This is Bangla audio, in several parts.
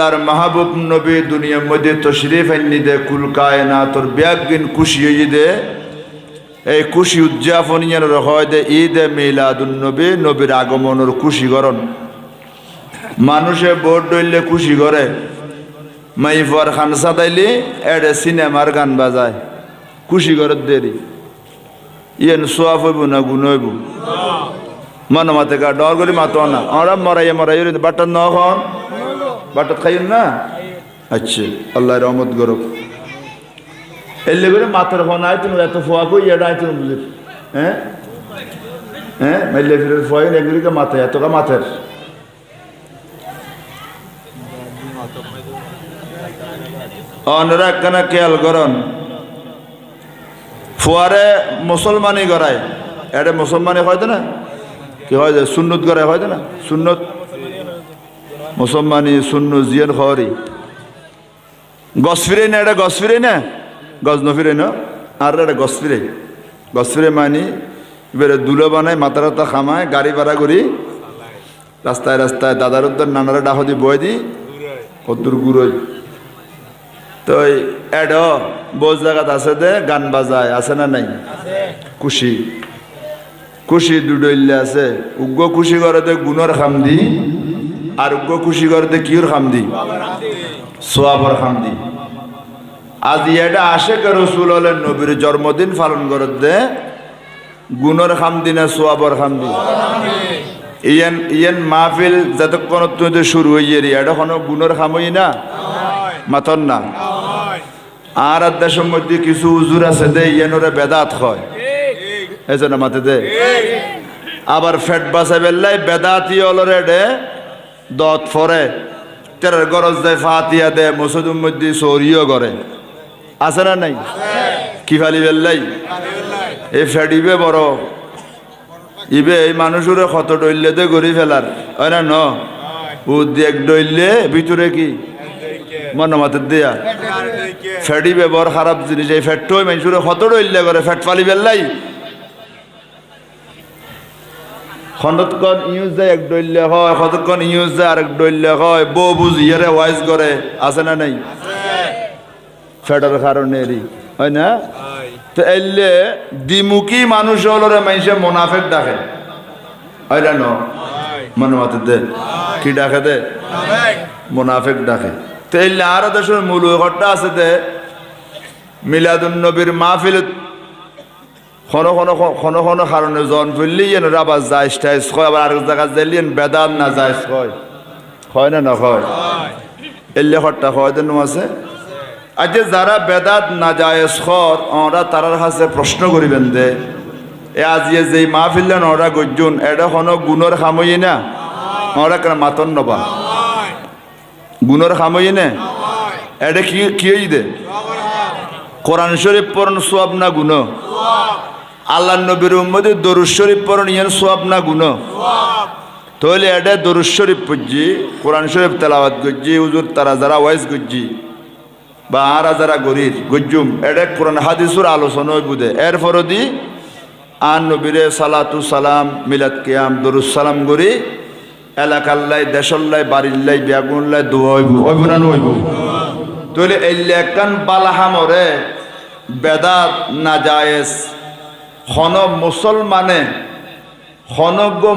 আল্লাহর মাহবুব নবী দুনিয়ার মধ্যে তশরিফ আনি দে কুল কায়নাতর ব্যাগিন খুশি হই দে এই খুশি উদযাপন যেন হয় দে ঈদ মিলাদুন নবী নবীর আগমনের খুশি করন মানুষে বোর্ড ডইলে খুশি করে মাইফার খান সাদাইলি এডে সিনেমার গান বাজায় খুশি করে দেরি ইয়েন সোয়াব হইব না গুণ হইব মন মাতে কা ডর করি মাতো না আমরা মরাই বাটার নখন বাটার খাইন না আচ্ছা আল্লাহ রহমত গরব এলে করে মাথার ফোন আয় তুমি এত ফোয়া কই এটা আয় তুমি বুঝলি হ্যাঁ হ্যাঁ মাইলে ফিরে ফোয়া এগুলিকে মাথায় এতটা মাথার অনরা কেন খেয়াল করন ফুয়ারে মুসলমানি গড়ায় এটা মুসলমানি হয় না কি হয় সুন্নত গড়ায় হয় না সুন্নত মুসলমানি শূন্য জিয়ন খরি গছ ফিরে না এটা গছ ফিরে না গজ নফিরে না আর এটা গছ ফিরে মানি এবারে দুলো বানায় মাথা রাতা খামায় গাড়ি ভাড়া করি রাস্তায় রাস্তায় দাদার উদ্ধার নানারা ডাহদি বয়ে দি কদ্দুর গুড়োই তো এড বোঝ জায়গাত আছে দে গান বাজায় আছে না নাই খুশি খুশি দুডইলে আছে উগ্র খুশি করে দে গুণর খামদি আর উগ্র খুশি করে দে কিউর খামদি সোয়াবর খামদি আজ এটা আশেক রসুল হলেন নবীর জন্মদিন পালন করে দে গুণর খামদি না সোয়াবর খামদি ইয়ান মাহফিল যতক্ষণ তুই শুরু হয়ে এটা কোনো গুণর খামই না মাতন না আর দেশের মধ্যে কিছু উজুর আছে দে ইয়ানোরে বেদাত হয় এই জন্য মাতে দে আবার ফেট বাসা বেল্লাই বেদাতি অলরে দে দত ফরে তেরার গরজ দেয় ফাতিয়া দে মসজিদের মধ্যে সরিও করে আছে না নাই কি ফালি বেল্লাই এই ফেডিবে বড় ইবে এই মানুষের কত ডইলে দে গড়ি ফেলার হয় না ন বুদ্ধি এক ডইলে ভিতরে কি মনে মাতে দেয়া ফেডি ব্যবহার খারাপ জিনিস এই ফ্যাটই মানুষের কত ডইলে করে ফ্যাট ফালি বেল্লাই খন্দতক্ষণ ইউজ দেয় এক ডইলে হয় কতক্ষণ ইউজ দেয় আরেক ডইলে হয় বউ বুঝিয়ারে ওয়াইজ করে আছে না নাই ফ্যাটের কারণে হয় না তো এলে দ্বিমুখী মানুষ হলরে মানুষে মোনাফেক ডাকে হয় না মনে মাতে দে কি ডাকে দে মোনাফেক ডাকে তো এলে আরো দেশের মূল ঘরটা আছে দে মিলাদুন নবীর মাহফিল খন কারণে জন ফেললি আবার যাইস টাইস কয় আবার আরেক জায়গা যাইলেন বেদান না যাইস কয় না না কয় এলে ঘরটা কয় দেন আছে আজ যারা বেদাত না জায়েজ খর ওরা তারার কাছে প্রশ্ন করিবেন দে এ আজিয়ে যে মাহফিলেন ওরা গজ্জুন এটা কোনো গুণর খামই না ওরা কেন মাতন নবা গুণর খামই না এটা কি দে কোরআন শরীফ পড়ন সোয়াব না গুণ আল্লাহ নবীর উম্মতে দরুদ শরীফ পড়ন ইয়ান সোয়াব না গুণ তাহলে এটা দরুদ শরীফ পড়জি কোরআন শরীফ তেলাওয়াত গজ্জি হুজুর তারা যারা ওয়াইজ গজ্জি বা আর যারা গরির গজ্জুম এটা কোরআন হাদিসুর আলোচনা বুঝে এরপর দি আন নবীরে সালাতু সালাম মিলাদ কিয়াম দরুদ সালাম করি এলাকাল্লাই দেশল্লাই বাড়িল্লাই বিয়াগুনলাই দোয়া হইব না হইব তাহলে এই লেখান বালাহামরে বেদাত না জায়েজ হন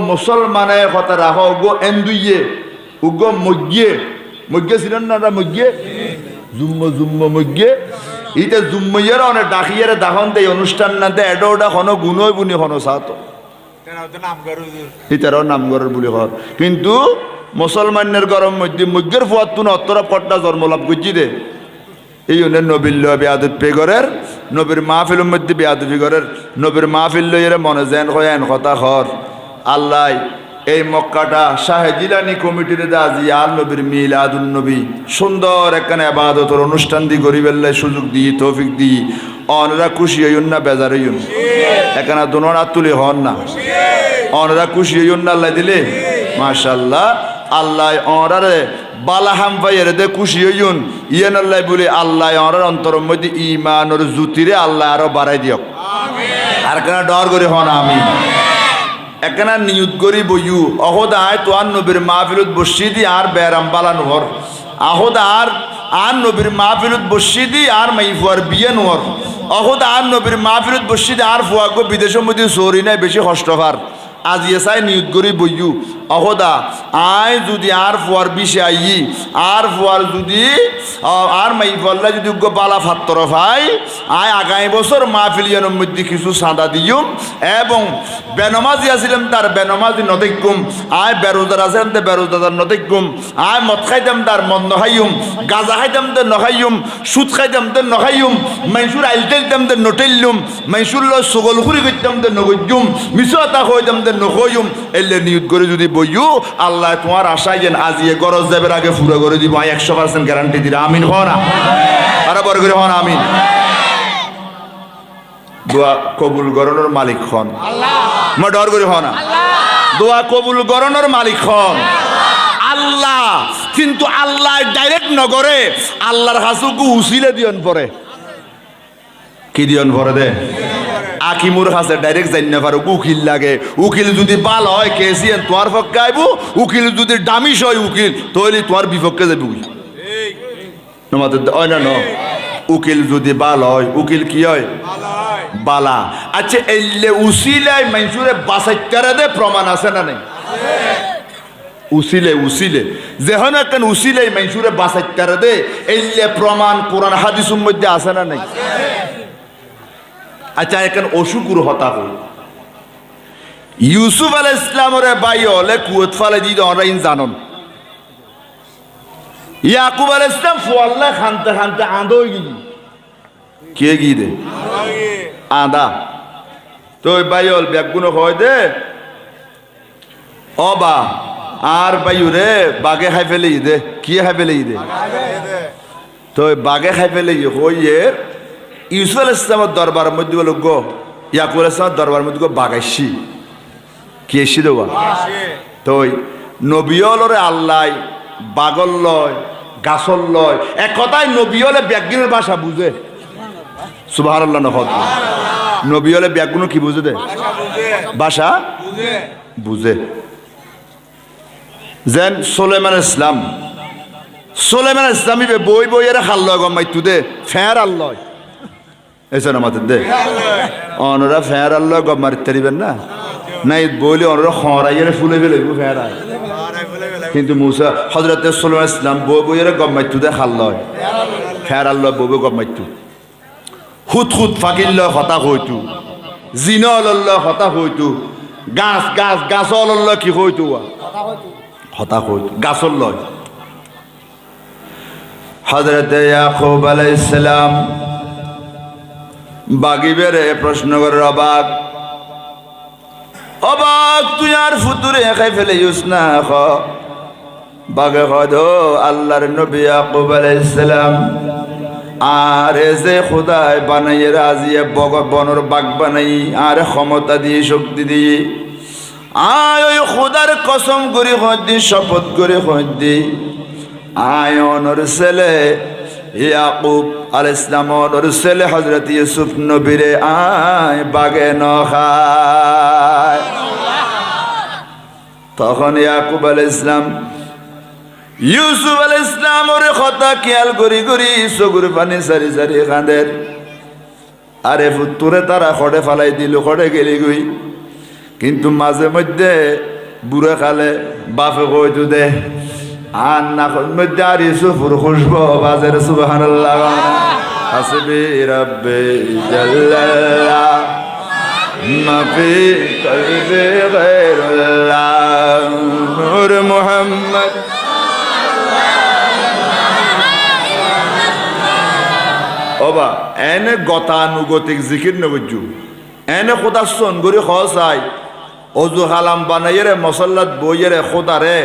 মুসলমানে কথা রাখ গো এন্দুইয়ে উগো মজ্ঞে ছিলেন না মজ্ঞে জুম্ম মজ্ঞে ইতে জুম্মইয়ের অনেক ডাকিয়ারে দাখন দেয় অনুষ্ঠান না দেয় এটা ওটা হন গুণই বুনি হন সাত ইতারাও নামগরের বুলি কর কিন্তু মুসলমানের গরম মধ্যে মজ্ঞের ফুয়াত তুন অত্তরা পট্টা জন্মলাভ করছি দে এই জন্য নবীর বেয়াদত পেগরের নবীর মাহফিলের মধ্যে বেয়াদবি করের নবীর মাহফিল লইয়ের মনে যেন হয় এন কথা খর আল্লাহ এই মক্কাটা শাহে জিলানি কমিটির আজি আর নবীর মিলাদুন নবী সুন্দর একখানে আবাদতের অনুষ্ঠান দি গরিবেল্লাই সুযোগ দিই তৌফিক দিই অনরা খুশি হইন না বেজার হইন এখানে দোনোর হাত তুলে হন না অনরা খুশি হইন না আল্লাহ দিলে মাশাআল্লাহ আল্লাহ অনরারে বালাহাম ভাইয়ের দে খুশি হইন ইয়েন আল্লাহ বলে আল্লাহ অনরার অন্তর মধ্যে ইমানের জুতিরে আল্লাহ আরো বাড়াই দিয়ক আর কেন ডর করে হন আমি একখানা নিয়ত করি বইয়ু অহদ আয় তো আর নবীর মাহফিলত বসি দি আর বেরাম বালানো হর আহদ আর নবীর মাহফিলত বসিদি আর মাইফুয়ার বিয়ে নোয়ার অহদ আর নবীর মাহফিলত বসিদি আর ফুয়াগো বিদেশের মধ্যে চোরি নাই বেশি কষ্টকার আজিয়ে চাই নিয়ত করি বইয়ু অহদা আয় যদি আর ফুয়ার বিষে আই আর ফুয়ার যদি আর মাইফল্লা যদি বালা ফাত্তর ভাই আয় আগামী বছর মাহফিলিয়ানের মধ্যে কিছু চাঁদা দিয়ুম এবং বেনমাজি আসিলাম তার বেনমাজি নতেকুম আয় বেরোজগার আছিলাম তার বেরোজগার নতেকুম আয় মদ খাইতাম তার মদ নখাইম গাঁজা খাইতাম তার নখাইম সুদ খাইতাম তার নখাইম মাইসুর আইলতেলতাম তার নটেললুম মাইসুর ল সগল খুরি করতাম তার নগজ্জুম মিশু আতা হইতাম তার নখইম এলে নিয়ত করে যদি বইয়ু আল্লাহ তোমার আশায় যেন আজিয়ে গরজ দেবের আগে পুরো করে দিব 100% গ্যারান্টি দিরা আমিন হন আরে বড় করে হন আমিন দোয়া কবুল গরনের মালিক হন আল্লাহ মা ডর করে হন দোয়া কবুল গরনের মালিক হন আল্লাহ কিন্তু আল্লাহ ডাইরেক্ট নগরে আল্লাহর হাসুকু উসিলে দিয়ন পরে কি দিয়ন পরে দে আকিমুর কাছে ডাইরেক্ট যাই না পারো উকিল লাগে উকিল যদি বাল হয় কেসিয়েন তোমার পক্ষে আইব উকিল যদি দামিস হয় উকিল তাহলে তোমার বিপক্ষে যাবে তোমাদের হয় না উকিল যদি বাল হয় উকিল কি হয় বালা আচ্ছা এলে উসিলাই মাইসুরে বাসাইতারে দে প্রমাণ আছে না নাই উসিলে যেহন একটা উসিলাই মাইসুরে বাসাইতারে দে এলে প্রমাণ কোরআন হাদিসের মধ্যে আছে না নাই আচ্ছা এখন অসুকুর হতা হই ইউসুফ আলাইহিস ইসলামরে বাই হলে কুয়ত ফালে দি অনলাইন জানন ইয়াকুব আলাইহিস ইসলাম ফুয়াল্লা খানতে খানতে আঁদো গিয়ে কে গিয়ে দে আদা তো বাই হল ব্যাগুনো হয় দে অবা আর বাইউ রে বাগে খাই ফেলে দে কি খাই ফেলে দে তো বাগে খাই ফেলে হইয়ে ইউসুফ আলাইহিস ইসলামের দরবার মধ্যে বলো গো ইয়াকুব আলাইহিস ইসলামের দরবার মধ্যে গো বাগাইছি কি এসি দেওয়া তো নবিয়লরে আল্লাহ বাগল লয় গাছল লয় এক কথায় নবিয়লে ব্যাগিনের ভাষা বুঝে সুবহানাল্লাহ নহত নবিয়লে ব্যাগুনো কি বুঝে দে ভাষা বুঝে যেন সুলাইমান ইসলামী বই বইয়ের খাল গমাইতু দে ফের আল্লাহ এসে আমাদের দে অনরা ফের আল্লাহ গম মারিতে দিবেন না নাই বইলে অনরা খরাইয়ের ফুলে ফেলে ফের কিন্তু মুসা হযরত সুলাইমান ইসলাম বই বইয়ের গম মাইতু দে খাল লয় ফের আল্লাহ বই গম মাইতু হুত হুত ফাকিল্ল হতা হইতু জিনল হতা হইতু গাছল কি হইতু হতা হইতু গাছল লয় হযরত ইয়াকুব আলাইহিস সালাম বাগি বেড়ে প্রশ্ন করে অবাক তুই আর ফুতুরে খাই ফেলে ইউস না বাগে কদ আল্লাহর নবী ইয়াকুব আলাইহিস সালাম আর যে খোদায় বানাইয়ে রাজিয়ে বনর বাগ বানাই আর ক্ষমতা দিয়ে শক্তি দিয়ে আয় ওই খোদার কসম করে হদ্দি শপথ করে হদ্দি আয় অনর ছেলে ইয়াকুব আলাইহিস সালামের ছেলে হযরত ইউসুফ নবীরে আয় বাগে ন খায় তখন ইয়াকুব আলাইহিস সালাম ইউসুফ আলাইহিস সালামের কথা খেয়াল করি করি চকুর পানি সারি সারি কাঁদের আরে ফুতুরে তারা খড়ে ফালাই দিল খড়ে গেলি গই কিন্তু মাঝে মধ্যে বুড়ে খালে বাপে কইতু দে আর নাকল মধ্যে আর ইউসুফুর খুশবু বাজের সুবহানাল্লাহ হাসবি রাব্বি জাল্লাল্লাহ মাফি কলবি গায়রুল্লাহ নূর মুহাম্মদ ওবা এনে গতানুগতিক জিকির নগজু এনে খোদা সন গরি খসাই অজু হালাম বানাইরে মসল্লাত বইরে খোদারে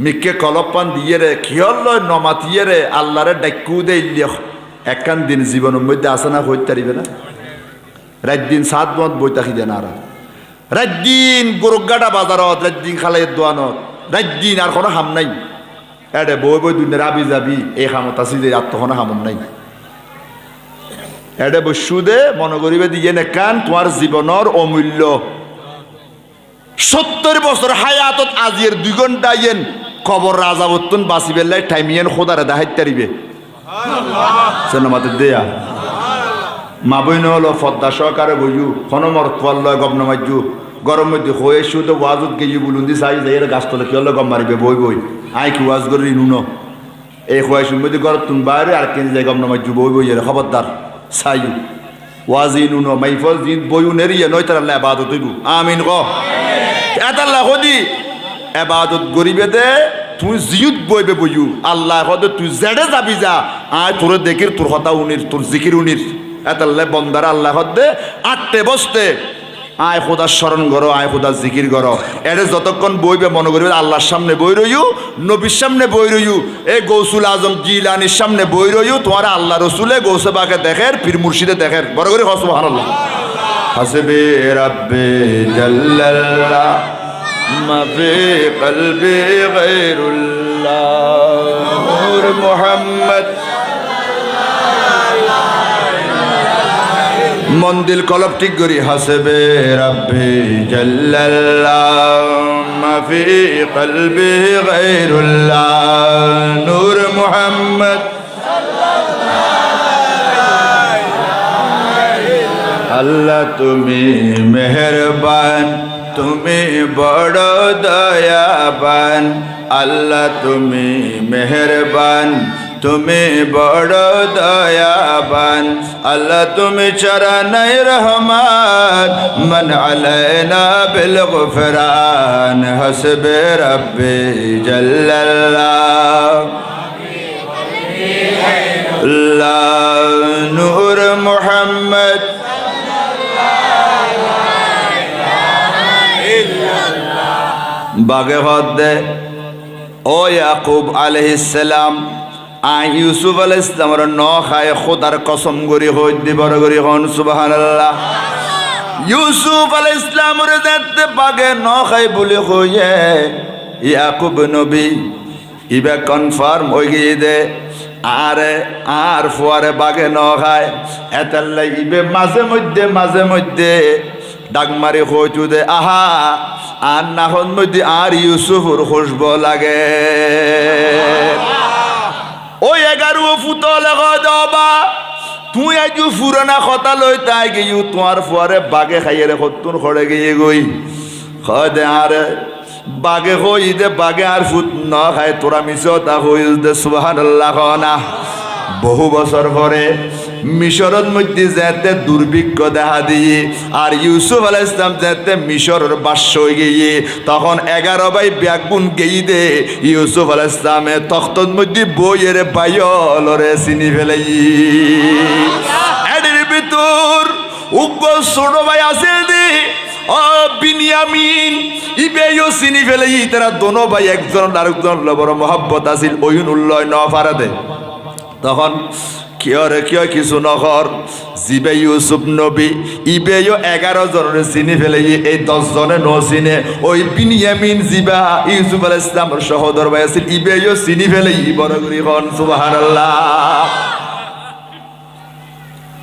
মিকে কলপান দিয়ে রে খিয়ল নমাতিয়ে রে আল্লাহরে ডাক্কু দে একখান দিন জীবনের মধ্যে আসে না হইতে পারিবে না রাত দিন 7 মত বই তাকি দেন আর রাত দিন গোরগাটা বাজারত রাত দিন খালাই দোয়ানত রাত দিন আর কোনো হাম নাই এডে বই বই দুনিয়া রাবি যাবি এই হামত আসি যে আর তখন হামন নাই এডে বসু দে মনে করিবে দিয়ে নে কান তোমার জীবনের অমূল্য 70 বছর হায়াতত আজির 2 ঘন্টা ইয়েন কবর রাজাবতুন বাসি বেল্লাই টাইমিয়ান খোদারে দাহাইত তারিবে মাতে দেয়া মা বইন হলো ফদ্দা সহকারে বইয়ু খনমর তোয়াল লয় গম নমাজু গরম মধ্যে হয়ে শুধু ওয়াজত গেয়ে বুলুন্দি চাই যাই গাছ তলে কি হলো গম মারিবে বই বই আই কি ওয়াজ করি নুনো এই খোয়াই শুনবি ঘর তুন বাইরে আর কেন যাই গম নমাজু বই বই খবরদার চাইু ওয়াজি নুনো মাইফল জিন বইউ নেরিয়ে নয় তার আল্লাহ আবাদত হইব আমিন ক এতাল্লাহ হদি আবাদত গরিবে দে তুই জিউত বইবে বইউ আল্লাহ হদে তুই জেডে যাবি যা আয় তোর দেখির তোর হতা উনির তোর জিকির উনির এতাল্লাহ বন্দার আল্লাহ হদে আটতে বসতে আয় খোদার স্মরণ করো আয় খোদার জিকির করো এরে যতক্ষণ বইবে মনে করবে আল্লাহর সামনে বই রইউ নবীর সামনে বই রইউ এই গৌসুল আজম জিলানির সামনে বই রইউ তোমার আল্লাহ রসুলে গৌসে বাকে দেখের পীর মুর্শিদে দেখের বড় করে সুবহানাল্লাহ হাসবে রাব্বে জাল্লাল্লাহ মাফি কলবি গায়রুল্লাহ নূর মুহাম্মদ মন্দিল কলব ঠিক করি হাসবে রাব্বি জাল্লাল্লাহ মাফি কলবি গায়রুল্লাহ নূর মুহাম্মদ আল্লাহ তুমি মেহেরবান তুমি বড় দয়াবান আল্লাহ তুমি মেহেরবান তুমি বড় দয়াবান আল্লাহ তুমি চরনায়ে রহমান মান আলাইনা বিল গুফরান হাসবে রাব্বি জাল্লাল্লাহ নূর মুহাম্মদ বাগে হদে ও ইয়াকুব আলাইহিস সালাম আই ইউসুফ আলাইহিস সালামের ন খায় খোদার কসম করি হই দি বড় করি হন সুবহানাল্লাহ ইউসুফ আলাইহিস সালামের দেখতে বাগে ন খায় বলে হইয়ে ইয়াকুব নবী ইবা কনফার্ম হই গিয়ে দে আর ফুয়ারে বাগে ন খায় এতাল্লাই ইবে মাঝে মধ্যে ডাক মারি হইতু দে আহা আর না হন মধ্যে আর ইউসুফর খুশব লাগে ওই 11 ফুটল গদবা তুই আজু ফুরানা কথা লই তাই গিয়ে তোমার ফুয়ারে বাগে খাইয়ে রে কতুন খড়ে গিয়ে গই খদে আর বাগে হই দে বাগে আর ফুট না খায় তোরা মিছো তা হই দে সুবহানাল্লাহ না বহু বছর পরে মিশরের মধ্যে যেতে দুর্ভিক্ষ দেখা দিয়ে আর ইউসুফ আলাইহিস সালাম যেতে মিশরের বাদশা হয়ে গিয়ে তখন 11 ভাই ব্যাগুন গেই দে ইউসুফ আলাইহিস সালামের তখ্তর মধ্যে বইয়ের বাইলরে চিনি ফেলাই এর ভিতর উগ্র ছোট ভাই আছে দি ও বিনিয়ামিন ইবেও চিনি ফেলাই তারা দোনো ভাই একজন আরেকজন বড় মহব্বত আছিল ওইনুল্লাহ নফারাদে তখন কিয় কিছু নকর জিবে ইউসুফ নবী ইবেও 11 জনের চিনি ফেলে এই 10 জনে ন চিনে ওই বিনিয়ামিন জিবা ইউসুফ আলাইহিস সালামের সহোদর ভাই আছিল ইবেও চিনি ফেলে বড় করি হন সুবহানাল্লাহ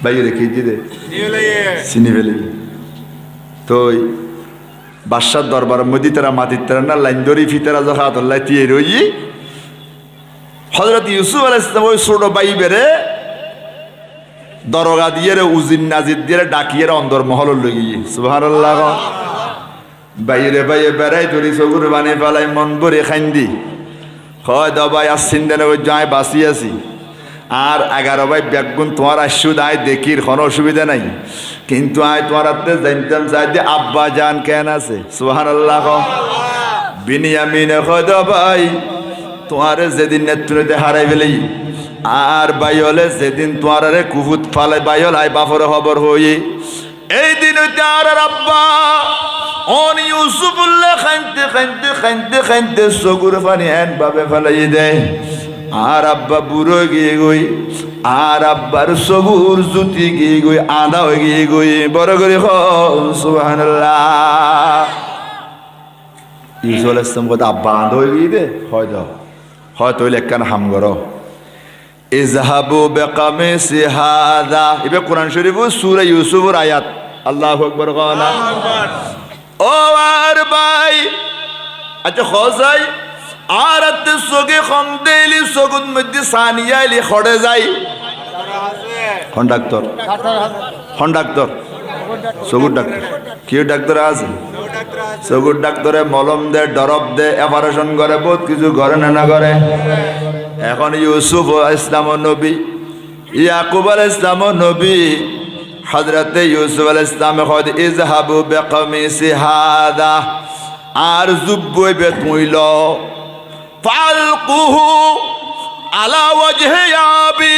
বাইরে কি দিদে চিনি ফেলে তো বাদশার দরবার মধ্যে তারা মাটির তারা না লাইন ধরি ফিতারা যখন আল্লাহ দিয়ে রই হযরত ইউসুফ আলাইহিস সালাম ওই ছোট ভাই বেরে দরগা দিয়ে উজির নাজির দিয়ে ডাকিয়ে অন্দর মহল লগিয়ে সুবহানাল্লাহ বাইরে বাইরে বেড়াই ধরি চকুর বানিয়ে পেলাই মন ভরে খাইন্দি হয় দবাই আসছেন দেন ওই যাই বাঁচি আছি আর 11 ভাই ব্যাগুন তোমার আসু দায় দেখির কোনো অসুবিধা নাই কিন্তু আয় তোমার হাতে জানতাম চাই যে আব্বা জান কেন আছে সুবহানাল্লাহ বিনিয়ামিন হয় দবাই তোমার যেদিন নেতৃত্বে হারাই ফেলেই আর বাইলে যেদিন তোমার কুহুত ফালে বাইল আই বাপর খবর হই এই দিন হইতে আর আব্বা অন ইউসুফুল্লাহ খাইতে চকুর পানি এন ভাবে ফেলাই দেয় আর আব্বা বুড়ো গিয়ে গই আর আব্বার চকুর জুতি গিয়ে গই আদা হয়ে গিয়ে গই বড় করে সুবহানাল্লাহ ইউসুফ আলাইহিস সালাম কথা আব্বা আদা হয়ে গিয়ে দে হয়তো লেখান হাম করো ইজহাবু বিকামিসি হাযা ইবে কোরআন শরীফ সূরা ইউসুফের আয়াত আল্লাহু আকবার কওনা ও আর ভাই আচ্ছা খোঁজাই আর আতে চোখে কম দেলি চকুত মধ্যে সানিয়াইলি খড়ে যাই কন্ডাক্টর চকুর ডাক্তার কেউ ডাক্তার আছে চকুর ডাক্তারে মলম দে ডরব দে অপারেশন করে বহুত কিছু করে না করে এখন ইউসুফ ইসলাম নবী ইয়াকুব আলাইহিস সালাম নবী হযরতে ইউসুফ আলাইহিস সালাম কয় ইযহাবু বিকামিসি হাদা আর জুব্বই বে তুইল ফালকুহু আলা ওয়াজহি আবি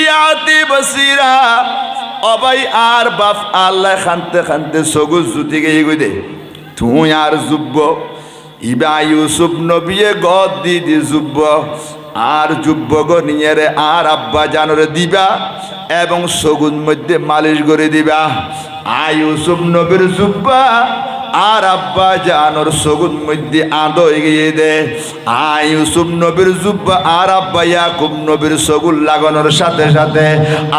ইয়াতি বসিরা অবাই আর বাপ আল্লাহ খানতে খানতে সগুজ জুতি গিয়ে গই দে তুই আর জুব্ব ইবা ইউসুফ নবিয়ে গদ দি দি জুব্ব আর জুব্ব গো নিয়ে রে আর আব্বা জানরে দিবা এবং সগুজ মধ্যে মালিশ করে দিবা ইউসুফ নবীর জুব্বা আর আব্বা জানর সগুদ মধ্যে আদো এগিয়ে দে ইউসুফ নবীর জুব্বা আর আব্বা ইয়াকুব নবীর সগুল লাগানোর সাথে সাথে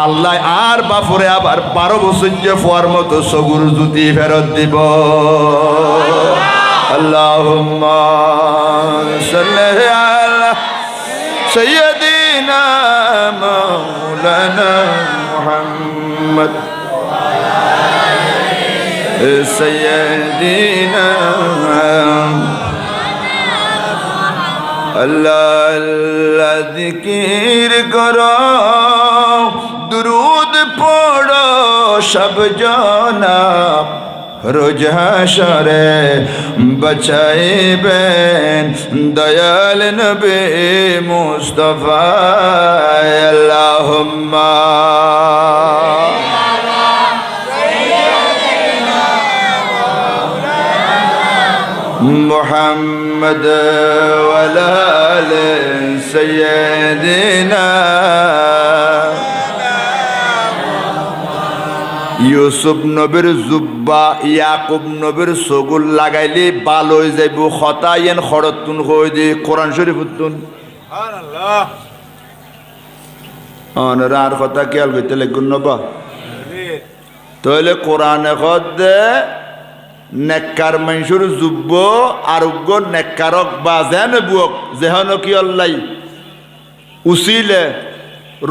আল্লাহ আর বাপুরে আবার 12 বছর যে ফোয়ার মতো সগুর জুতি ফেরত দিব আল্লাহুম্মা সাল্লি আলা সাইয়্যিদিনা মাওলানা মুহাম্মদ سيدنا اللہ ذکر کرو درود پڑھو شب جانا روز حشرے بچائے بین دیال نبی مصطفیٰ اللہم محمد وعلى آل سيدنا ইউসুফ নবীর জুব্বা ইয়াকুব নবীর সগুল লাগাইলে বাল হয়ে যাইব খতায়েন খরতুন হয়ে দি কোরআন শরীফ উত্তুন সুবহানাল্লাহ আর কথা খেয়াল করতে লাগুন নবা তাহলে কোরআনে খদে নেককার মানুষের যুব্ব আরোগ্য নেককারক বা যেন বুয়ক যেহন কি অল্লাই উচিলে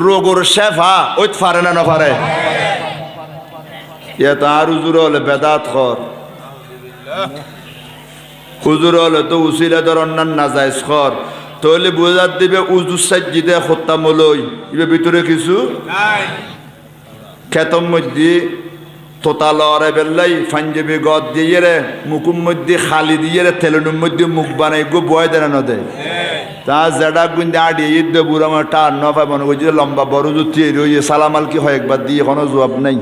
রোগর শেফা ওই ফারে না নফারে ইয়াত আর উজুর হলে বেদাত খর উজুর হলে তো উচিলে ধর অন্যান্য নাজাইজ খর তাহলে বোঝার দিবে উজু সাজ্জিদে খত্তামলই ইবে ভিতরে কিছু খেতম মধ্যে তোতালরে বেল্লাই ফাঞ্জাবি গদ দিয়ে রে মুকুম মধ্যে খালি দিয়ে রে তেলনুর মধ্যে মুখ বানাই গো বয় দেন নদে তা জেডা গুন্দে আড়িয়ে ঈদ বুড়া আমার টার নফায় মনে করছে লম্বা বড় জুতি রইয়ে সালামাল কি হয় একবার দিয়ে এখনো জবাব নাই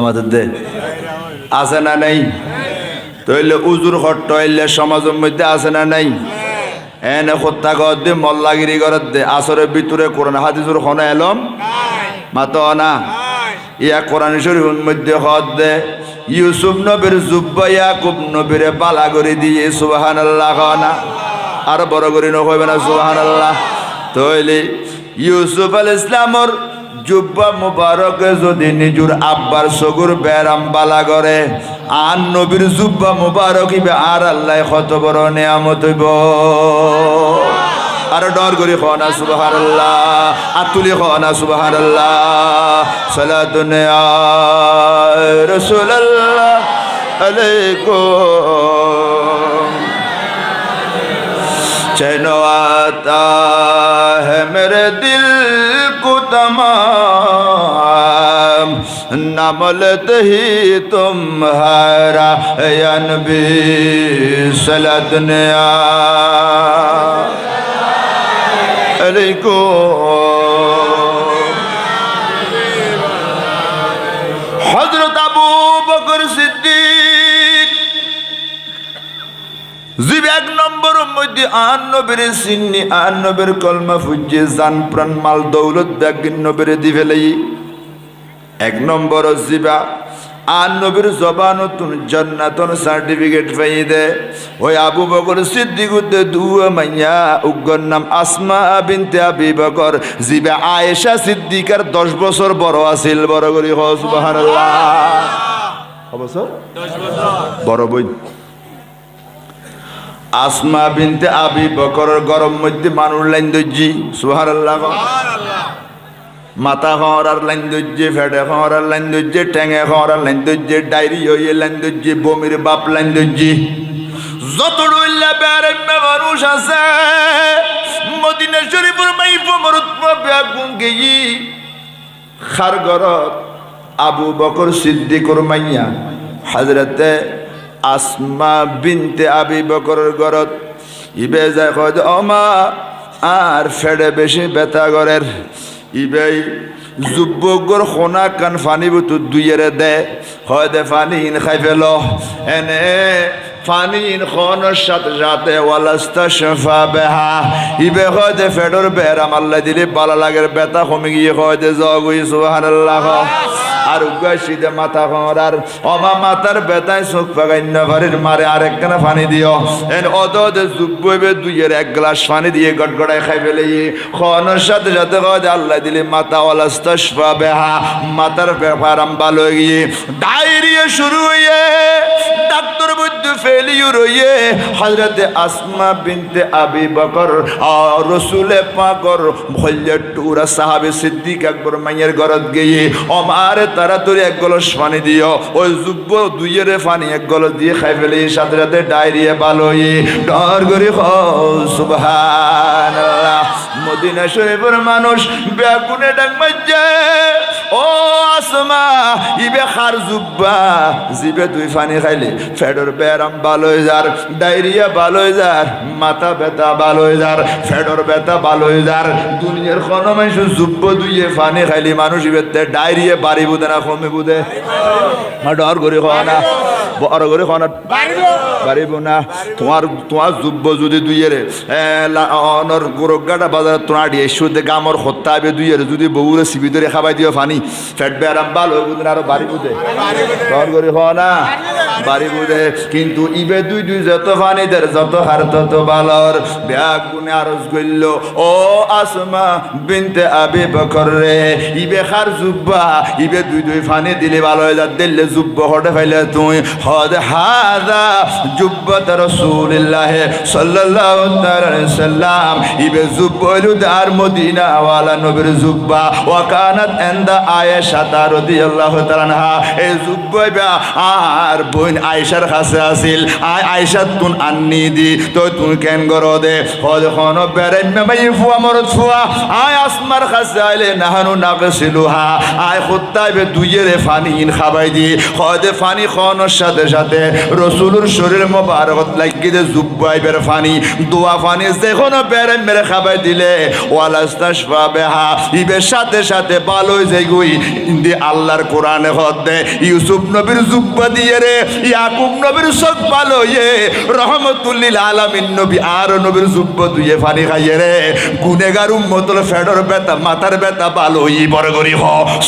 আমাদের দে আছে না নাই তইলে উজুর হট্ট হইলে সমাজের মধ্যে আছে না নাই এনে হত্যা গদ দে মল্লাগিরি গরত দে আসরের ভিতরে কোরআন হাদিসের খনা এলম মাতো না ইয়া কোরআন শরীফের মধ্যে হদ দে ইউসুফ নবীর জুব্বা ইয়াকুব নবীরে বালা করে দিয়ে সুবহানাল্লাহ না আর বড় করে নকইবে না সুবহানাল্লাহ তাইলে ইউসুফ আলাইহিস সালামর জুব্বা মুবারক যদি নিজুর আব্বার সগুর বেরাম বালা করে আর নবীর জুব্বা মুবারক ইবে আর আল্লাহ কত বড় নিয়ামত হইব আর ডর করি খানা সুবহানাল্লাহ আতুলি খানা সুবহানাল্লাহ সালাতুন ইয়া রাসূলুল্লাহ আলাইকুম चैनो आता है मेरे दिल को तमाम नाम लेते ही तुम्हारा या नबी सलातन हजरत अबू बकर सिद्दीक জিব এক নম্বর মধ্যে আন নবীর সিন্নি আন নবীর কলমা ফুজে জান প্রাণ মাল দৌলত ব্যাগিন নবীর দিবেলাই এক নম্বর জিবা আন নবীর জবানতুন জান্নাতুন সার্টিফিকেট পাই দে ওই আবু বকর সিদ্দিক উদ্দে দুয়া মাইয়া উগ্গর নাম আসমা বিনতে আবি বকর জিবা আয়েশা সিদ্দিকার 10 বছর বড় আছিল বড় করি হ সুবহানাল্লাহ কত বছর 10 বছর বড় বই আসমা বিনতে আবি বকরের গরম মধ্যে মানুষ লাইন দজ্জি সুবহানাল্লাহ মাথা খাওয়ার লাইন দজ্জি ফেটে খাওয়ার লাইন দজ্জি ঠ্যাঙে খাওয়ার লাইন দজ্জি ডায়রি হয়ে লাইন দজ্জি বমির বাপ লাইন দজ্জি যত রইলা বেড়ে মানুষ আছে মদিনা শরীফের মাইফ মরুৎপা বেগুন গেই খার গরত আবু বকর সিদ্দিকুর মাইয়া হযরতে আসমা বিনতে আবি বকরের গরত ইবে যায় কয় ওমা আর ফেড়ে বেশি ব্যথা গরের ইবে যুবকর খোনা কান ফানি বুতু দুইয়েরে দে হয় দে ফানি ইন খাই ফেল এনে ফানি ইন খোনের সাথে সাথে ওয়ালাস্তা শফা বেহা ইবে হয় দে ফেডর বেহরাম আল্লাহ দিলে বালা লাগের ব্যথা কমে গিয়ে হয় দে জগুই সুবহানাল্লাহ আর উগাশিতে মাথা খরার অমা মাথার বেতায় চোখ পাগাইন্য ভারির মারে আরেকখানা পানি দিও এন অদে জুব্বইবে দুইয়ের এক গ্লাস পানি দিয়ে গড়গড়ায় খাই ফেলে খাওয়ানোর সাথে সাথে কয় আল্লাহ দিলে মাথা ওয়ালাস্তাশফা বেহা মাথার ব্যাপারাম ভালো হয়ে গিয়ে ডায়রিয়া শুরু হয়ে ডাক্তার বৈদ্য ফেলিউর হয়ে হযরতে আসমা বিনতে আবি বকর রসুলে পাকর ভল্লে টুরা সাহাবে সিদ্দিক আকবর মাইয়ের ঘরত গিয়ে আমার তাড়াতাড়ি এক গলস পানি দিও ওই যুব্ব দুইয়ের পানি এক গলস দিয়ে খাই ফেলে সাথে সাথে ডায়রিয়া ভালো হয়ে ডর করে সুবহানাল্লাহ মদিনা শরীফের মানুষ বেগুনে ডাক মাইজে ও আসমা ইবে খার জুব্বা জিবে দুই পানি খাইলে ফেডর বেরাম ভালো হয়ে যার ডায়রিয়া ভালো হয়ে যার মাথা ব্যথা ভালো হয়ে যার ফেডর ব্যথা ভালো হয়ে যার দুনিয়ার কোনো মানুষ জুব্ব দুইয়ে পানি খাইলে মানুষ ইবে ডায়রিয়া বাড়ি বুঝে না কমে বুঝে ডর করে খাওয়া না বড় করে খাওয়া বাড়িব না তোমার জুব্ব যদি দুইয়ের অনর গোরগাটা বাজার তোমার এসে গামর হত্যা হবে দুইয়ের যদি বউরে সিবি ধরে খাবাই দিও ফানি ফেট বেড়াম ভালো বুঝে আরো বাড়ি বুঝে ডর করে খাওয়া না বাড়ি বুঝে কিন্তু ইবে দুই দুই যত ফানি দের যত হার তত ভালোর ব্যাগ গুনে আরজ গইল ও আসমা বিনতে আবি বকর রে ইবে খার জুব্বা ইবে দুই দুই ফানি দিলে ভালো হয়ে যা দিলে জুব্ব হটে ফাইলে তুই হদ হাদা জুব্বাত রাসূলুল্লাহ সাল্লাল্লাহু আলাইহি সাল্লাম ইবে জুব্বলু দার মদিনা ওয়ালা নবীর জুব্বা ওয়া কানাত ইনদা আয়েশা রাদিয়াল্লাহু তাআলা আনহা এই জুব্বা আর বোন আয়েশার কাছে আছিল আয়েশা তুন আন্নি দি তো তুই কেন গরো দে হদ কোন বেরেন মাই ফুয়া মরত ফুয়া আয় আসমার কাছে আইলে নাহানু নাগসিলুহা আয় খুত্তাইবে দুইয়েরে ফানি ইন খাবাই দি হদে ফানি খানোর সাথে সাথে রসুলুর শরীর মোবারকত লাগিয়ে জুব্বাইবের ফানি দোয়া ফানি যেখানে বেড়ে মেরে খাবাই দিলে ওয়ালাস্তাশফা বেহা ইবের সাথে সাথে ভালোই যাইগুই ইন্দি আল্লাহর কোরআনে হদে ইউসুফ নবীর জুব্বা দিয়ে রে ইয়াকুব নবীর চোখ ভালো ইয়ে রহমতুল্লিল আলামিন নবী আর নবীর জুব্বা দুইয়ে ফানি খাইয়ে রে গুনেগার উম্মতল ফেডর বেতা মাথার বেতা ভালো ই বড় করি হ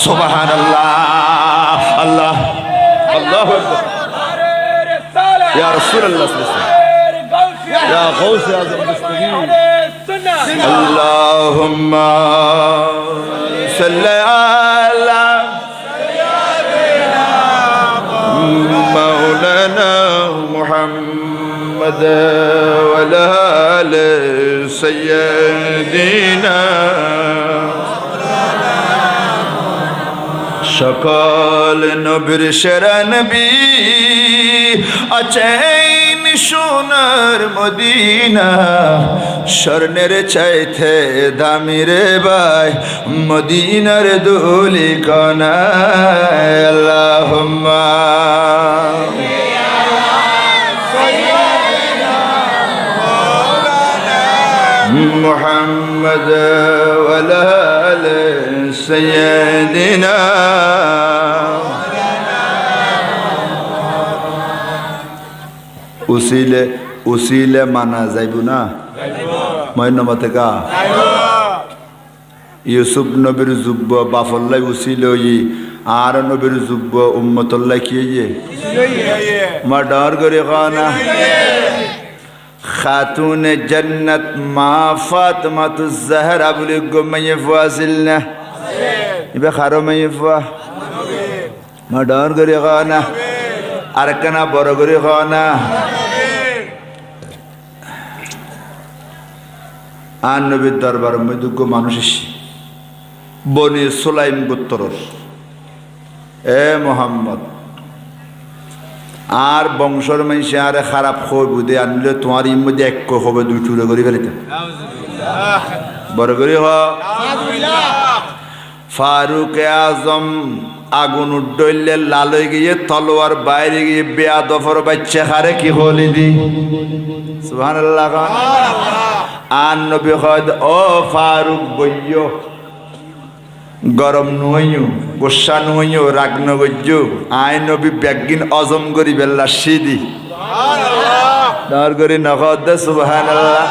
সুবহানাল্লাহ আল্লাহ আল্লাহু আকবার يا رسول الله صلى الله عليه وسلم يا غوث يا ذا المستقيم اللهم صل على مولانا محمد وعلى آل سيدنا সকল নবীর সেরা নবী আছেন সোনার মদিনা স্বর্ণের চাইতে দামি রে ভাই মদিনার দুলি কণা আল্লাহুম্মা মুহাম্মদ ওয়ালা আলি সাইয়্যিদিনা উসিলে মানা যাইব না ময়নমতে কা ইউসুফ নবীর জুব্ব বাফল্লাই উসিলে ই আর নবীর জুব্ব উম্মতুল্লাহ কি মা ডর করে খানা খাতুন জন্নত মা ফাতিমাতুজ জাহরা বলে গমায়ে ফাজিল না ইবে খারো মায়ে ফা মা ডর করে খানা আর কানা বড় করে খানা আর নবীর দরবার মধ্যে মানুষ এসে বনি সুলাইম গোত্তর এ মোহাম্মদ আর বংশর মানুষে আরে খারাপ খবর বুঝে আনলে তোমার ইর মধ্যে এক হবে দুই টুরে করে ফেলিতে বড় করি হ ফারুক আজম আগুন উড্ডইলে লাল হয়ে গিয়ে তলোয়ার বাইরে গিয়ে বেয়াদফর বাচ্চা হারে কি হলি দি সুবহানাল্লাহ। আর নবী কয় ও ফারুক বইয়ো গরম নইও গোসা নইও রাগ নগজ্য আই নবী ব্যাগিন অজম করি বেল্লা সিদি দর করি নখদ সুবহানাল্লাহ।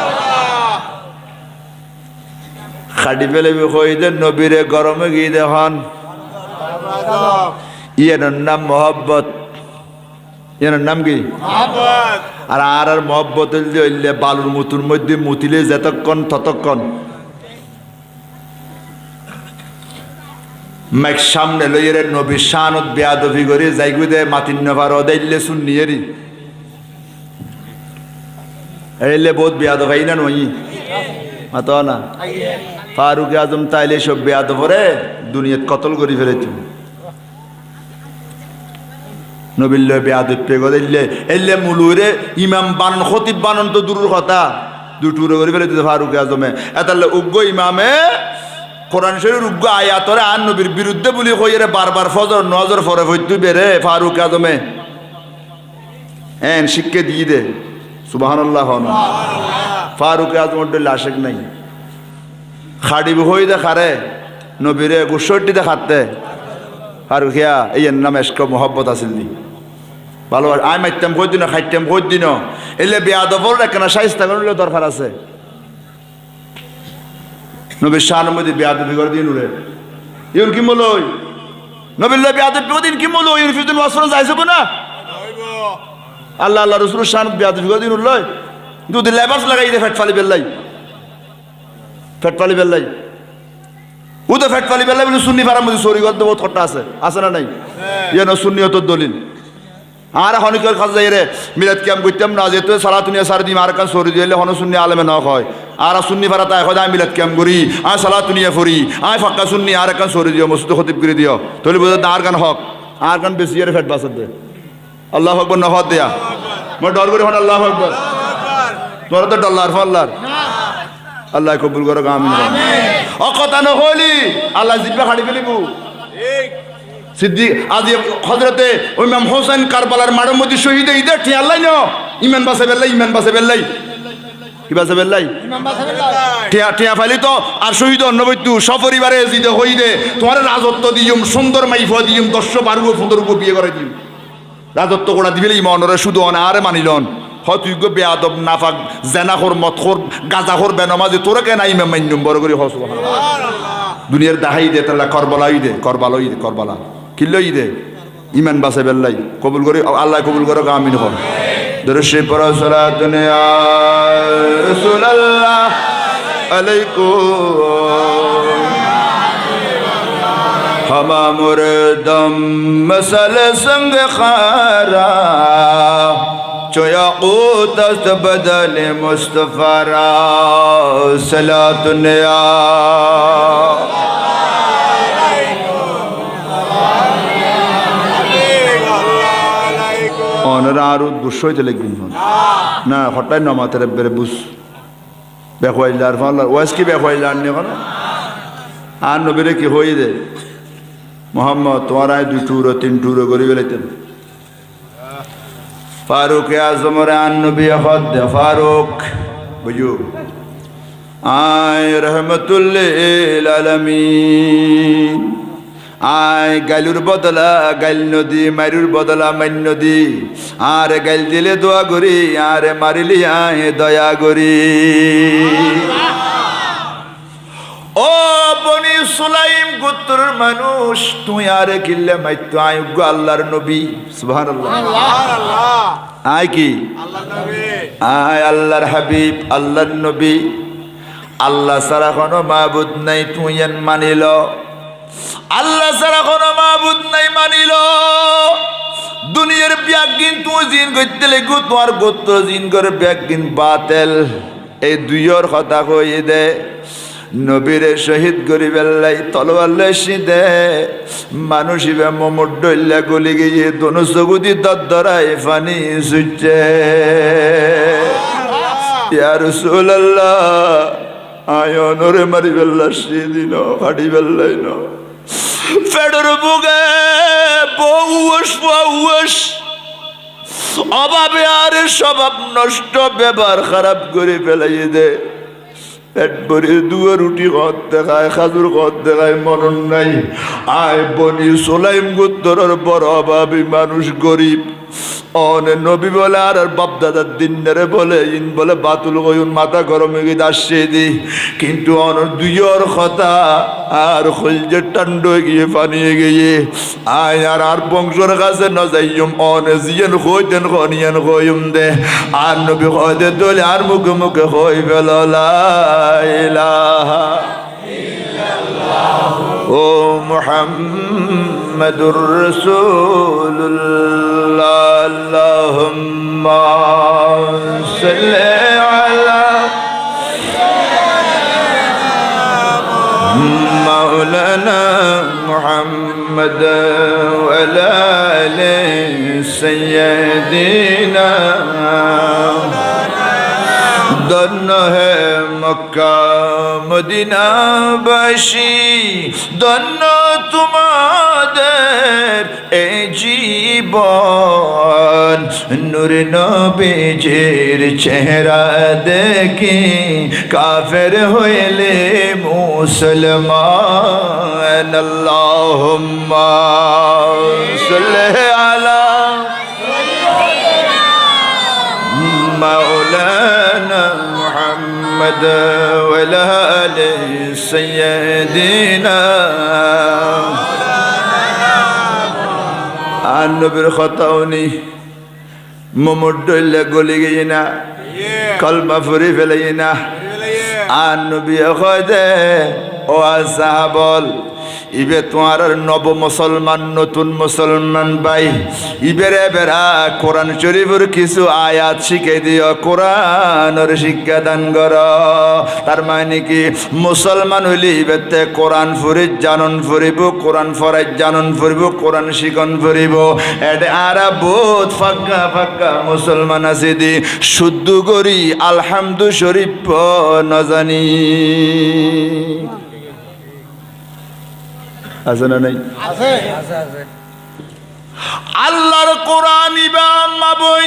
খাটি পেলে কই দে নবীরে গরমে গিয়ে দেখুন ইয়ের নাম মোহব্বত এর নাম কি আর আর আর মহব্বত হইলে বালুর মুতুর মধ্যে মুতিলে যতক্ষণ ততক্ষণ মাইক সামনে লইরে নবী শানত বেয়াদবি করে যাইগুদে মাতিন পার ওদাইলে শুনিয়েরি এলে বহুত বেয়াদব হয় না নই মাত না ফারুক আজম তাইলে সব বেয়াদবরে দুনিয়াত কতল করে ফেলেছি নবিল্ল বেয়াদব পেগো দিলে এলে মুলুরে ইমাম বান খতিব বানন তো দূরের কথা দুটুর করে ফেলেছে ফারুক আজমে এতালে উগ্র ইমামে কোরআন শরীফের উগ্র আয়াতরে আর নবীর বিরুদ্ধে বলি কইরে বারবার ফজর নজর ফরে হইতু বেরে ফারুক আজমে এন শিক্ষা দিয়ে দে সুবহানাল্লাহ না ফারুক আজমের ডলে আশেক নাই খাড়িব হই দে খারে নবীরে গুসরটি দেখাতে ফারুকিয়া এই নাম এসক মোহব্বত আসিল নি ভালো আই মাইতাম কই দিন খাইতাম কই দিন এলে বেয়াদবর কেনা সাইস্তা করলে দরকার আছে নবীর শান মধ্যে বেয়াদবি করে দিন উরে ইউন কি মলই নবীর বেয়াদবি করে দিন কি মলো ইউন ফিতুন ওয়াসফরন যাইছে না আল্লাহ আল্লাহ রাসূলের শান বেয়াদবি করে দিন উরলই দুধ লেবাস লাগাই দে ফেট ফালি বেল্লাই ফেট ফালি বেল্লাই ও তো ফেট ফালি বেল্লাই বলে সুন্নি পাড়ার মধ্যে সরি করতে বহুত খট্টা আছে না নাই ইয়ে সুন্নিয়তর দলিল আর হনিকর কাছে যাই রে মিলাদ কিয়াম করতাম না যেহেতু সালাতুনিয়া সার দিম আর কান সরি দিলে হন সুন্নি আলেমে ন হয় আর সুন্নি পাড়া তাই হয় মিলাদ কিয়াম করি আয় সালাতুনিয়া ফরি আয় ফাক্কা সুন্নি আর কান সরি দিও মসজিদ খতিব করে দিও তাহলে বোঝা আর কান হক আর কান বেশি এর ফেট বাসার দে আল্লাহ আকবার নহদ দেয়া মই ডর করি হন আল্লাহ আকবার তোরা তো ডল্লার ফল্লার আল্লাহ কবুল করো আমিন ও কথা নহলি আল্লাহ জিব্বা খাড়ি ফেলিবু সিদ্দিক আজ হযরতে ইমাম হোসেন কারবালার মাঠের মধ্যে শহীদ ঈদে ঠিক আল্লাহ ন ইমান বাসে বেল্লাই কি বাসে বেল্লাই ইমান বাসে বেল্লাই টিয়া ফালি তো আর শহীদ অন্নবৈতু সপরিবারে জিদে হইদে তোমার রাজত্ব দিয়ম সুন্দর মাইফ দিয়ম 10-12 বিয়ে করে দিম রাজত্ব কোড়া দিবেলে ইমানরে শুধু অনারে মানিলন হতুইগ বেয়াদব নাফাক জেনাখোর মতখোর গাজাখোর বেনমাজি তোরা কেন ইমাম মান্যম বড় করে হস সুবহানাল্লাহ দুনিয়ার দাহাই দে তালা করবালা কিল্লই দে ইমান বাসে বেল্লাই কবুল করে আল্লাহ কবুল করো আমিন হন দরুশে পড়া সালাতুন ইয়া রাসূলুল্লাহ আলাইকুম হামা মুরদম মসল সঙ্গ খারা চয়াকুত আস্ত বদল মুস্তাফা রা সালাতুন ইয়া আরো দুশোইতে লিখবেন না হঠাৎ নমাতে বেড়ে বুঝ বেখাইলার ফাল্লার ওয়াজ কি বেখাইলার নি এখন আর নবীরে কি হই দে মোহাম্মদ তোমার আয় 2 টুরো 3 টুরো করে বেলাইতেন ফারুক আজমর আন নবী হদ ফারুক বুঝু আয় রহমতুল্লিল আলামিন আয় গাইলুর বদলা গাইল নদী মারুর বদলা মাইন নদী আরে গাইল দিলে দোয়া করি আরে মারিলি আয় দয়া করি ও বনি সুলাইম গোত্রের মানুষ তুই আরে কিল্লে মাইতো আয় গো আল্লাহর নবী সুবহানাল্লাহ আয় কি আল্লাহর নবী আয় আল্লাহর হাবিব আল্লাহর নবী আল্লাহ ছাড়া কোনো মাবুদ নাই তুই এন মানিল আল্লাহ ছাড়া কোনো মাবুদ নাই মানিল দুনিয়ার ব্যাগিন তুই জিন করতে লেগু তোমার গোত্র জিন করে ব্যাগিন বাতেল এই দুইয়ের কথা কই দে নবীরে শহীদ করি বেল্লাই তলোয়ার লেসি দে মানুষ ইবে মোমর ডইল্লা গলি গিয়ে দনু সগুদি দদ্দরাই ফানি সুচ্ছে ইয়া রাসূলুল্লাহ আয়ো নরে মারি বেল্লা সেদিন ফাটি বেল্লাই ন ফেডর বুগে বউস অভাবে আর স্বভাব নষ্ট ব্যবহার খারাপ করে ফেলাই দে পেট ভরে দুয়া রুটি কত দেখায় খাজুর কত দেখায় মরণ নাই আয় বনি সোলাইম গোত্তরের বড় অভাবী মানুষ গরিব অনে নবী বলে আর বাপ দাদার দিনরে বলে ইন বলে বাতুল গয়ুন মাথা গরম হয়ে গিয়ে আসছে দি কিন্তু অনর দুইয়ের কথা আর খলজে টান্ড গিয়ে পানিয়ে গিয়ে আয় আর বংশর কাছে ন যাইম অনে জিয়েন হইতেন খনিয়ান হইম দে আর নবী হইতে দলে আর মুখে মুখে হই ফেল লা ইলাহা ও মুহাম্মাদুর রাসূলুল্লাহ আল্লাহুম্মা সাল্লি আলা মাওলানা মুহাম্মাদ ওয়া আলা আলি সাইয়্যিদিনা ধন্য হে মক্কা মদিনা বাসী ধন্য তোমাদের এই জীবন নূরে নবীজির চেহারা দেখে কাফের হইলে মুসলমান আল্লাহুম্মা সাল্লি আলা مولانا محمد وعلى آل سيدنا النبي خطاوني ممدل قولي جينا كلمة فري فلينا النبي خده وأصحابه ইবে তোমার নব মুসলমান নতুন মুসলমান ভাই ইবেরে বেরা কোরআন শরীফের কিছু আয়াত শিখে দিও কোরআনের শিক্ষা দান কর তার মানে কি মুসলমান হইলে ইবেতে কোরআন ফুরি জানন ফুরিব কোরআন ফরাই জানন ফুরিব কোরআন শিখন ফুরিব এডে আরা বহুত ফাক্কা ফাক্কা মুসলমান আছে দি শুদ্ধ করি আলহামদু শরীফ ন জানি আছে না নাই আছে আছে আল্লাহর কোরআন ইবা আম্মা বই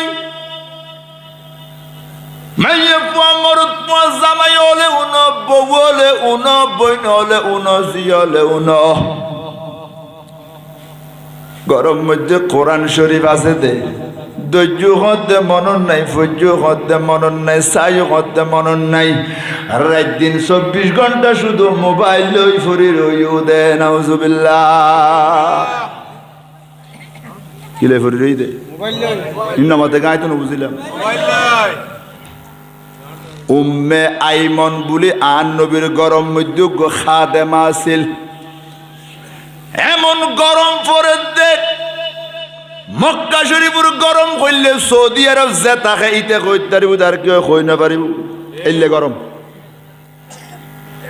মাইয়ে ফুয়াঙ্গর তুয়া জামাই হলে উনো বউলে উনো বইন হলে উনো জিয়লে উনো গরম মধ্যে কোরআন শরীফ আছে দে ধৈর্য হতে মনন নাই ফৈর্য হতে মনন নাই সাই হতে মনন নাই রাত দিন 24 ঘন্টা শুধু মোবাইল লই ফুরি রইউ দে নাউজুবিল্লাহ কিলে ফুরি রই দে মোবাইল লই ইন্নামাতে গায় তো বুঝিলাম মোবাইল লই উম্মে আইমন বলি আন নবীর গরম মধ্যে খাদেমা ছিল এমন গরম পরে দেখ মক্কা শরীফের গরম হইলে সৌদি আরব যে তাকে ইতে কইতে পারিব তার কেউ কই না পারিব এলে গরম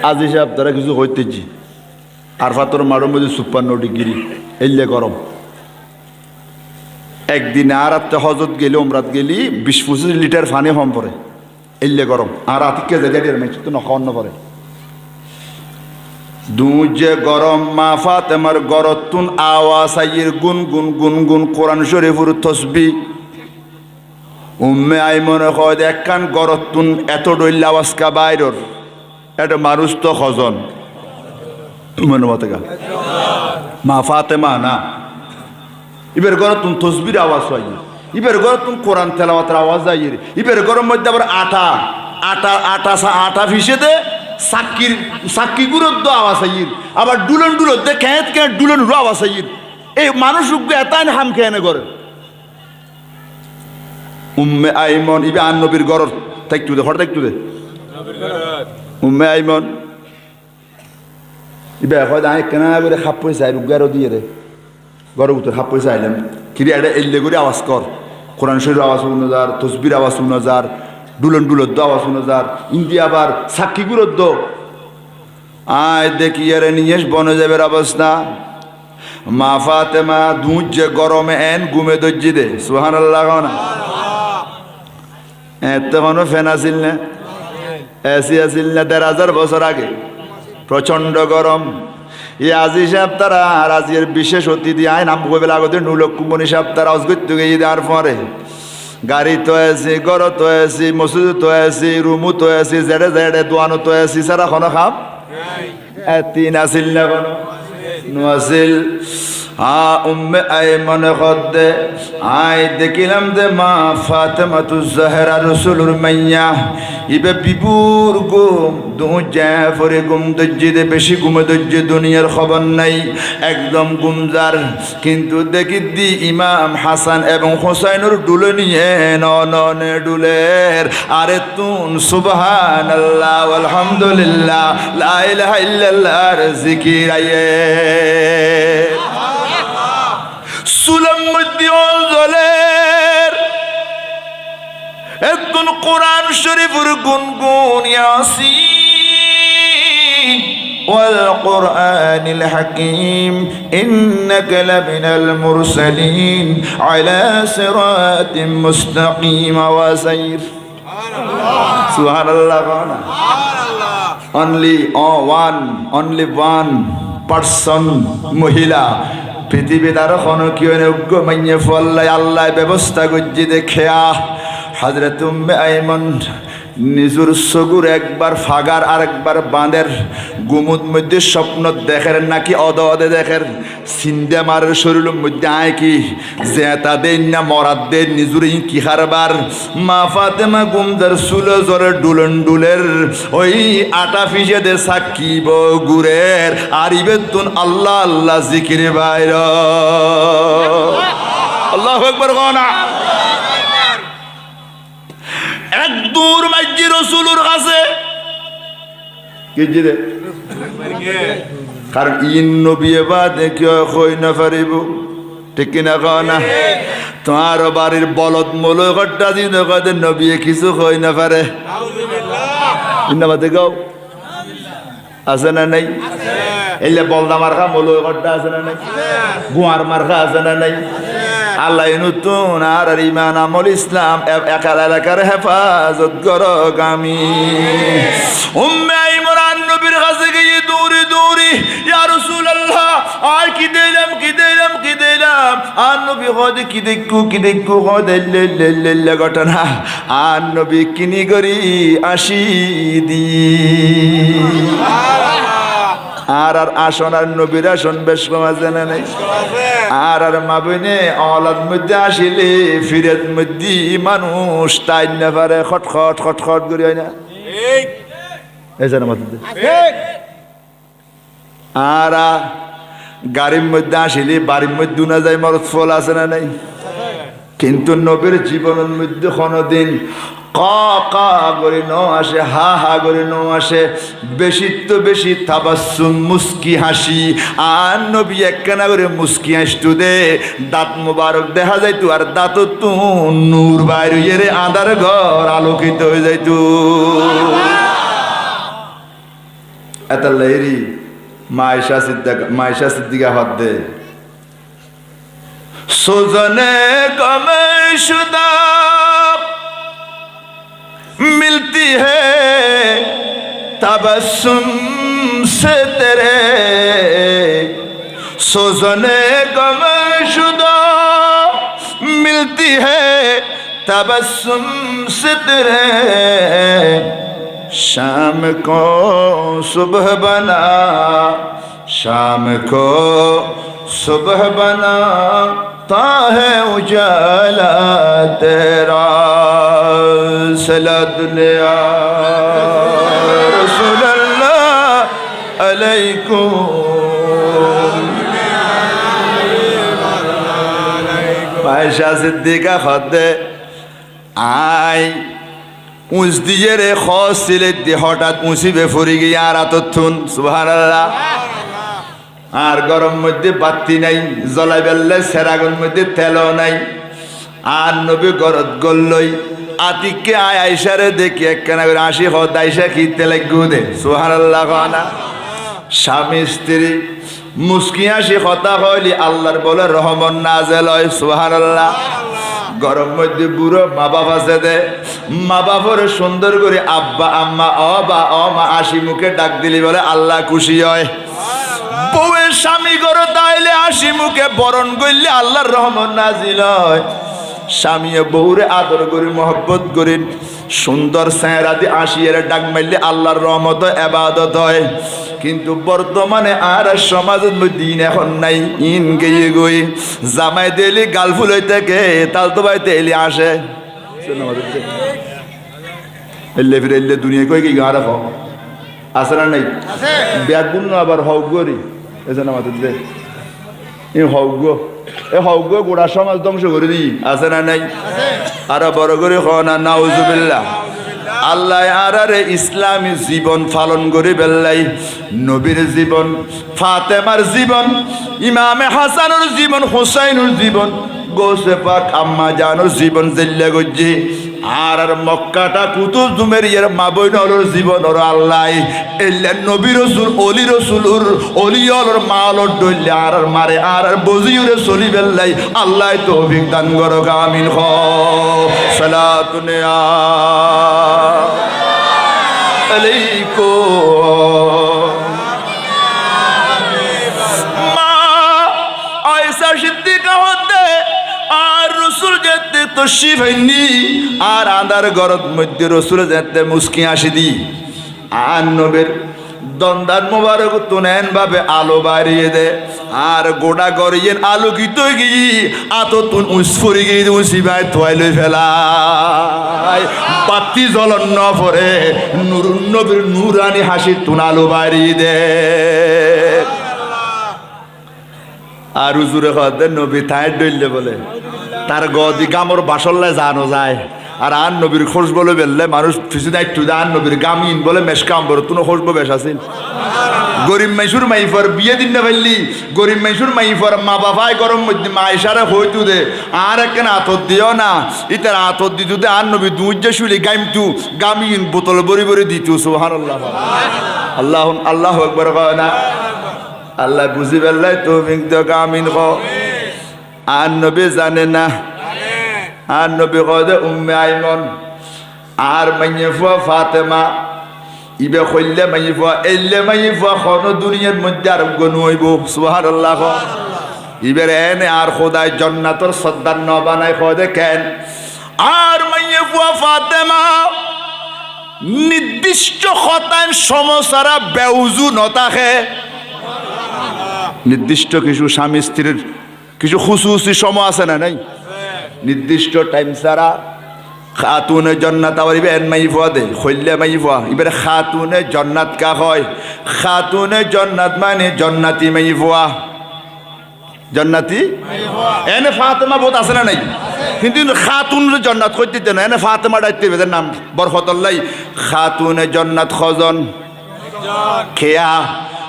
আজি সাহেব তারা কিছু হইতেছি আর ফাতর মারুর মধ্যে 56 ডিগ্রি এলে গরম একদিন আর রাতে হজরত গেলে উমরাত গেলি 20-25 লিটার পানি কম পড়ে এলে গরম আর রাতিকে যেতে মেয়ে তো নখাওয়ান্ন পড়ে দুজে গরম মা ফাতেমার গরতুন আওয়াজ আইয়ের গুন গুন গুন গুন কোরআন শরীফের তসবিহ উম্মে আইমনে কয় একখান গরতুন এত ডইল আওয়াজ কা বাইরর এটা মানুষ তো খজন মনে মতে গা মা ফাতেমা না ইবের গরতুন তসবির আওয়াজ হয় ইবের গরতুন কোরআন তেলাওয়াতের আওয়াজ আইয়ের ইবের গরম মধ্যে আবার আটা আটা আটা আটা ভিসে দে সাক্ষী গুরুত্ব আওয়াজ আইর আবার ডুলন ডুলত দে খেত খেত ডুলন রু আওয়াজ আইর এই মানুষ এতাই হাম খেয়ে করে উম্মে আইমন ইবে আন নবীর গরর থাকতু দে হঠাৎ থাকতু দে উম্মে আইমন ইবে হয় আই কেনা করে খাপ পয়সা রুগারো দিয়ে রে গরর উত্তর খাপ পয়সা আইলাম কিরে এটা এল্লে করে আওয়াজ কর কোরআন শরীফের আওয়াজ 9000 তসবির আওয়াজ 9000 ডুলন ডুলত দাওয়া শুনে যার ইন্ডিয়া আবার সাক্ষী গুরুত্ব আয় দেখি আরে নিয়ে বনে যাবের অবস্থা মা ফাতেমা দুধ যে গরমে এন গুমে দজ্জি দে সুবহানাল্লাহ না তখনও ফ্যান আসিল না এসি আসিল না ১,৫০০ বছর আগে প্রচন্ড গরম এই আজি সাহেব তারা রাজির বিশেষ অতিথি আয় নাম কবে আগতে নুলক কুম্বনি সাহেব তারা অসগত্য গিয়ে দেওয়ার পরে গাড়ি তো আছি ঘর তো আছি মসজিদ তো আছি রুমু তো আছি জেডে জেডে দোয়ানো তো আছি সারা কোনো খাম তিন আসিল না কোনো নোয়াছিল উম্মে আইমান খদ্দে আই দেখিলাম দে মা ফাতেমাতু জাহরা রাসূলুর মাইয়া ইবে বিপুর গুম দুজা ফরে গুম দজ্জিদে বেশি গুমে দজ্জে দুনিয়ার খবর নাই একদম গুমজার কিন্তু দেখি দি ইমাম হাসান এবং হোসাইনের ডুলে নিয়ে ননে ডুলের আরে তুন সুবহানাল্লাহ আলহামদুলিল্লাহ লা ইলাহা ইল্লাল্লাহর জিকির আয়ে সুলম মধ্যলের একদম কোরআন শরীফের গুনগুন ইয়াসিন ওয়াল কোরআনিল হাকীম ইন্নাকা লামিনাল মুরসালিন আলা সিরাতিম মুস্তাকিম ওয়া সাইর সুবহানাল্লাহ সুবহানাল্লাহ only one person মহিলা পৃথিবীর আরো খনকীয় যোগ্য মাইয়ে ফল্লাই আল্লাহ ব্যবস্থা গজ্জি দেখেয়া হযরত উম্মে আইমান নিজুর সগুর একবার ফাগার আর একবার বাঁধের গুমুদ মধ্যে স্বপ্ন দেখের নাকি অদে দেখের সিন্দে মারের শরীরের মধ্যে আয় কি জেতা দেন না মরাদ দেন নিজুর কি হারবার মা ফাতেমা গুমদার সুলো জরে ডুলন ডুলের ওই আটা ফিসে দে সাকিব গুরের আর ইবেতুন আল্লাহ আল্লাহ জিকির বাইর আল্লাহু আকবার গনা এক দূর মাইজি রসুলুর কাছে কি জিরে কারণ ইন নবী বাদে কেউ কই না পারিব ঠিক কিনা কও না তোমার বাড়ির বলদ মূল ঘরটা দিন নবী কিছু কই না পারে ইন্নাবাদে গাও আছে না নাই এলে বলদা মার্কা মূল ঘরটা আছে না নাই গুয়ার মার্কা আছে না নাই আল্লাহ নতুন আর ইমান আমল ইসলাম একাল এলাকার হেফাজত করগামী উম্মে আইমান নবীর কাছে গিয়ে দৌড়ি দৌড়ি ইয়া রাসূলুল্লাহ আর কি দিলাম আর নবী হদে কি দেখু হদে লে ঘটনা আর নবী কিনি করি আসি দি আর আসন আর নবীর আসন বেশ কমা জানা নাই আর মাবনে অলাদ মধ্যে আসিলে ফিরেত মধ্যে মানুষ তাই না পারে খটখট করি হয় না এই জানা মত আর গাড়ির মধ্যে আসিলে বাড়ির মধ্যে না যায় মরদ ফল আছে না নাই কিন্তু নবীর জীবনের মধ্যে কোনোদিন কা করে ন আসে হা করে ন আসে বেশি তো বেশি তাবাসসুম মুস্কি হাসি আর নবী একখানা করে মুস্কি হাসতু দে দাঁত মোবারক দেখা যাইতো আর দাঁত তো নূর বাইরে রে আধার ঘর আলোকিত হয়ে যাইতো এত লেরি মায়েশা সিদ্দিকা হাত দে সোজনে কমে শুদা मिलती है तबस्सुम से तेरे सोजने गम शुदा मिलती है तबस्सुम से तेरे शाम को सुबह बना शाम को सुबह बना है उजाला तेरा सलात या रसूल अल्लाह अलैकुम आयशा सिद्दीका खद्दे आय उस दिए रे खसिले दि हठाৎ মুসিবে ফুরি গিয়া আর আতথুন সুবহানাল্লাহ আর গরম মধ্যে বাতি নাই জ্বলাই বেললে সেরাগুন মধ্যে তেলও নাই আর নবী গরত গল্লই আতিককে আয় আইসারে দেখি একখানা করে আসি হদ আইসা খিতে লাগু দে সুবহানাল্লাহ না স্বামী স্ত্রী মুস্কি হাসি কথা হইলি আল্লাহর বলে রহমত নাজেল হয় সুবহানাল্লাহ গরম মধ্যে বুড়ো মা বাবা আছে দে মা বাবার সুন্দর করে আব্বা আম্মা অ মা হাসি মুখে ডাক দিলি বলে আল্লাহ খুশি হয় বউয়ের স্বামী করো তাইলে হাসি মুখে বরণ করলে আল্লাহর রহমত নাজিল হয় স্বামী বউরে আদর করি মহব্বত করি সুন্দর চেহারা দিয়ে আসিয়ে ডাক মারলে আল্লাহর রহমত এবাদত হয় কিন্তু বর্তমানে আর সমাজের মধ্যে দিন এখন নাই ইন গিয়ে গই জামাই দিলি গাল ফুল হইতে কে তাল তো ভাই তেলি আসে এলে ফিরে এলে দুনিয়া কই কি গা রাখো আছে না নাই ব্যাগুন আবার হক করি এজন্য আমাদের দে এই হক গো এ হক গো গোড়া সমাজ ধ্বংস করে দি আছে না নাই আর বড় করে খানা নাউজুবিল্লাহ আল্লাহ আরারে ইসলামী জীবন পালন করে বেল্লাই নবীর জীবন ফাতেমার জীবন ইমামে হাসানুর জীবন হুসাইনুর জীবন গোসে পাক আম্মা জানুর জীবন জেল্লা গজ্জি আর মক্কাটা কুতুব জুমেরিয়ার মা বইনর জীবন ওর আল্লাহ এল্লা নবী রসুল অলি রসুলুর অলিয়র মালর ডইলে আর মারে আর বজিউরে চলি বেল্লাই আল্লাহ তৌফিক দান করো আমিন হ সালাতুন আলাইকুম মা আয়েশা সিদ্দিকা হতে আর রসুল যেতে তো শিবাইনি আর আন্ধার গরত মধ্যে রসুল যেতে মুস্কি আসি দি আর নবের দন্দার মোবারক তুনেন ভাবে আলো বাড়িয়ে দে আর গোটা গড়িয়ে আলোকিত গিয়ে আত তুন উসফরি গিয়ে উসিবাই তোয়াই লই ফেলাই বাতি জ্বলন ন পরে নুরুন নবীর নুরানি হাসি তুন আলো বাড়িয়ে দে আর হুজুরে কয় নবী তাই ডইলে বলে তার গদি গামর বাসল্লায় জানো যায় আর আন নবীর খোঁজ বলে বেললে মানুষ ফিসু দায়িত্ব দেয় আন নবীর গামিন বলে মেশকাম বড় তুনো খোঁজবো বেশ আছেন গরিব মাইসুর মাইফর বিয়ে দিন না ফেললি গরিব মাইসুর মাইফর মা বাবাই গরম মধ্যে মা ইশারা হইতু দে আর একখানে আতর দিও না ইতার আতর দিতু দে আন নবী দুইজে শুলি গাইমতু গামিন বোতল বরি বরি দিতু সুবহানাল্লাহ আল্লাহ আল্লাহ আকবার কয় না আল্লাহ বুঝি বেললাই তৌফিক দাও গামিন ক আর নবী জানে না আর নবী কয় উম্মে আইমন আর মাইয়ে ফুয়া ফাতেমা ইবে কইলে মাইয়ে ফুয়া এলে মাইয়ে ফুয়া কোনো দুনিয়ার মধ্যে আর গনু হইব সুবহানাল্লাহ ইবের এনে আর খোদাই জান্নাতের সর্দার ন বানাই কয় কেন আর মাইয়ে ফুয়া ফাতেমা নির্দিষ্ট শতাংশ সমসারা বেউজু নতাকে নির্দিষ্ট কিছু স্বামী স্ত্রীর কিছু খুশুসি সময় আছে না নাই নির্দিষ্ট টাইম ছাড়া খাতুনে জান্নাত আবার ইবেন মাইফা দে খইলে মাইফা ইবের খাতুনে জান্নাত কা হয় খাতুনে জান্নাত মানে জান্নাতি মাইফা জান্নাতি এনে ফাতেমা বহুত আছে না নাই কিন্তু খাতুন জান্নাত কই দিতে না এনে ফাতেমা দাইতে এদের নাম বরকতুল্লাহ খাতুনে জান্নাত খজন খেয়া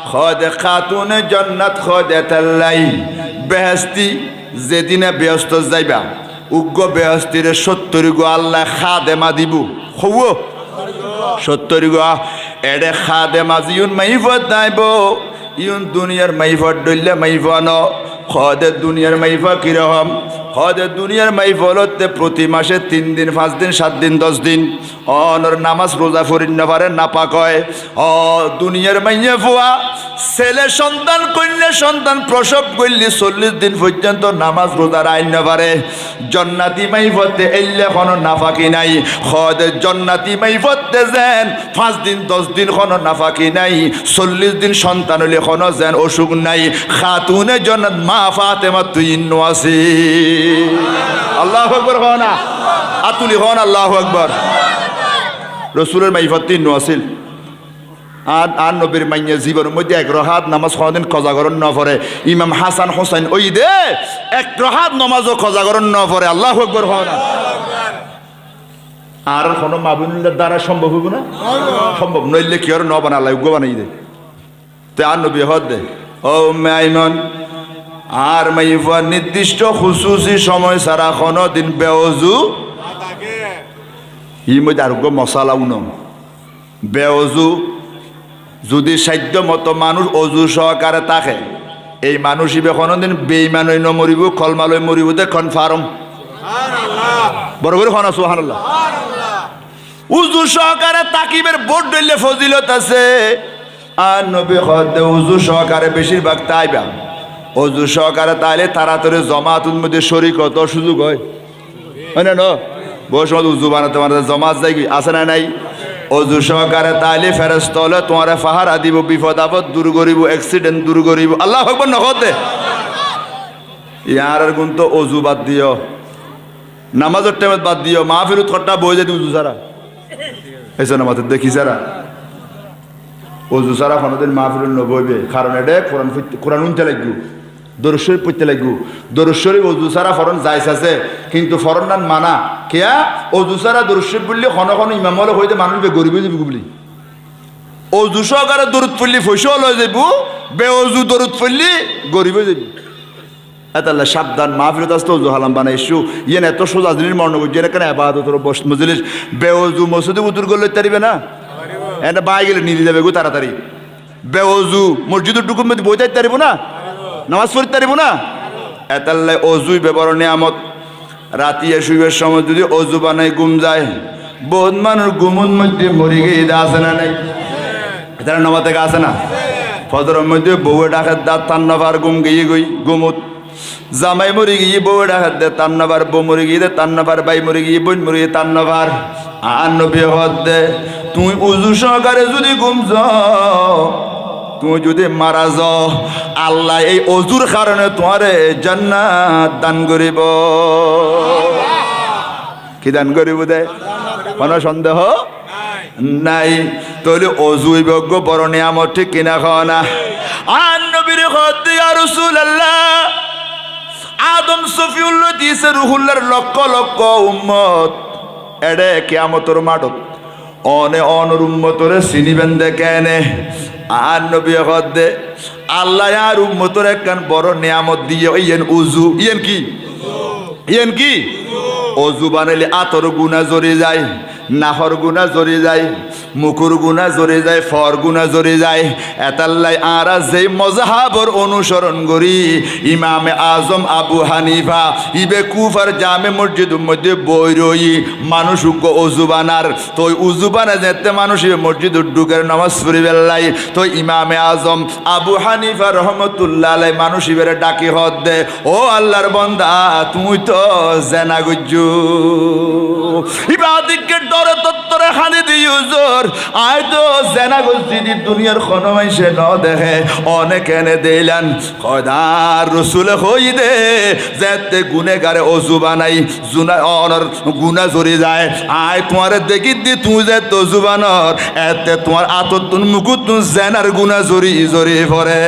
খদ খাতুনে জান্নাত খদে তাল্লাই বেহেশতি যেদিনে ব্যস্ত যাইবা উগ্র বেহস্তিরে 70 গো আল্লাহ খাদেমা দিব হব 70 গো এডে খাদেমা জিউন মাইফত নাইব ইউন দুনিয়ার মাইফত ডইলে মাইফান খদে দুনিয়ার মাইফা কিরকম খদে দুনিয়ার মাইফলতে প্রতি মাসে 3 দিন 5 দিন 7 দিন 10 দিন অনর নামাজ রোজা ফরিন না পারে না পাক হয় ও দুনিয়ার মাইয়া ফুয়া ছেলে সন্তান কন্যা সন্তান প্রসব করলে 40 দিন পর্যন্ত নামাজ রোজা রাইন না পারে জান্নাতি মাইফতে এলে কোনো নাফাকি নাই খদ জান্নাতি মাইফতে যেন 5 দিন 10 দিন কোনো নাফাকি নাই 40 দিন সন্তান হলে কোনো যেন অসুখ নাই খাতুনে জান্নাত মা ফাতেমা তুই আছে আল্লাহু আকবার হনা আতুলি হন আল্লাহু আকবার রসুলের মাইফত 3 আছিল আর নবীর মাইয়া জীবনের মধ্যে 1 রাকাত নামাজ কোনদিন কজা করন না পড়ে ইমাম হাসান হোসেন ওই দে 1 রাকাত নামাজও কজা করন না পড়ে আল্লাহু আকবার হনা আর কোন মাবুনুল্লাহ দ্বারা সম্ভব হবে না সম্ভব নইলে কি আর ন বানালাই গো বানাই দে তে আর নবী হদ দে ও মাইমন আর মাইফা নির্দিষ্ট খুশুসি সময় সারা কোনো দিন বেওজু ই মধ্যে আরোগ্য মশালাও ন বেঅজু যদি সাধ্য মতো মানুষ অজু সহকারে থাকে এই মানুষ ইবে কোনোদিন বেঈমান হই নমরিব কলমালয় মরিব দে কনফার্ম বড় করে খানা সুবহানাল্লাহ উজু সহকারে তাকিবের বোর্ড দইলে ফজিলত আছে আর নবী খদে উজু সহকারে বেশিরভাগ তাইবা অজু সহকারে তাইলে তাড়াতাড়ি জমাতুর মধ্যে শরীকত সুযোগ হয় না ন বহু সময় উজু বানাতে বানাতে জমাত যাই আছে না নাই অজু সহকারে তাইলে ফেরেশতা হলে তোমার ফাহারা দিব বিপদ আপদ দূর করিব অ্যাক্সিডেন্ট দূর করিব আল্লাহু আকবার নখদে ইয়ার গুণ তো অজু বাদ দিও নামাজের টাইমে বাদ দিও মাহফিলত খট্টা বই যেতে উজু সারা এসে নামাজের দেখি সারা অজু সারা কোনোদিন মাহফিল নবইবে কারণ এটা কোরআন উনতে লাগবে দরুদ শরীফ পড়তে লাগবে দরুদ শরীফ অজু সারা ফরন যাইস আছে কিন্তু ফরন নান মানা কেয়া অজু সারা দরুদ শরীফ বললে খন ইমাম হলে হইতে মানুষ গরিব হয়ে যাবি বলি অজু সহকারে দরুদ পড়লি পয়সাও লয়ে যাব বেঅজু দরুদ পড়লি গরিব হয়ে যাবি এতাল্লা সাবধান মাহফিলত আসতে অজু হালাম বানাইছো ইয়েন এত সোজা জিনিস মনে করছি এখানে আবাদতর বস মজলিস বেঅজু মসজিদে উতুর করলে তারিবে না এটা বাই গেলে নিয়ে যাবে গো তাড়াতাড়ি বেঅজু মসজিদের টুকুর মধ্যে বই যাইতে পারিব না নামাজ পড়তে পারিব না এতাল্লাই অজুই ব্যবহার নিয়ামত রাতিয়া শুইবের সময় যদি অজু বানাই ঘুম যায় বহুত মানুষ ঘুমুর মধ্যে মরি গিয়ে আছে না নাই এটা নামা থেকে আছে না ফজরের মধ্যে বউয়ে ডাকাত দাঁত তান্নাবার ঘুম গিয়ে গই ঘুমুত জামাই মরি গিয়ে বউয়ে ডাকাত দে তান্নাবার বউ মরি গিয়ে দে তান্নাবার বাই মরি গিয়ে বোন মরি গিয়ে তান্নাবার আর নবী হদ দে তুই উজু সহকারে যদি ঘুম যাও তুমি যদি মারা যাও আল্লাহ এই অজুর কারণে তোমারে জান্নাত দান করিব কি দান করিব দে কোনো সন্দেহ নাই তাহলে অজুই বজ্ঞ বড় নিয়ামত ঠিক কিনা খাওয়া না আর নবীর হদ্দি ইয়া রাসূলুল্লাহ আদম সফিউল্লাহ দিয়েছে রুহুল্লাহর লক্ষ লক্ষ উম্মত এডে কিয়ামতের মাঠত অনে অনর উম্মতরে চিনিবেন দে কেনে আর নবী হদ্দে আল্লাহ আর উম্মতর একখান বড় নিয়ামত দিয়ে ইয়েন উজু ইয়েন কি অজু বানাইলে আতর গুণা জড়ি যায় নাহর গুণা জড়ি যায় মুকুর গুণা জড়ি যায় ফর গুণা জড়ি যায় এতাল্লাই আরা যেই মজহাবর অনুসরণ করি ইমামে আজম আবু হানিফা ইবে কুফার জামে মসজিদের মধ্যে বই রই মানুষ অজু বানার তো উজু বানা যেতে মানুষ মসজিদের ঢুকের নামাজ পড়ি বেল্লাই তো ইমামে আজম আবু হানিফা রহমতুল্লাহ আলাই মানুষ ইবেরে ডাকি হদ দে ও আল্লাহর বন্দা তুই তো জেনা গুজ্জু ইবাদিকে ডরে তত্তরে খানি দিউজোর আয় তো জেনা গুজ্জি দি দুনিয়ার কোনো মাইসে ন দেখে অনেক এনে দিলেন খয়দার রসুলে হই দে যেতে গুনেগারে অজু বানাই জুনা অনর গুনা জড়ি যায় আয় তোমার দেখি দি তুই যে অজু বানর এতে তোমার আতর তুন মুকুত তুন জেনার গুনা জড়ি জড়ি পড়ে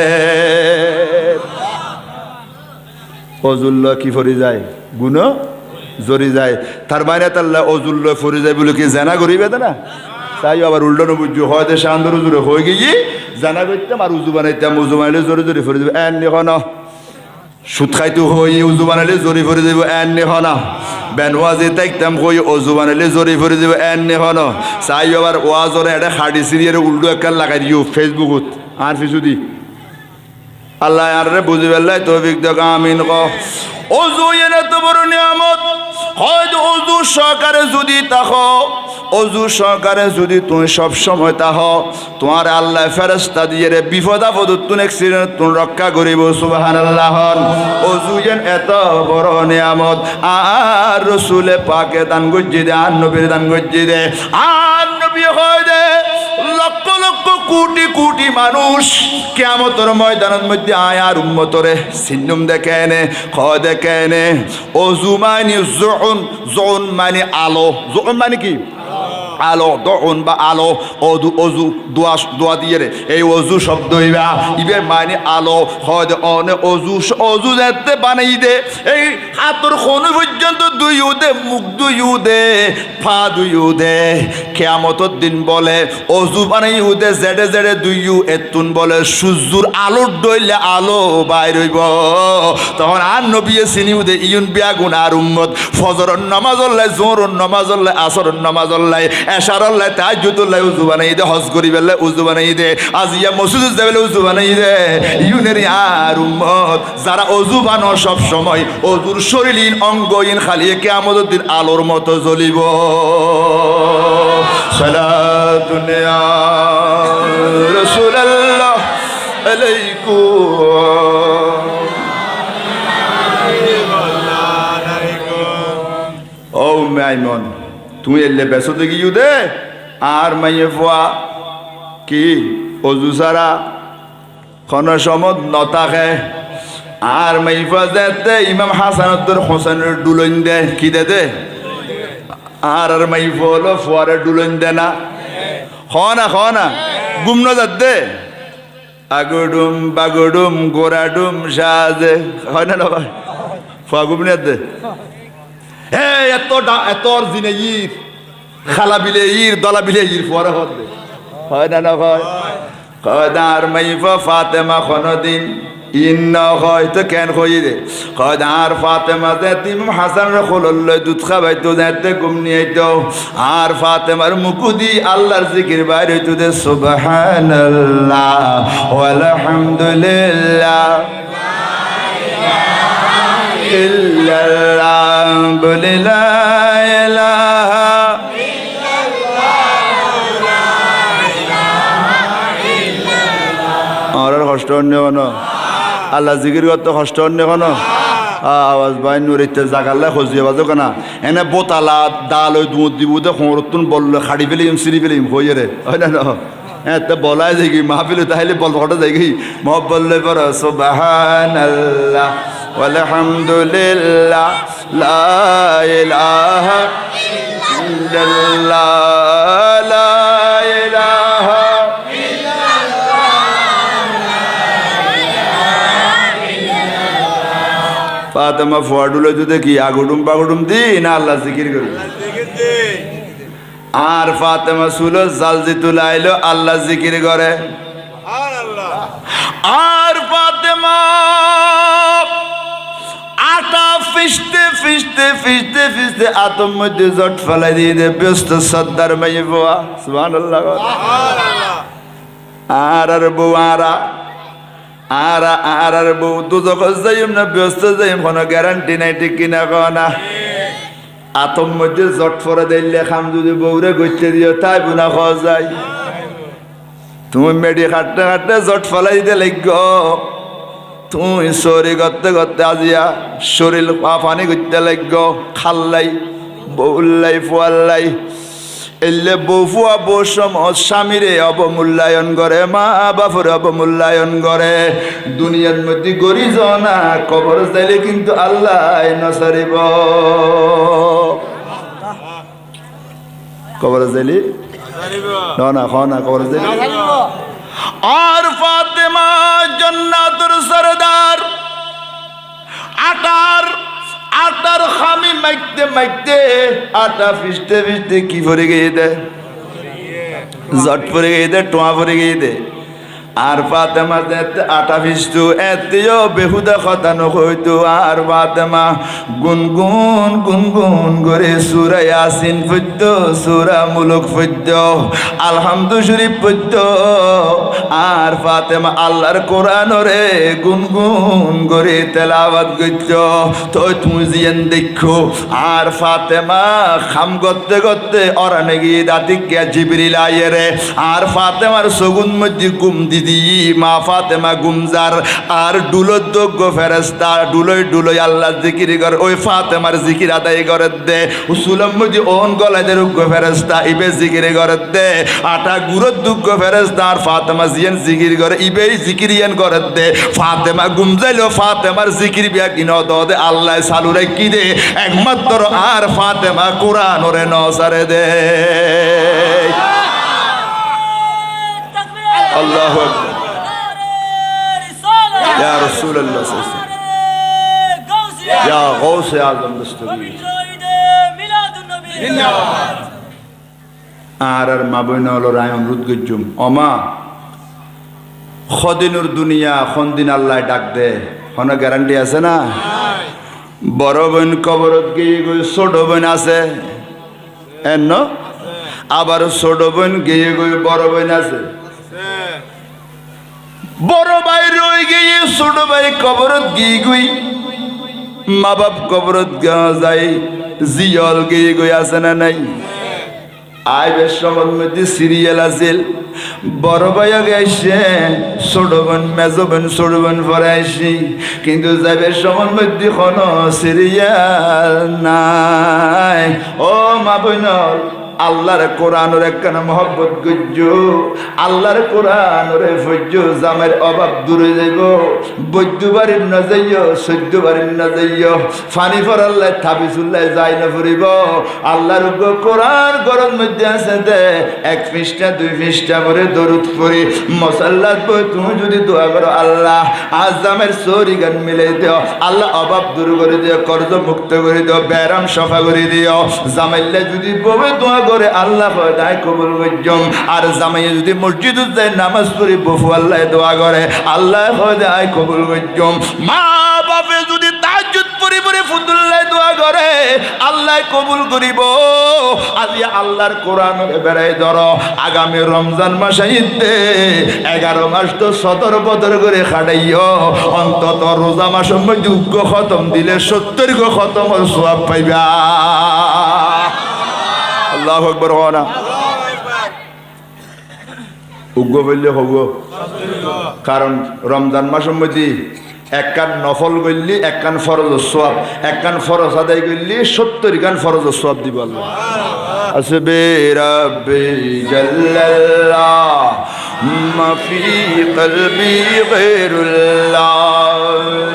অজুল্ল কি ফরি যায় গুনো জড়ি যায় তার বাইরে তাল্লা অজুল্ল ফরি যায় বলে কি জেনা করিবে না তাই আবার উল্টানো বুঝছো হয় দেশে আন্দোলন জুড়ে হয়ে গিয়ে জানা করতাম আর উজু বানাইতাম উজু বানাইলে জোরে জোরে ফরি যাবে এন নিখন সুদ খাইতো হই উজু বানাইলে জরি ফরি যাব এন নিখন বেনওয়াজে তাইতাম কই অজু বানাইলে জরি ফরি যাব এন নিখন চাই আবার ওয়াজরে এটা খাড়ি সিরিয়ার উল্টো একটা লাগাই দিও ফেসবুকত আর কিছু দি আল্লাহ আর বুঝি পেলাই তৌফিক দেখ আমিন ক অজু এনে তো বড় নিয়ামত হয়তো অজু সহকারে যদি তাকো অজু সহকারে যদি তুমি সব সময় তাহ তোমার আল্লাহ ফেরেশতা দিয়ে রে বিপদ আপদ তুন অ্যাক্সিডেন্ট তুন রক্ষা করিব সুবহানাল্লাহ অজু এত বড় নিয়ামত আর রাসূলে পাকে দান গজ্জি দে আর নবীর দান গজ্জি দে আর নবী হয় দে লক্ষ লক্ষ কোটি কোটি মানুষ কিয়ামতের ময়দানের মধ্যে আয় আর উম্মতরে সিন্নুম দেখে এনে খয় দেখে এনে অজু মানে জুন মানে আলো জুন মানে কি আলো দন বা আলো অজু অজু দোয়া দিয়ে রে এই অজু শব্দ হইবা ইবে মানে আলো হয় অনে অজু অজু যেতে বানাই দে এই হাতর কোন পর্যন্ত পর্যন্ত দুই উদে, মুখ দুই উদে, পা দুই উদে। কিয়ামতের দিন বলে অজু বানাই উদে জেডে জেডে দুই এতুন বলে সূর্যর আলো ডইলে আলো বাইর হইব। তখন আর নবী চিনি উদে ইউন বিয়া গুণ আর উম্মত ফজরের নামাজ আল্লাহ, জোহরের নামাজ আল্লাহ, আসরের নামাজ আল্লাহ, এশার আল্লাহ, তাহাজ্জুদুল্লাহ উজু বানাই দে, হজ করি বেলে উজু বানাই দে, আজিয়া মসজিদে যাবেলে উজু বানাই দে। ইউনের আর উম্মত যারা অজু বানো সব সময় অজুর শরীরহীন অঙ্গহীন খালি কিয়ামতের দিন আলোর মতো জ্বলিব। সালাতুন ইয়া রাসূলুল্লাহ আলাইকুম। ও মাইমন তুমি এলে বেসো দেখি দে আর মাইয়ে ফুয়া কি অজু সারা খন সমত নতাকে আর মাইফা যেতে ইমাম হাসানুদ্দর হোসেনের ডুলন দে কি দে দে আর মাইফা হলো ফুয়ারে ডুলন দে না খনা গুমন যাত দে আগুডুম বাগুডুম গোড়াডুম সাজে হয় না ভাই ফুয়া গুমনে দে এত জিনে ইর খালা বিলে ইর দলা বিলে ইর ফুয়ারে হত দে হয় না ভাই কদার মাইফা ফাতেমা খনদিন ইন্ন হয়তো কেন কই রে কদার ফাতেমা যে তিম হাসান রখলল্লে দুধ খাবাইতো যাতে ঘুম নিয়েতো আর ফাতেমার মুকুদি আল্লাহর জিকির বাইরে হইতো দে সুবহানাল্লাহ ওয়ালহামদুলিল্লাহ ইল্লাল্লাহ বলে লা ইলাহা আর কষ্ট অন্য কোনো আল্লাহ জিকির করতে কষ্ট অন্য কোনো আওয়াজ বাই নুরিতে জাগালে খজিয়ে বাজো কেনা এনে বোতালা ডাল ওই দুধ দিব দে খরতুন বললে খাড়ি ফেলিম সিঁড়ি ফেলিম হইয়ে রে হয় না এতে বলাই যাই কি মাহফিলে তাহলে বল ঘটা যাই কি মহ বললে পর সুবহানাল্লাহ ওয়ালহামদুলিল্লাহ লা ইলাহা ইল্লাল্লাহ লা ইলাহা ফাতেমা ফুয়াডুলো যদি কি আগুডুম পাগুডুম দি না আল্লাহ জিকির করি আর ফাতেমা সুলো জাল জিতুল আইলো আল্লাহ জিকির করে আর ফাতেমা আটা ফিসতে ফিসতে ফিসতে ফিসতে আতম মধ্যে জট ফেলাই দিয়ে দে ব্যস্ত সর্দার মাইয়ে বোয়া সুবহানাল্লাহ আর বউ আর বউ দুজক যাইম না ব্যস্ত যাইম কোনো গ্যারান্টি নাই ঠিক কিনা কনা আতম মধ্যে জট ফরে দিলে খাম যদি বউরে গইতে দিও তাই বুনা খাওয়া যায় তুমি মেডি কাটতে কাটতে জট ফলাই দিতে লাগ তুমি শরীর করতে করতে আজিয়া শরীর পানি করতে লাগ খাল্লাই বউল্লাই ফুয়াল্লাই এলে বউ ফুয়া বউ সমাজ স্বামীরে অবমূল্যায়ন করে মা বাপরে অবমূল্যায়ন করে দুনিয়ার মধ্যে গড়ি জনা কবর যাইলে কিন্তু আল্লাহ নসারিব কবর যাইলি না কবর যাইলি আর ফাতেমা জান্নাতুর সরদার আটার খামি মাইতে মাইতে আটা ফিসতে ফিসতে কি পরে গিয়ে দে জট পরে গিয়ে দে টোয়া পরে গিয়ে দে আর ফাতেমা আটা ফিসতু এতেও বেহুদা কথা নকইতো আর ফাতেমা গুনগুন গুনগুন করে সূরা ইয়াসিন পড়ত সূরা মুলক পড়ত আলহামদু শরীফ পড়ত আর ফাতেমা আল্লাহর কোরআনরে গুনগুন করে তেলাওয়াত করত তো তুমি জিয়েন দেখো আর ফাতেমা খাম করতে করতে অরানে গিয়ে দাদি কে জিবরিল আইরে আর ফাতেমার সগুন মধ্যে গুম দিদি মা ফাতেমা গুমজার আর ডুলোর দোগ্য ফেরেস্তা ডুলোই আল্লাহ জিকির করে ওই ফাতেমার জিকির আদায় করে দে উসুলম মধ্যে ওন গলাদের উগ্য ফেরেস্তা ইবে জিকির করে দে আটা গুরুর দুগ্য ফেরেস্তা আর ফাতেমা জিয়ান জিকির করে ইবেই জিকিরিয়ান করে দে ফাতেমা গুমজাইলো ফাতেমার জিকির বিয়া কিনো দে আল্লাহ সালুরে কি দে একমাত্র আর ফাতেমা কোরআন ওরে নসারে দে আল্লাহু আকবার ইয়া রাসূলুল্লাহ ইয়া গাউসে আজম দস্তগীর আর মা বইন হলো রায় অনুরোধ গজ্জুম অমা খদিনুর দুনিয়া খন্দিন আল্লাহ ডাক দে হন গ্যারান্টি আছে না বড় বোন কবরত গিয়ে গই ছোট বোন আছে এন আবার ছোট বোন গিয়ে গই বড় বোন আছে বড় ভাই রয়ে গিয়ে ছোট ভাই কবরত গিয়ে গই মা বাপ কবরত যাই জিয়ল গিয়ে গই আছে না নাই আইবের সময় মধ্যে সিরিয়াল আছিল বড় ভাই গেছে ছোট বোন মেজ বোন ছোট বোন পরে আসি কিন্তু যাইবের সময় মধ্যে কোনো সিরিয়াল নাই ও মা বোন আল্লাহর কোরআনের একখানা মহব্বত গুজ্জ আল্লাহর কোরআনের ফজ্জ জামের অভাব দূরে যাইব বৈদ্য বাড়ির না যাইও সৈদ্য বাড়ির না যাইও ফানি ফরাল্লাই থাবিসুল্লাই যাই না ফুরিব আল্লাহর কোরআন গরম মধ্যে আছে দে 1 পৃষ্ঠা 2 পৃষ্ঠা করে দরুদ পড়ি মসাল্লাত বই তুমি যদি দোয়া করো আল্লাহ আজ জামের সরি গান মিলে দিও আল্লাহ অভাব দূর করে দিও কর্জ মুক্ত করে দিও ব্যারাম সফা করে দিও জামাইল্লা যদি ববে দোয়া করে আল্লাহ দায় কবুল করজম আর জামাই যদি মসজিদে যায় নামাজ পড়ি বফু আল্লাহ দোয়া করে আল্লাহ দায় কবুল করজম মা বাপে যদি তাহাজ্জুদ পড়ি পড়ি ফুতুল্লাহ দোয়া করে আল্লাহ কবুল করিব আজি আল্লাহর কোরআন বেড়াই ধরো আগামী রমজান মাসে ঈদে 11 মাস তো 17 বছর করে খাটাইও অন্তত রোজা মাসের মধ্যে উগ্র খতম দিলে 70 গো খতমের সওয়াব পাইবা আল্লাহু আকবার হওয়া উগ্র বললে হব কারণ রমজান মাসের মধ্যে একখান নফল করলি একখান ফরজ সওয়াব একখান ফরজ আদায় করলি 70 খান ফরজ সওয়াব দিব আল্লাহ আসবে রাব্বি জাল্লাল্লাহ মাফি কলবি গায়রুল্লাহ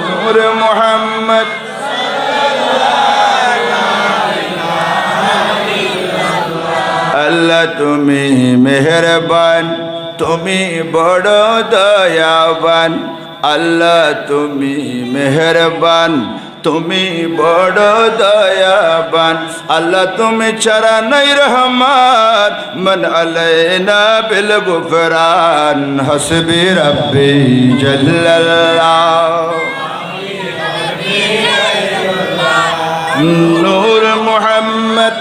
নূর মুহাম্মদ আল্লাহ তুমি মেহেরবান তুমি বড় দয়াবান আল্লাহ তুমি মেহেরবান তুমি বড় দয়াবান আল্লাহ তুমি ছাড়া নাই রহমান মান আলাইনা বিল গুফরান হাসবি রাব্বি জাল্লাল্লাহ নূর মুহাম্মদ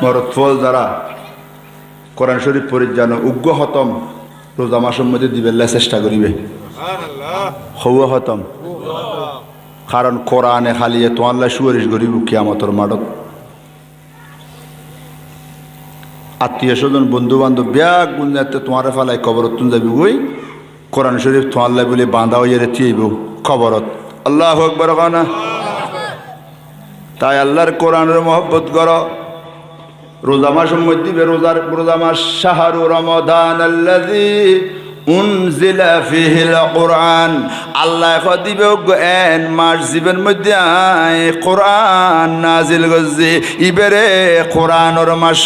মরতফল যারা কোরআন শরীফ পড়ে জানো উগ্র হতম রোজা মাসের মধ্যে দিবে চেষ্টা করিবে হওয়া হতম কারণ কোরআনে খালিয়ে তোমাল্লা সুয়ারিশ করিব কিয়ামতের মাঠত আত্মীয় স্বজন বন্ধু বান্ধব ব্যাগ গুঞ্জাতে তোমার ফেলাই কবরত তুন যাবি ওই কোরআন শরীফ তোমাল্লা বলে বাঁধা হইয়ে রেতিব কবরত আল্লাহু আকবার না তাই আল্লাহর কোরআনের মহব্বত করো রোজা মাসের মধ্যে রোজা মাস শাহরু রমাদান আল্লাযী উনজিলা ফিহিল কোরআন আল্লাহ দিবে এন মাস জীবন মধ্যে কোরআন নাজিল করছে ইবেরে কোরআনের মাস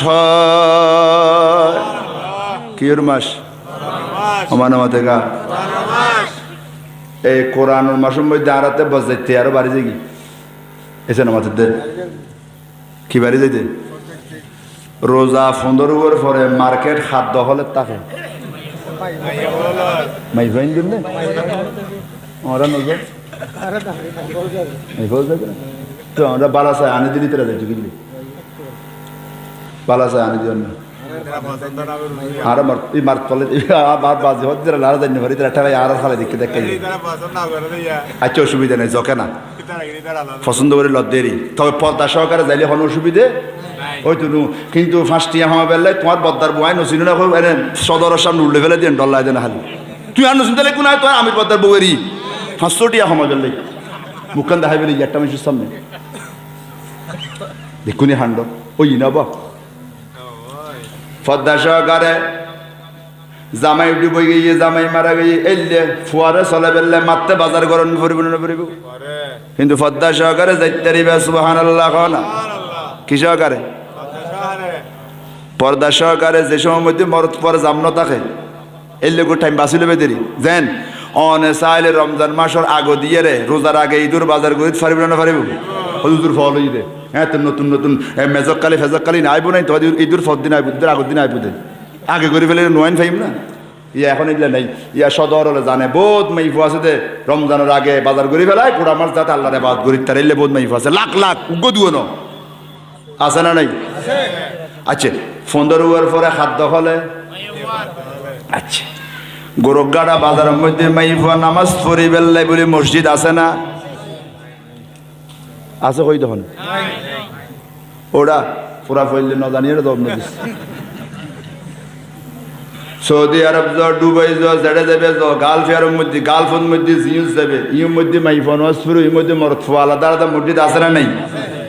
কির মাস আমানমতে গা এই কোরআনের মাসের মধ্যে আরাতে বজাইতে আরো বাড়ি যাই এসে আমাদের কি বাড়ি যাইতে রোজা 15 করে পরে মার্কেট খাদ্য হলে তাকে মাই ভাইন দিন না ওরা নজর তো আমরা বালাসায় আনি দিলি তোরা যাচ্ছি বুঝলি বালাসায় আনি দিও না আর আমার এই মার তলে আবার বাজে হচ্ছে লারা জানি ভারি তারা ঠাই আর খালে দেখতে দেখে আচ্ছা অসুবিধা নেই জকে না পছন্দ করে লদ্দেরি তবে পর্দা সহকারে যাইলে কোনো অসুবিধে ওই তো কিন্তু 5টিয়া হামা বেলায় তোমার বদ্দার বয় নসিন না সদরের সামনে উল্লে ফেলে দিয়ে ডল্লায় দেন হালি তুই আর নসিন তাহলে কোন হয় তোমার আমির বদ্দার বউয়েরই 500টিয়া হামা বেলাই মুখান দেখাই বেলি একটা মানুষের সামনে দেখুনি হান্ড ওই না বা পর্দা সহকারে জামাই উঠি বই গিয়ে জামাই মারা গিয়ে এলে ফুয়ারে চলে বেললে মারতে বাজার গরম ফুরিব না ফুরিব কিন্তু পর্দা সহকারে যাইতে রিবে সুবহানাল্লাহ না কি সহকারে পর্দা সহকারে যে সময় মধ্যে মরত পরে জামন থাকে এলে গো টাইম বাঁচিলে বেদেরি যেন অনে চাইলে রমজান মাসের আগো দিয়ে রে রোজার আগে ঈদুর বাজার করে পারিব না পারিব হুজুর ফল হই দে হ্যাঁ তো নতুন নতুন মেজকালি ফেজকালি আইব নাই তো ঈদুর ফর দিন আইব ঈদের আগর দিন আইব দে আগে করে ফেলে নোয়াইন ফাইম না ইয়া এখন এগুলা নাই ইয়া সদর হলে জানে বহুত মাইফু আছে দে রমজানের আগে বাজার করে ফেলায় পুরা মাস যাতে আল্লাহরে বাদ করি তার এলে বহুত মাইফু আছে লাখ লাখ উগ্র দিও ন আছে না নাই আচ্ছা ফন্দর উয়ার পরে খাদ্য হলে আচ্ছা গোরগাড়া বাজারের মধ্যে মাইফুয়া নামাজ পড়ি বেল্লাই বলে মসজিদ আছে না আছে কই তখন ওরা পুরা ফেললে ন জানিয়ে দম নদী সৌদি আরব যাও দুবাই যাও জেডে যাবে যাও গালফেয়ারের মধ্যে গালফের মধ্যে জিউস যাবে ইউর মধ্যে মাইফোন ওয়াসফুর ইউর মধ্যে মরতফু আলাদা আলাদা মসজিদ আছে না নাই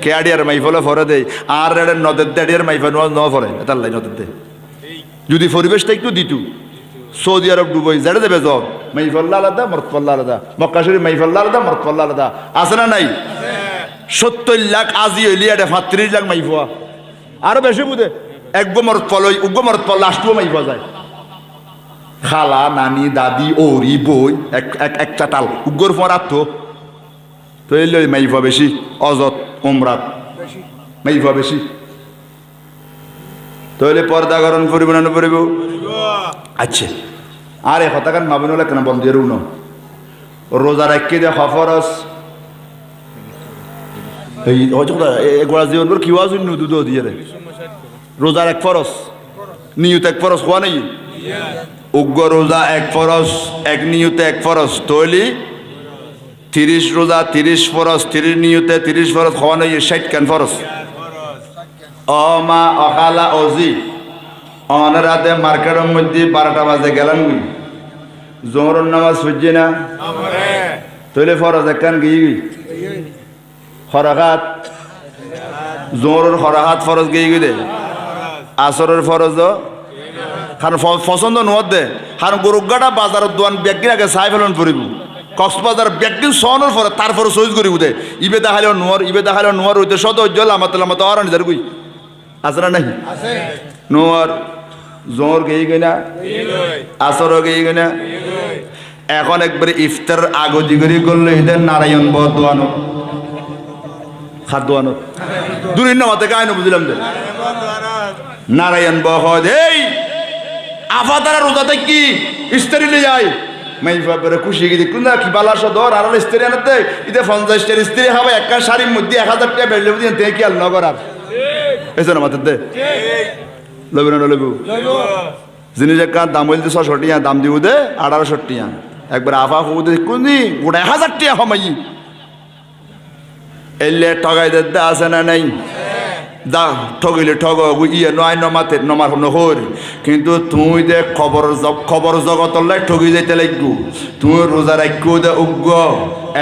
কেয়াডিয়ার মাইফলে ফরে দেয় আর রেডের নদের দেড়িয়ার মাইফোন ওয়াজ ন ফরে এটার লাই নদের দে যদি পরিবেশটা একটু দিতু সৌদি আরব দুবাই জেডে যাবে যাও মাইফল্লা আলাদা মরতফল্লা আলাদা মক্কা শরীফ মাইফল্লা আলাদা মরতফল্লা আলাদা আছে না নাই 70 লাখ আজি হইলি এটা 35 লাখ মাইফুয়া আরো বেশি বুঝে একগো মরতফল উগ্র মরতফল লাস্টও মাইফা যায় খালা নানি দাদি ওরি বই এক চাটাল উগ্গর ফরাত তো এলে মাইফা বেশি অজত উমরাত মাইফা বেশি তাহলে পর্দা গরম করিব না পড়িব আচ্ছা আর এ হতাকান মাবন হলে কেন বন্ধ দিয়ে ন রোজা রাখি দে খফরস এই গোড়া জীবন কি ওয়াজ দুধ দিয়ে রে রোজার এক ফরস নিয়ত এক ফরস হওয়া নেই উগ্র রোজা এক ফরস এক নিয়তে এক ফরস তৈলি 30 রোজা 30 ফরস 30 নিয়তে 30 ফরস হওয়া নেই 60 কেন ফরস অমা অকালা অজি অনারাতে মার্কেটের মধ্যে 12টা বাজে গেলাম জোহরের নামাজ পড়ছি না তৈলে ফরস একখান গিয়ে খরাঘাত জোহরের খরাঘাত ফরস গিয়ে দে আসরের ফরজ কারণ পছন্দ নোয়ার দে কারণ গরুগাটা বাজারের দোয়ান ব্যাগির আগে চাই ফেলন পড়িব কক্সবাজার ব্যাগদিন সহনের পরে তারপরে সহজ করিব দে ইবে দেখালেও নোয়ার হইতে সদ উজ্জ্বল আমার তো আর নিজার গুই আছে না নাই নোয়ার জোর গেই গই না আসরও গেই গই না এখন একবারে ইফতার আগদি করি করলে এদের নারায়ণ বদোয়ানো খাদ্য দূরের নামাতে কাহিনী বুঝলাম যে নারায়ণ বহদ এই আফাতারা রোজাতে কি স্ত্রী নিয়ে যায় মাইফা পরে খুশি গিয়ে দেখুন না কি বালা সদর আর স্ত্রী আনতে ইতে 50টার স্ত্রী হবে একটা শাড়ির মধ্যে 1000 টাকা বেড়লে বুঝি তে কি আল নগর আর এসে না মাথাতে লবি না লবু জিনিস একটা দাম বলতে 600 টাকা দাম দিব দে 1800 টাকা একবার আফা হবু দেখুন নি গোটা 1000 টাকা হমাই এলে ঠগাই দে আছে না নাই দা ঠগিলে ঠগ ইয়ে নয় নমাতে নমার নহর কিন্তু তুই দে খবর জগতর লাই ঠগি যাইতে লাগবো তুই রোজা রাখবো দে উগ্র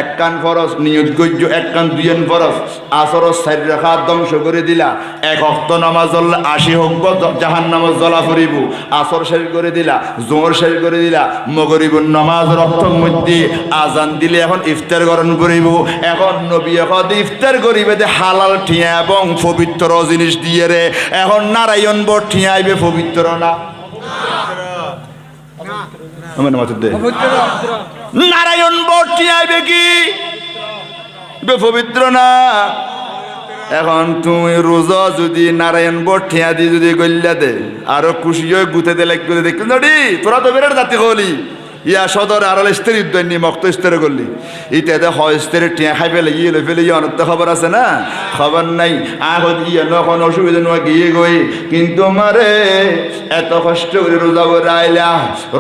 এক কান ফরস নিয়ত গজ্য এক কান দুইয়েন ফরস আসর সাইড রেখা ধ্বংস করে দিলা এক অক্ত নামাজ 80 হোক জাহান নামাজ জ্বলা ফুরিব আসর শেষ করে দিলা জোর শেষ করে দিলা মগরিব নামাজ রক্তর মধ্যে আজান দিলে এখন ইফতার গ্রহণ করিব এখন নবী এখন ইফতার করিবে যে হালাল ঠিয়া এবং পবিত্র জিনিস দিয়ে রে এখন নারায়ণ বর ঠিয়া আইবে পবিত্র না নারায়ণ বর ঠিয়া আইবে কি পবিত্র না এখন তুমি রোজা যদি নারায়ণ বর ঠিয়া দিয়ে যদি গল্লা দে আরো খুশি হয়ে গুতে দে লাগবে দেখুন তোরা তো বেড়ে জাতি হলি ইয়া সদর আড়াল স্ত্রী দৈন্য মক্ত স্তরে করলি ইত্যাদি হয় স্তরে টিয়া খাই ফেলে ইয়ে ফেলে ইয়ে অনেক খবর আছে না খবর নাই আগত ইয়ে নখন অসুবিধা নয় গিয়ে গই কিন্তু মারে এত কষ্ট করে রোজাবো রাইলা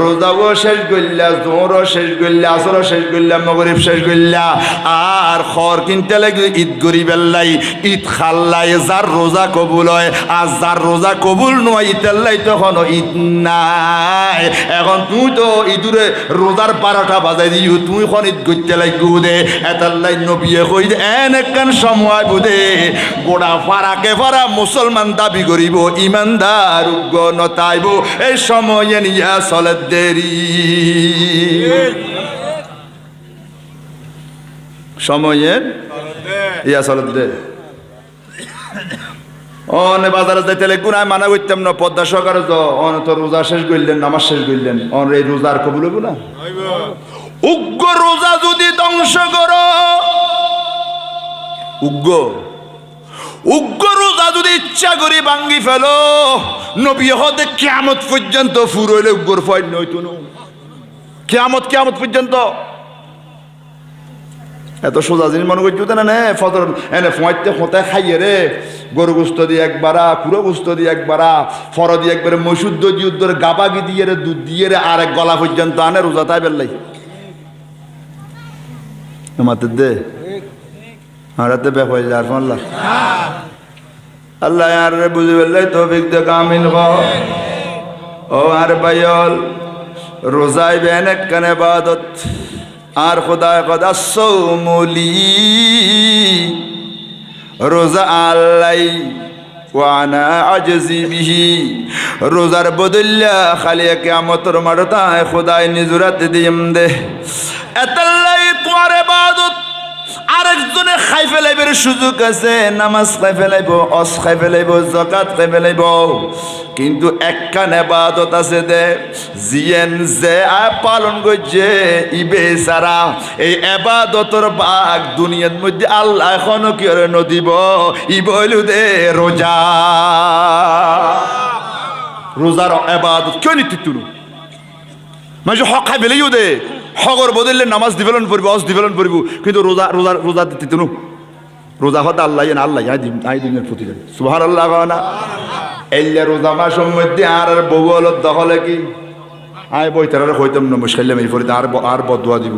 রোজাবো শেষ করলা জোরও শেষ করলা আসরও শেষ করলা মগরিব শেষ করলা আর খর কিনতে লাগে ঈদ গরিব এল্লাই ঈদ খাল্লাই যার রোজা কবুল হয় আর যার রোজা কবুল নয় ইতাল্লাই তখন ঈদ নাই এখন তুই তো ইদুরে রোজার 12টা বাজাই দিও তুই খন ঈদ করতে লাগবো দে এতাল্লাই নবিয়ে কই দে এন একখান সময় বুদে গোড়া ফারাকে ফারা মুসলমান দাবি করিব ইমানদার উগ্র নতাইব এই সময়ে নিয়া চলে দেরি সময়ে ইয়া চলে দে অনে বাজারে যাইতে লাগবো না মানা করতাম না পদ্মা সরকার অন তো রোজা শেষ করলেন নামাজ শেষ করলেন অন এই রোজার কবুল হইব না উগ্র রোজা যদি ধ্বংস করো, উগ্র রোজা যদি ইচ্ছা করে ভাঙ্গি ফেলো, নবী হতে কিয়ামত পর্যন্ত ফুরইলে উগ্র ফয় নইতো না। কিয়ামত পর্যন্ত এত সোজা জিনিস মনে করছো না। নে ফজর এনে ফোঁয়াইতে ফোঁতায় খাইয়ে রে, গরু গোস্ত দিয়ে একবারা, কুড়ো গোস্ত দিয়ে একবারা, ফর দিয়ে একবারে মসুদ্দ দিয়ে উদ্দর গাবাগি দিয়ে রে, দুধ দিয়ে রে, আর এক গলা পর্যন্ত আনে রোজা তাই বেললাই মাতে দে হারাতে বেক হয়ে যায়। আল্লাহ আল্লাহ আর বুঝে বেললাই তৌফিক দে কামিল হয়। ও আর ভাইয়ল, রোজায় বেন একখান ইবাদত, আর খোদায় কদা সৌমলি, রোজা আল্লাই ওয়ানা আজজি বিহি, রোজার বদল্লা খালি কিয়ামতের মাঠে খোদায় নিজরাত দিম দে। এতাল্লাই তোমার ইবাদত আরেকজনে খাই ফেলাইবার সুযোগ আছে, নামাজ খাই ফেলাইব, অস খাই ফেলাইব, যাকাত খাই ফেলাইব, কিন্তু একখান ইবাদত আছে দে জিয়েন যে পালন করছে ইবে সারা এই ইবাদতর ভাগ দুনিয়ার মধ্যে আল্লাহ এখনো কি করে নদিব, ই বইলু দে রোজা। রোজার ইবাদত কেউ নিতে তুলু মানে হক খাই ফেলেইও দে, হগর বদলে নামাজ দিবেলন পড়ব, অস দিবেলন পড়ব, কিন্তু রোজা রোজা রোজা দিতে তুনু। রোজা হতে আল্লাহ আল্লাহ আই দিনের প্রতি সুবহানাল্লাহ না। এলে রোজা মাসের মধ্যে আর বউল দখলে কি আয় বইতারা হইতাম না মুশকিলে এই পরে আর বদুয়া দিব।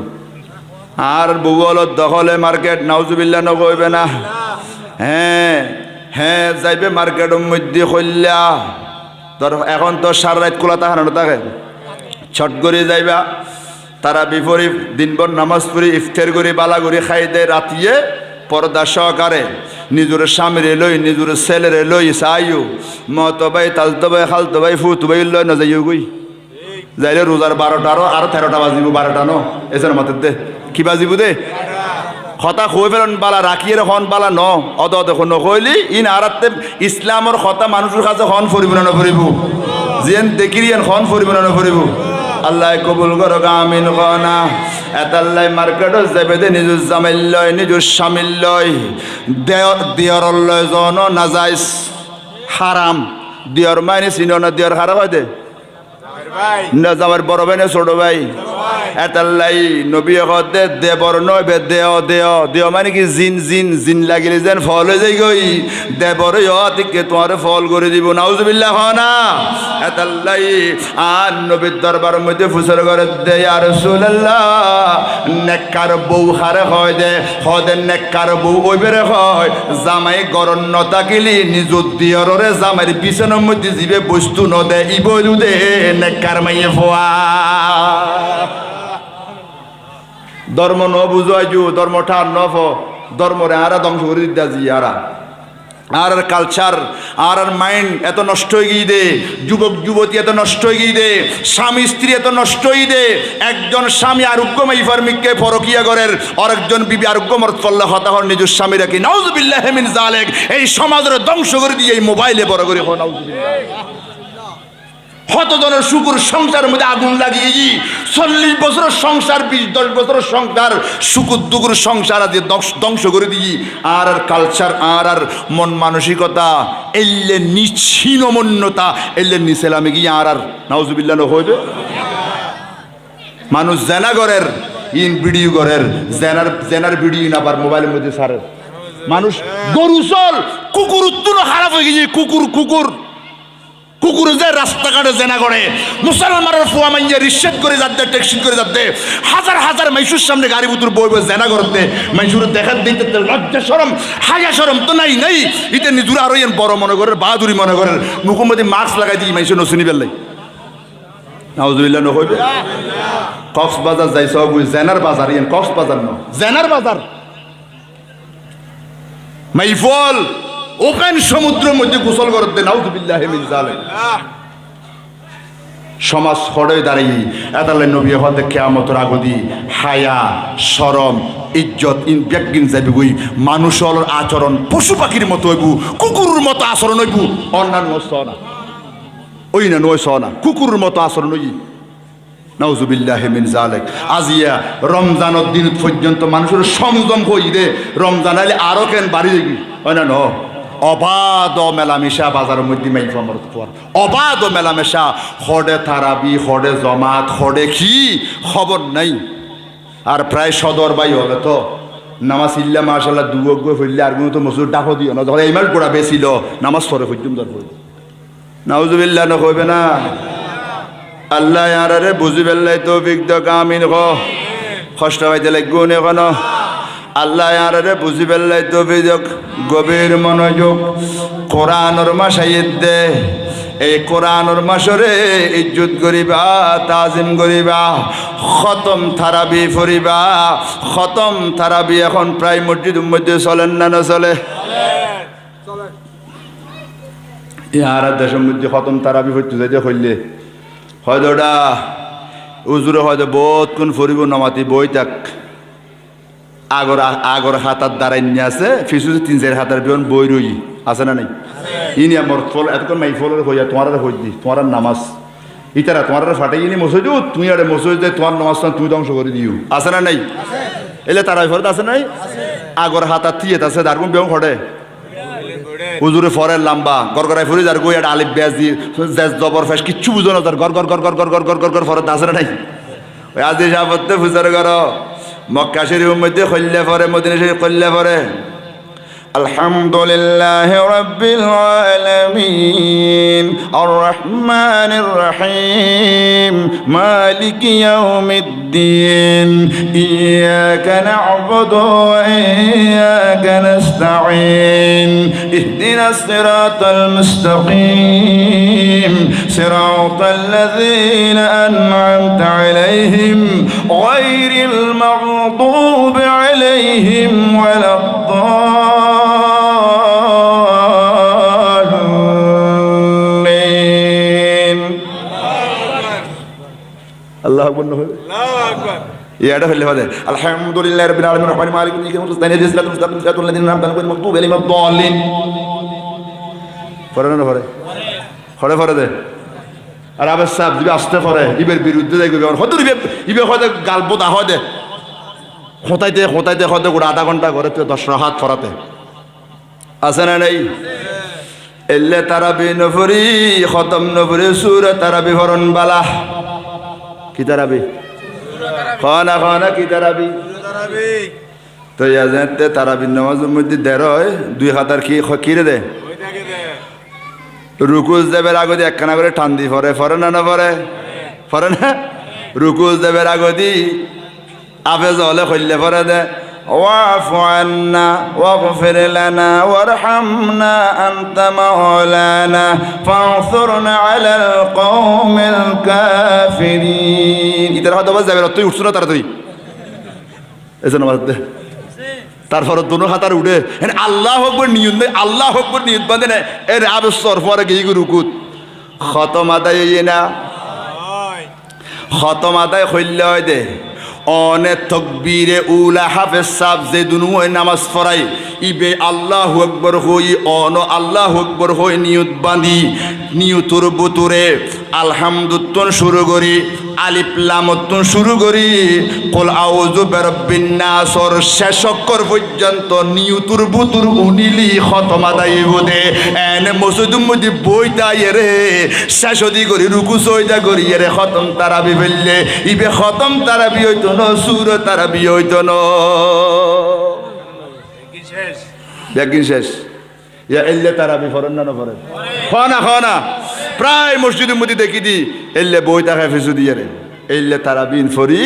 আর বউল দখলে মার্কেট নাউজুবিল্লাহ নগইবে না। হ্যাঁ হ্যাঁ যাইবে মার্কেটের মধ্যে হইলা ধর এখন তো সারা রাত খোলা তাহানো থাকে, ছট করে যাইবা, তারা বিপরীত দিনভর নামাজ পড়ি ইফতার করে বালা করে খাই দেয়, রাতিয়ে পর্দা সহকারে নিজের স্বামীরে লই, নিজের ছেলেরে লই চাইও, মতো ভাই তালতো ভাই খালতো ভাই ফুতো ভাই লই না যাইও গই, যাইলে রোজার 12টা আরো 13টা বাজিব, 12টা ন এসের মাতে দে কি বাজিব দে কথা খুঁয়ে ফেলেন বালা রাখিয়ে হন বালা ন অদ দেখো নকইলি ইন আরাতে ইসলামর কথা মানুষের কাছে হন ফরিব না নফরিব, যেন দেখিরিয়েন হন ফরিব না নফরিব। আল্লাহ কবুল করো আমিন কনা। এতাল্লাই মার্কেটে যাবে দে নিজের জামাইল লয়, নিজের স্বামীর লয়, দিয়র লয় জন নাজাইজ হারাম। দিয়র মাইনে চিনো না, দিয়র হারাম হয় দে না যাবার বড় ভাই না ছোট ভাই। এতাল্লাই নবী দে দেবর নয় বে দেও দেও দেও মানে কি জিন জিন জিন লাগিলে যেন ফল হয়ে যাই গই, দেবর ইকে তোমার ফল করে দিব নাউজুবিল্লাহ না। এতাল্লাই আর নবীর দরবার মধ্যে ফুসর করে দে ইয়া রাসূলুল্লাহ, নেককার বউ হারে হয় দে হদে নেককার বউ ওইবেরে হয় জামাই গরম ন থাকিলি নিজুত দিয়রে জামাইর বিছানার মধ্যে জিবে বস্তু ন দে ই বলু দে নেককার মাইয়ে ফোয়া। ধর্ম ন বুঝাইজু ধর্ম ঠার নফ ধর্মরে আরা ধ্বংস করে দিতে আরা আর কালচার আর মাইন্ড এত নষ্ট হয়ে গিয়ে দে, যুবক যুবতী এত নষ্ট হয়ে গিয়ে দে, স্বামী স্ত্রী এত নষ্ট হয়ে দে। একজন স্বামী আরোগ্যময় ফার্মিককে পরকিয়া করের, আরেকজন বিবি আরোগ্য মরত করলে হতাহর নিজের স্বামী রাখি নাউজুবিল্লাহ মিন জালিক। এই সমাজের ধ্বংস করে দিয়ে এই মোবাইলে বড় করে নাউজুবিল্লাহ। কতজনের শুকুর সংসারের মধ্যে আগুন লাগিয়ে 40 বছরের সংসার 20-10 বছরের সংসার শুকুর দুকুর সংসার আজ ধ্বংস করে দিই। আর কালচার আর মন মানসিকতা এলে নিচ্ছিন্নমন্যতা এলে নিছেলামে গিয়ে আর নাউজুবিল্লাহ হইবে। মানুষ জেনা করের ইন ভিডিও করের জেনার ভিডিও না আবার মোবাইলের মধ্যে সারের। মানুষ গরু চল কুকুর উত্তর খারাপ হয়ে গিয়ে কুকুর কুকুর যে রাস্তাঘাটে জেনা করে, মুসলমানের ফুয়া মাইয়া রিশ্বেত করে যাতে ট্যাক্সি করে যাতে হাজার হাজার মাইসুর সামনে গাড়ি বুতুর বই বই জেনা করতে মাইসুর দেখার দিতে লজ্জা শরম হায়া শরম তো নাই ইতে নিজুর আরো বড় মনে করে বাহাদুরি মনে করেন মুখোমুখি মাস্ক লাগাই দিই মাইসুর নশুনি বেললাই নাউজুবিল্লাহ নহইবে। কক্সবাজার যাই সব জেনার বাজার কক্সবাজার ন জেনার বাজার মাইফল ওপেন সমুদ্রের মধ্যে গোসল করতে নাউজুবিল্লাহ মিন জালিক। সমাজ হড়ে দাঁড়িয়ে এতালে নবী হতে কিয়ামতের আগদি হায়া শরম ইজ্জত ইন ব্যাগিন যাবি গই, মানুষের আচরণ পশু পাখির মতো হইব, কুকুরের মতো আচরণ হইব, অন্যান্য সনা ওই না নয় সনা কুকুরের মতো আচরণ হই। নাউজুবিল্লাহি মিন যালিক। আজিয়া রমজানের দিন পর্যন্ত মানুষের সমজম হই দে, রমজান আইলে আরো কেন বাড়ি দেখবি হয় না ন? অবাধ মেলামেশা বাজারের মধ্যে মাইফ আমার অবাধ মেলামেশা, হডে তারাবি, হডে জমাত, হডে কি খবর নাই। আর প্রায় সদর বাই হলে তো নামাজ ইল্লা মাশাল্লাহ দুয়োগ্য ফেললে আর কোনো তো মসুর ডাকো দিও না, যখন এইমার গোড়া বেছিল নামাজ পড়ে হইতুম তারপর নাউজুবিল্লাহ না কইবে না। আল্লাহ আরে বুঝি বেল্লাই তৌফিক দাও, আমিন কো। কষ্ট পাইতে লাগবো না কেন? আল্লাহ আরে বুঝি বেল্লাই তৌফিক দাও, গভীর মনোযোগ। কোরআনের মাসাইদ দে, এই কোরআনের মাসরে ইজ্জত করিবা, তাজিম করিবা, খতম তারাবি পড়িবা। খতম তারাবি এখন প্রায় মসজিদের মধ্যে চলেন না না চলে? আর দেশের মধ্যে খতম তারাবি পড়তে যাইতে হইলে হয়তো ওটা উজুরে হয়তো বহুত কোন ফরিব নামাতি বই থাক আগর হাতার দ্বারাই নিয়ে আছে, ফিসু 3-4 হাতার বিহন বই রই আছে না নাই? ইনি আমার ফল এতক্ষণ মাই ফলের হইয়া তোমার হই দি, তোমার নামাজ ইতারা তোমার ফাটাই ইনি মসই দিও, তুমি আরে মসই যে তোমার নামাজ তুমি ধ্বংস করে দিও আছে না নাই? এলে তারা ফরত আছে নাই? আগর হাতার থিয়েত আছে দারগুন বেহন খড়ে হুজুরে ফরের লাম্বা গড়গড়াই ফুরি যার গই একটা আলিফ ব্যাস দিয়ে জবর ফেস কিচ্ছু বুঝো না, তার গড় গড় গড় গড় গড় গড় গড় গড় গড় ফরত আছে না নাই? ওই আজি সাপত্তে ফুজার কর মক্কা শরীফের মধ্যে খল্লে পরে, মদিনা শরীফ খল্লে পরে আলহামদুলিল্লাহি রাব্বিল আলামিন আর রহমানির রহিম মালিকি ইয়াউমিদ্দিন ইয়াকা না'বুদু ওয়া ইয়াকা নাস্তাঈন ইহদিনাস সিরাতাল মুস্তাকিম সিরাতাল লাযীনা আন'আমতা আলাইহিম গায়রিল মাগদুবি আলাইহিম ওয়ালাদ আল্লাহু আকবার। আল্লাহু আকবার ইয়াটা হইলে হবে আলহামদুলিল্লাহি রাব্বিল আলামিন রহমানির মালিকিল মুলকি মুস্তাহিদিন সিরাতাল মুস্তাকিম সিরাতাল লাযিনা আন'আমতা আলাইহিম মাগদুবি আলাইহিম ওয়াদ-দাল্লিন। পড়ে না পড়ে পড়ে পড়ে দে আর আবার সাহেব দিবে আসতে পড়ে ইবের বিরুদ্ধে যাই কইবে হয়তো ইবে হয়তো গালবো দা হয় দে হতাইতে হতাইতে হয়তো গোটা আধা ঘন্টা ঘরে 10 রাকাত পড়াতে আছে না নাই? এলে তারাবি নফরি খতম নফরি সূরা তারাবি ফরন বালা কি তারাবি খানা খানা কি তারাবি তো ইয়াজতে তারাবি নামাজের মধ্যে দেড় হয় 2 হাজার কি কিরে দে রুকুজ দেবের আগদি একখানা করে টান দি ফরে ফরে না না ফরে ফরে না? রুকুজ দেবের আগদি আফেজ হলে খল্লে ফরে দে ওয়াফু আন্না ওয়াগফির লানা ওয়ারহামনা আনতা মাওলানা ফানসুরনা আলাল কওমিল কাফিরিন। ইতার হয়তো বাস যাবে তুই উঠছ না তাড়াতাড়ি এজন্য বাদ দে। তারপর দোনো হাতার উঠে আল্লাহ আকবার নিয়ত নেই, আল্লাহ আকবার নিয়ত বাঁধে না এর আবসর পরে গিয়ে রুকুত খতম আদায় না, খতম আদায় হইলে হয় দে অনেক তকবীরে উলা হাফেজ সাহেব যে দুনু নামাজ পড়াই ইবে আল্লাহু আকবার হই অন আল্লাহু আকবার হই নিয়ত বাঁধি নিয়তর বুতুরে আলহামদুলিল্লাহ শুরু করি আলিফ লাম শুরু করি কুল আউযু বিরাব্বিন নাসর শেষ অক্ষর পর্যন্ত নিয়তর বুতুর উনিলি খতম আদায় হদে এনে মসজিদুম মধ্যে বইতা রে শেষ দি করি রুকু সজদা করি রে খতম তারাবি ফেললে ইবে খতম তারাবি হইতো না সূরা তারাবি হইতো না একদিন শেষ ইয়া এল্লে তারাবি ফরেন না ফরেন খানা খানা প্রায় মসজিদের মধ্যে দেখি দি এল্লে বই দেখা ফেসু দিয়ে রে এল্লে তারাবিন ফরি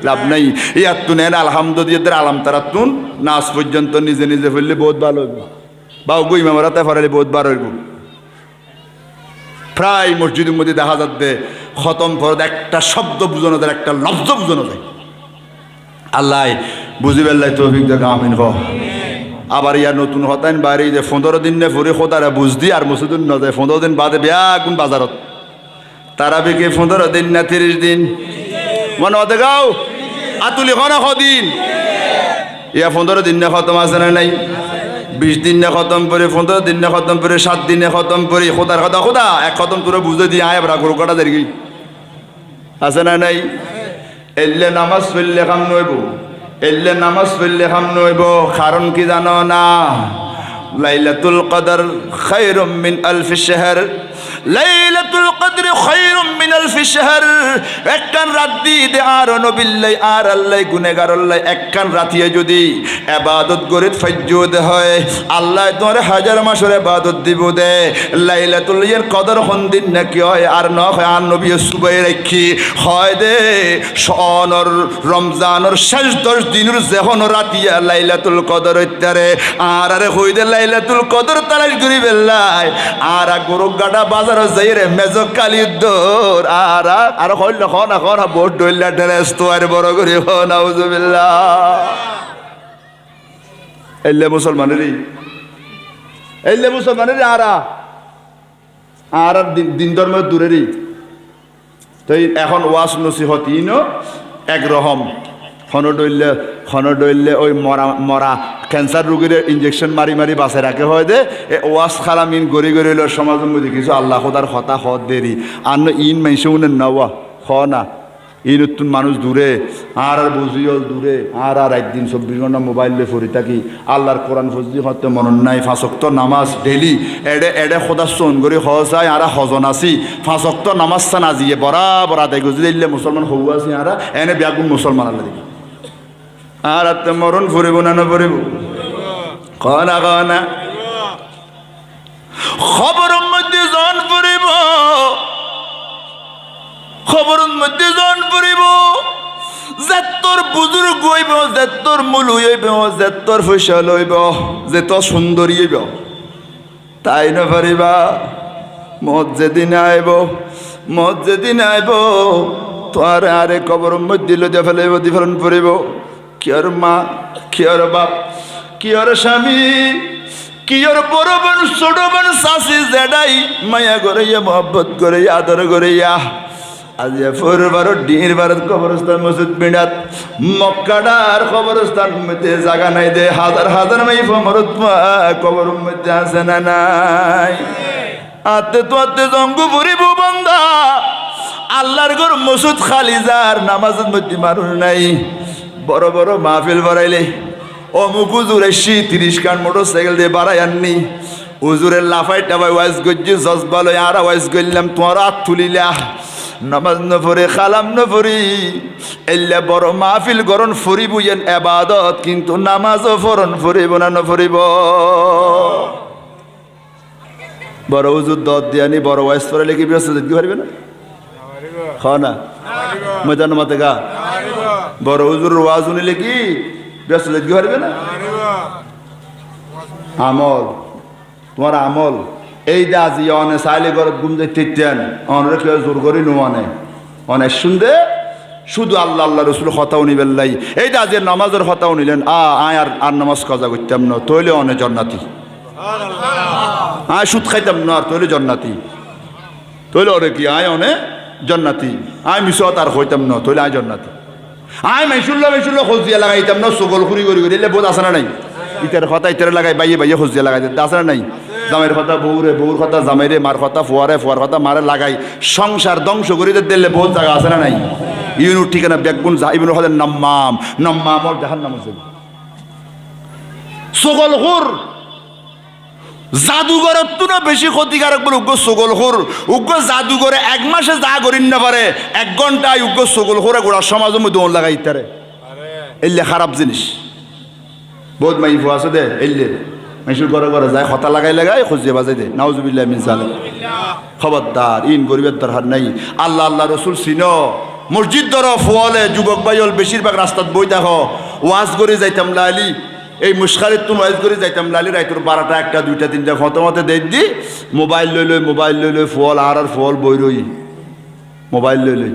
লাভ নাই। ইয়াতুন আলহামদুলিল্লাহ আলাম তারাতুন নাচ পর্যন্ত নিজে নিজে ফেললে বহুত ভালো হইব বা গো ইমামরাতে ফরালে বহুত বার হইব। প্রায় মসজিদের মধ্যে দেখা যাচ্ছে খতম ফরদ একটা শব্দ বুঝানো যায়, একটা লফজ বুঝানো যায়। আল্লাহ বুঝিবেল্লাই তৌফিক দেখ আমিন হ। আবার ইয়ার নতুন হতাইন বাড়ি যে 15 দিন নে ফুরি খোদারা বুঝ দি আর মসজিদুন ন যায় 15 দিন বাদে বিয়া কোন বাজারত তারাবি কি 15 দিন না 30 দিন মনে হতে গাও আতুলি খনা দিন ইয়া 15 দিন না খতম আছে না নাই? 20 দিন না খতম করে 15 দিন না খতম করে 7 দিনে খতম করে খোদার কথা খোদা এক খতম তোরা বুঝে দি আয় বড় গরু কাটা দেরি আছে না নাই? এলে নামাজ পড়লে কাম নইব, এলে নামাজ পড়লে কাম নইব। কারণ কি জানো না? লাইলাতুল কদর খায়রুম মিন আলফি শাহর, লাইলাতুল কদর খায়রুম মিন আলফি শাহর। একখান রাত দিয়ে আর নবিল্লাই আর আল্লাহ গুনেগার আল্লাহ একখান রাতিয়ে যদি ইবাদত গরিত ফজ্জুদ হয়, আল্লাহ তোমার হাজার মাসের ইবাদত দিব দে। লাইলাতুল কদর কোন দিন নাকি হয় আর ন হয় আর নবী সুবাই রাখি হয় দে সনর রমজানের শেষ 10 দিনের যখন রাতিয়া লাইলাতুল কদর হইতারে আর আরে হই দে লাইলাতুল কদর তালাশ করি বেল্লাই আর গরু গাডা বাজার যাই রে মেজো কালি দৌর আর হইল খন এখন বোট ডইলা ড্রেস তো আর বড় করে হ নাউজুবিল্লাহ। এলে মুসলমানেরই এলে মুসলমানেরই আর দিন ধর্মের দূরেরই। তো এখন ওয়াজ নসিহত ইনো একরকম খনডইলে ওই মরা ক্যান্সার রোগীর ইঞ্জেকশন মারি মারি বাঁচাই রাখে হয় দে এ ওয়াজ খালামিন গড়ি গড়ি হইল সমাজের মধ্যে কিছু আল্লাহ খোদার হতা হত দেরি আর ইন মাইসে উনে নওয়া খ না ইন নতুন মানুষ দূরে আর বুঝিও দূরে আর একদিন 24 ঘন্টা মোবাইল লে ফরি থাকি আল্লাহর কোরআন ফজলি হতে মনন নাই। 5 ওয়াক্ত নামাজ ডেলি এডে খোদা সোন গড়ি হজাই আর হজন আছি 5 ওয়াক্ত নামাজ চান আজিয়ে বরাবর আদায় গুজি দিলে মুসলমান হবু আছি আর এনে বেগুন মুসলমান আল্লাহ দেখি আর মরণ ফুরিব না নফরিব কনা কনা খবরের মধ্যে জন ফুরিব, খবরের মধ্যে জন ফুরিব যে তোর বুজুর্গ হইব, যে তোর মূল হইব, যে তোর ফসল হইব, যে তোর সুন্দরী হইব তাই না পারিবা। মত যেদিন আইব, মত যেদিন আইব তোর আরে খবরের মধ্যে লইয়া ফেলাইব দি ফেলন ফুরিব। কি আর মা, কি আর বাপ, কি আর স্বামী, কি আর বড় বোন ছোট বোন শাশি জেডাই মায়া গড়াইয়া মহব্বত গড়াইয়া আদর গড়াইয়া আজ ফোরবারো ডির ভারত কবরস্থান মসজিদ বিড়াত মক্কাডার কবরস্থান মধ্যে জায়গা নাই দে হাজার হাজার মাই ফমরত কবর মধ্যে আছে না নাই? আতে তো আতে জঙ্গু ফুরিব বন্ধা আল্লাহর ঘর মসজিদ খালি যার নামাজের মধ্যে মানুষ নাই। বড় বড় মাহফিল বাড়াইলে অমুক হুজুর এসি 30 খান মোটরসাইকেল দিয়ে বাড়াই আননি হুজুরের লাফাই টাবাই ওয়াইজ গজ্জি জজবা লই আর ওয়াইজ করলাম তোমার হাত তুলিলা নামাজ নফরে খালাম নফরি এল্লা বড় মাহফিল গরণ ফরিব ইয়েন ইবাদত কিন্তু নামাজও ফরন ফরিব না নফরিব। বড় হুজুর দত দিয়ানি বড় ওয়াইজ পড়াইলে কি ব্যস্ত যেতে পারবে না? খানা ময়দান মাতে গা বড় হুজুর ওয়াজ শুনিলে কি ব্যস্ত যেতে পারবে না? আমল তোমার আমল এই যে আজি অনে চাইলে ঘরত গুম যাইতেন অনরে কেউ জোর করি নোয়ানে অনেক শুনতে শুধু আল্লাহ আল্লাহ রসুল হতাও নিবেন লাই এই যে আজি নামাজের হতাও নিলেন আয় আর নামাজ কাজা করতাম না তৈলে অনে জন্নাতি আয় সুদ খাইতাম না আর তৈলে জন্নাতি তৈলে ওরে কি আয় অনে জন্নাতি আয় মিশত আর হইতাম না তৈলে আয় জন্নাতি আয় মাইশুল্লা খোঁজিয়া লাগাইতাম না সকল খুরি করি করি এলে বোধ আসে না নাই ইটার কথা ইটারে লাগাই বাইয়ে বাইয়ে খোঁজিয়া লাগাই আসে না নাই? জামাইয়ের কথা বউরে, বউর কথা জামাইরে, মার কথা ফুয়ারে, ফুয়ার কথা মারে লাগাই সংসার ধ্বংস করে দিলে বহুত জায়গা আছে না নাই? ইউনুর ঠিকানা বেগুন ইবনুল হলেন নাম্মাম নাম্মামর জাহান্নাম আছে। সকলখোর জাদুঘরের তুনো বেশি ক্ষতিকারক বলে উগ্র সকলখোর উগ্র জাদুঘরে 1 মাসে যা করিন না পারে 1 ঘন্টায় উগ্র সকলখোরে গোড়া সমাজের মধ্যে ওর লাগাই ইতারে এলে খারাপ জিনিস বহুত মাইফু আছে দে এলে মাইশুর ঘরে ঘরে যায় হতা লাগাই খুঁজিয়ে বাজাই দে নাউজুবিল্লাহ মিন জালিক। খবরদার ইন গরিবের দরকার নাই। আল্লাহ আল্লাহ রসুল চিনো মসজিদ ধর ফুয়ালে যুবক বাইল বেশিরভাগ রাস্তাত বই দেখো ওয়াজ করে যাইতাম লালি এই মুশকারিত তুমি ওয়াজ করে যাইতাম লালি রাইতর 12টা 1টা 2টা 3টা ফতমতে দেখ দি মোবাইল লই ফুয়াল আর ফুয়াল বই রই মোবাইল লই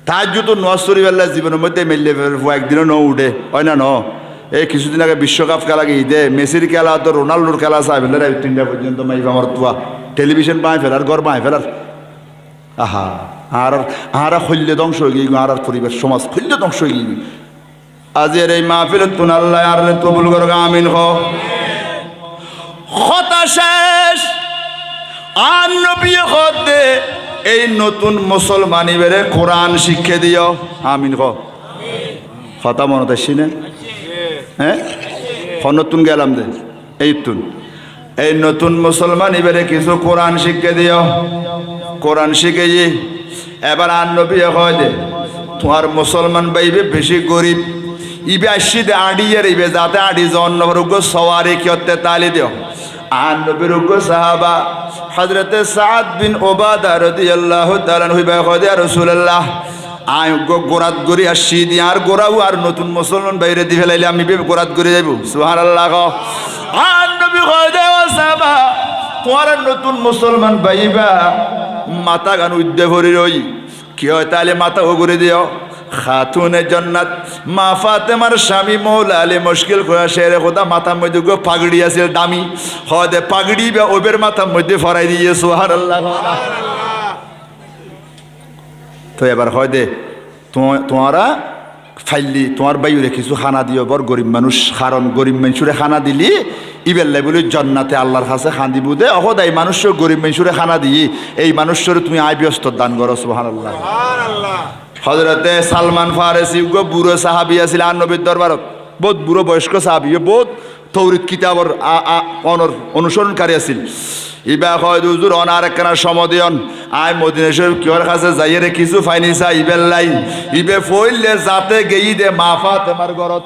তাহাজ্জুদ তো নওয়াজ বেলা জীবনের মধ্যে মেললে একদিনও ন উঠে হয় না ন? এই কিছুদিন আগে বিশ্বকাপ খেলা গিয়ে দে মেসির খেলা তো রোনাল্ডোর খেলা চাই ফেলে 3টা পর্যন্ত মাইফ আমার তোয়া টেলিভিশন পাই ফেলার ঘর পাই ফেলার আহা আর খল্যে ধ্বংস হয়ে গিয়ে আর পরিবেশ সমাজ খল্যে ধ্বংস হয়ে গিয়ে আজের এই মাহফিল তুন আল্লাহ আর কবুল করো আমিন হতা শেষ আর নবী হতে এই নতুন মুসলমান ইবেরে কোরআন শিক্ষা দিও আমিন ক কথা মনে আসছি না হ্যাঁ নতুন গেলাম দে এই নতুন মুসলমান এবারে কিছু কোরআন শিক্ষা দিও কোরআন শিখে এবার আর নবী হয় দে তোমার মুসলমান বাইবে বেশি গরিব ইবে আসি দে আড়িয়ে ইবে যাতে আড়ি জন্নবরুগ্য সওয়ারি কিয়তে তালি দিও আর নবীরুগ্য সাহাবা হযরতে সাদ বিন ওবাদা রাদিয়াল্লাহু তাআলা হইবা হয় দে রাসূলুল্লাহ আয় গোরাত গড়ি আসি দি আর গোরাও আর নতুন মুসলমান বাইরে দি ফেলাইলে আমি গোরাত গড়ি যাইব সুবহানাল্লাহ আর নবী হয় দে সাহাবা তোমার নতুন মুসলমান বাইবা মাথা গান উদ্দে ভরি রই কি হয় তাহলে মাথা ও করে দিও খাতুনে জান্নাত মা ফাতেমার স্বামী মৌলা আলী মুশকিল খোয়া শেরে খোদা মাথার মধ্যে গো পাগড়ি আছে দামি হদে পাগড়ি বা ওবের মাথার মধ্যে ফরাই দিয়ে সুবহানাল্লাহ তো এবার হয় দে তোমারা ফাইলি তোমার বাইরে কিছু খানা দিও বর গরিব মানুষ কারণ গরিব মানুষরে খানা দিলি ইবেল্লাই বলে জান্নাতে আল্লাহর কাছে খান দিব দে অহদাই মানুষ গরিব মানুষরে খানা দিই এই মানুষের তুমি আয় ব্যস্ত দান করো সুবহানাল্লাহ হযরতে সালমান ফারসি গো বুড়ো সাহাবী আছিল আর নবীর দরবারত বহুত বুড়ো বয়স্ক সাহাবী বহুত তৌরিত কিতাবর অনুসরণকারী আছিল ইবা হয় হুজুর অনার একখানা সমদিয়ন আয় মদিনা শরীফ কিওর কাছে যাইরে কিছু ফাইনিসা ইবেল্লাই ইবে ফইলে যাতে গেই দে মা ফাতেমার ঘরত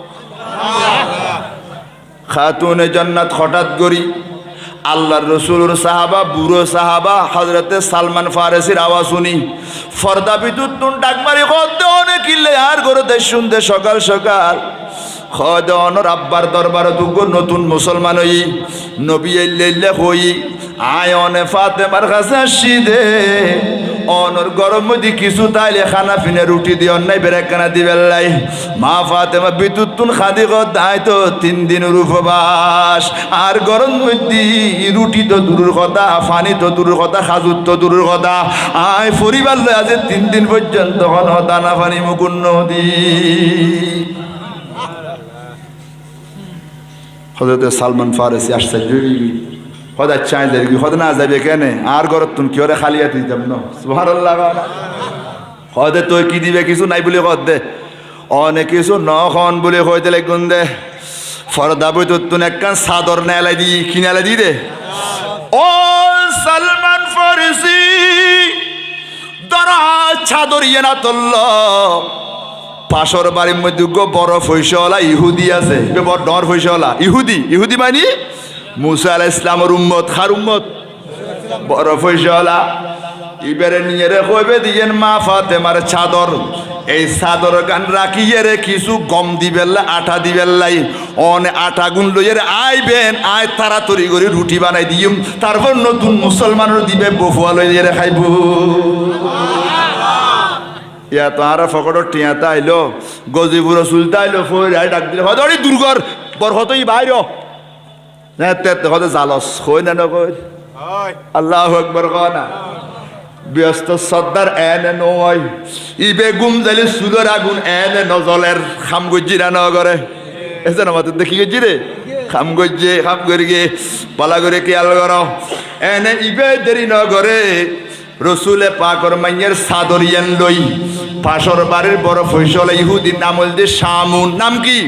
খাতুনে জান্নাত হঠাৎ গরি আল্লাহর রসুলের সাহাবা বুড়ো সাহাবা হযরতে সালমান ফারসির আওয়াজ শুনি ফর্দা বিদ্যুৎ ডাক মারি কদে অনেক কিলে আর গরতে শুনতে সকাল সকাল খদে অনর আব্বার দরবার দুগো নতুন মুসলমান হই নবী আইলে হই আয় অনে ফাতেমার কাছে আসি দে অনর গরম মধ্যে কিছু তাইলে খানা ফিনে রুটি দিও নাই বেরেকানা দিবেল্লাই মা ফাতেমা বিদ্যুৎ খাদি দায় তো 3 দিনের উপবাস আর গরম মধ্যে রুটি তো দূরের কথা পানি তো দূরের কথা খাজুর তো দূরের কথা আয় পরিবার লয় আজ 3 দিন পর্যন্ত দানা পানি মুকুন্ন দি হযরতে সালমান ফারসি আশ্চর্য হদা চাই দেখি হদ না যাবে কেনে আর ঘরত তুমি কি ওরে খালি হাতে দিতাম না সুবহানাল্লাহ হদে তুই কি দিবে কিছু নাই বলে কদ দে অনেক কিছু নখন বলে হইতে লাগুন দে ফরদা বই তো তুন একখান চাদর নেলাই দি কিনালে দি দে ও সালমান ফারসি দরা চাদর ইয়ে না তোল্ল পাশর বাড়ির মধ্যে বড় ফৈসলা ইহুদি আছে বড় ডর ফৈসলা ইহুদি মানে মুসা আলাইহিস সালামের উম্মত খার উম্মত বড় ফৈসলা ইবারে নিয়ে রে কইবে দিয়েন মা ফাতেমার চাদর এই চাদর গান রাখিয়ে রে কিছু গম দিবেল্লা আটা দিবেল্লাই অনে আটা গুন লইয়ে আইবেন আয় তাড়াতাড়ি করে রুটি বানাই দিম তারপর নতুন মুসলমানের দিবে বফুয়া লইয়ে রে খাইব ইয়া তো আর ফকড় টিয়াতা আইলো গজিবুর সুলতা আইলো ফই রাই ডাক দিলে হদরি দুর্গর বরহতই বাইরো না তে হদে জালস কই না কই আল্লাহু আকবার কনা ব্যস্ত সর্দার এনে নয় ইবে গুম জালি সুদর আগুন এনে নজলের খাম গজ্জিরা ন করে এজন আমাদের দেখি গজ্জি রে খাম করি গে পালা করে কি আল করো এনে ইবে দেরি ন করে রসুলে পাকর মাইয়ের সাদরিয়ান লই পাশর বাড়ির বড় ফৈসল ইহুদির নাম হলছে শামুন নাম কি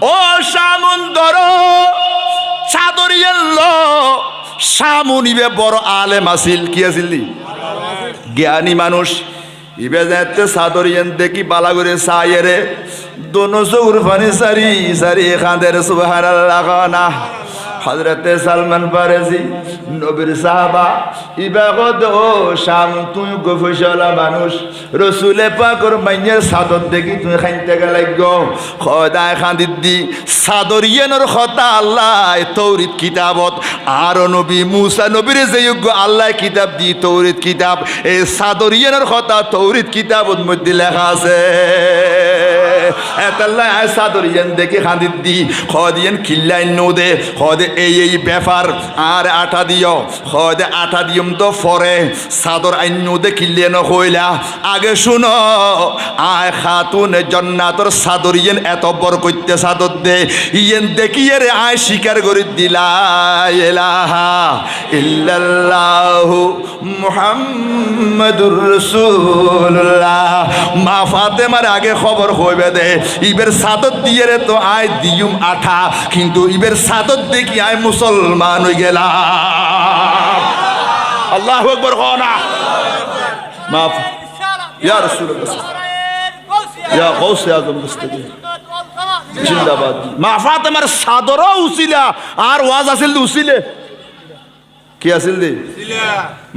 ও শামুন ধরো সাদরিয়ান ল শামুন ইবে বড় আলেম আসিল কি আসিল জ্ঞানী মানুষ ইবে যাতে সাদরিয়ান দেখি বালা করে সাইরে দোনো চোখের পানি সারি সারি খাঁদের সুবহানাল্লাহ না হযরতে সালমান ফারসি নবীর সাহাবা ইবাগত ও শাম তুই গফশলা মানুষ রাসূলে পাকর মাইয়ের সাদর দেখি তুই খাইতে গেলাইগো খোদায় খান্দিদ্দি সাদরিয়ানোর কথা আল্লাহ তৌরিত কিতাবত আর নবী মুসা নবীর যেয়োগ্য আল্লাহ কিতাব দি তৌরিত কিতাব এই সাদরিয়ানোর কথা তৌরিত কিতাবত মধ্যে লেখা আছে এতাল্লা আয় চাদর ইয়ান দেখি খাঁদিত দি খদিয়েন খিল্লাই নো দে খদে এই ব্যাপার আর আটা দিও খদে আটা দিয়ম তো ফরে চাদর আইনো দে খিল্লে ন হইলা আগে শুনো আয় খাতুন জন্নাতর চাদর ইয়েন এত বড় করতে চাদর দে ইয়েন দেখিয়ে রে আয় স্বীকার করে দিলা ইলাহা ইল্লাল্লাহু মুহাম্মাদুর রাসূলুল্লাহ মা ফাতেমার আগে খবর হইবে দে ইবের চাদর দিয়ে রে তো আয় দিয়ুম আঠা কিন্তু ইবের চাদর দেখি আয় মুসলমান হয়ে গেলাম আল্লাহু আকবার কনা মা ইয়া রাসূলুল্লাহ ইয়া গাউসে আজম মুস্তাকিম জিন্দাবাদ মা ফাতেমার চাদরও উছিলা আর ওয়াজ আছিল উছিলে কি আছিল দি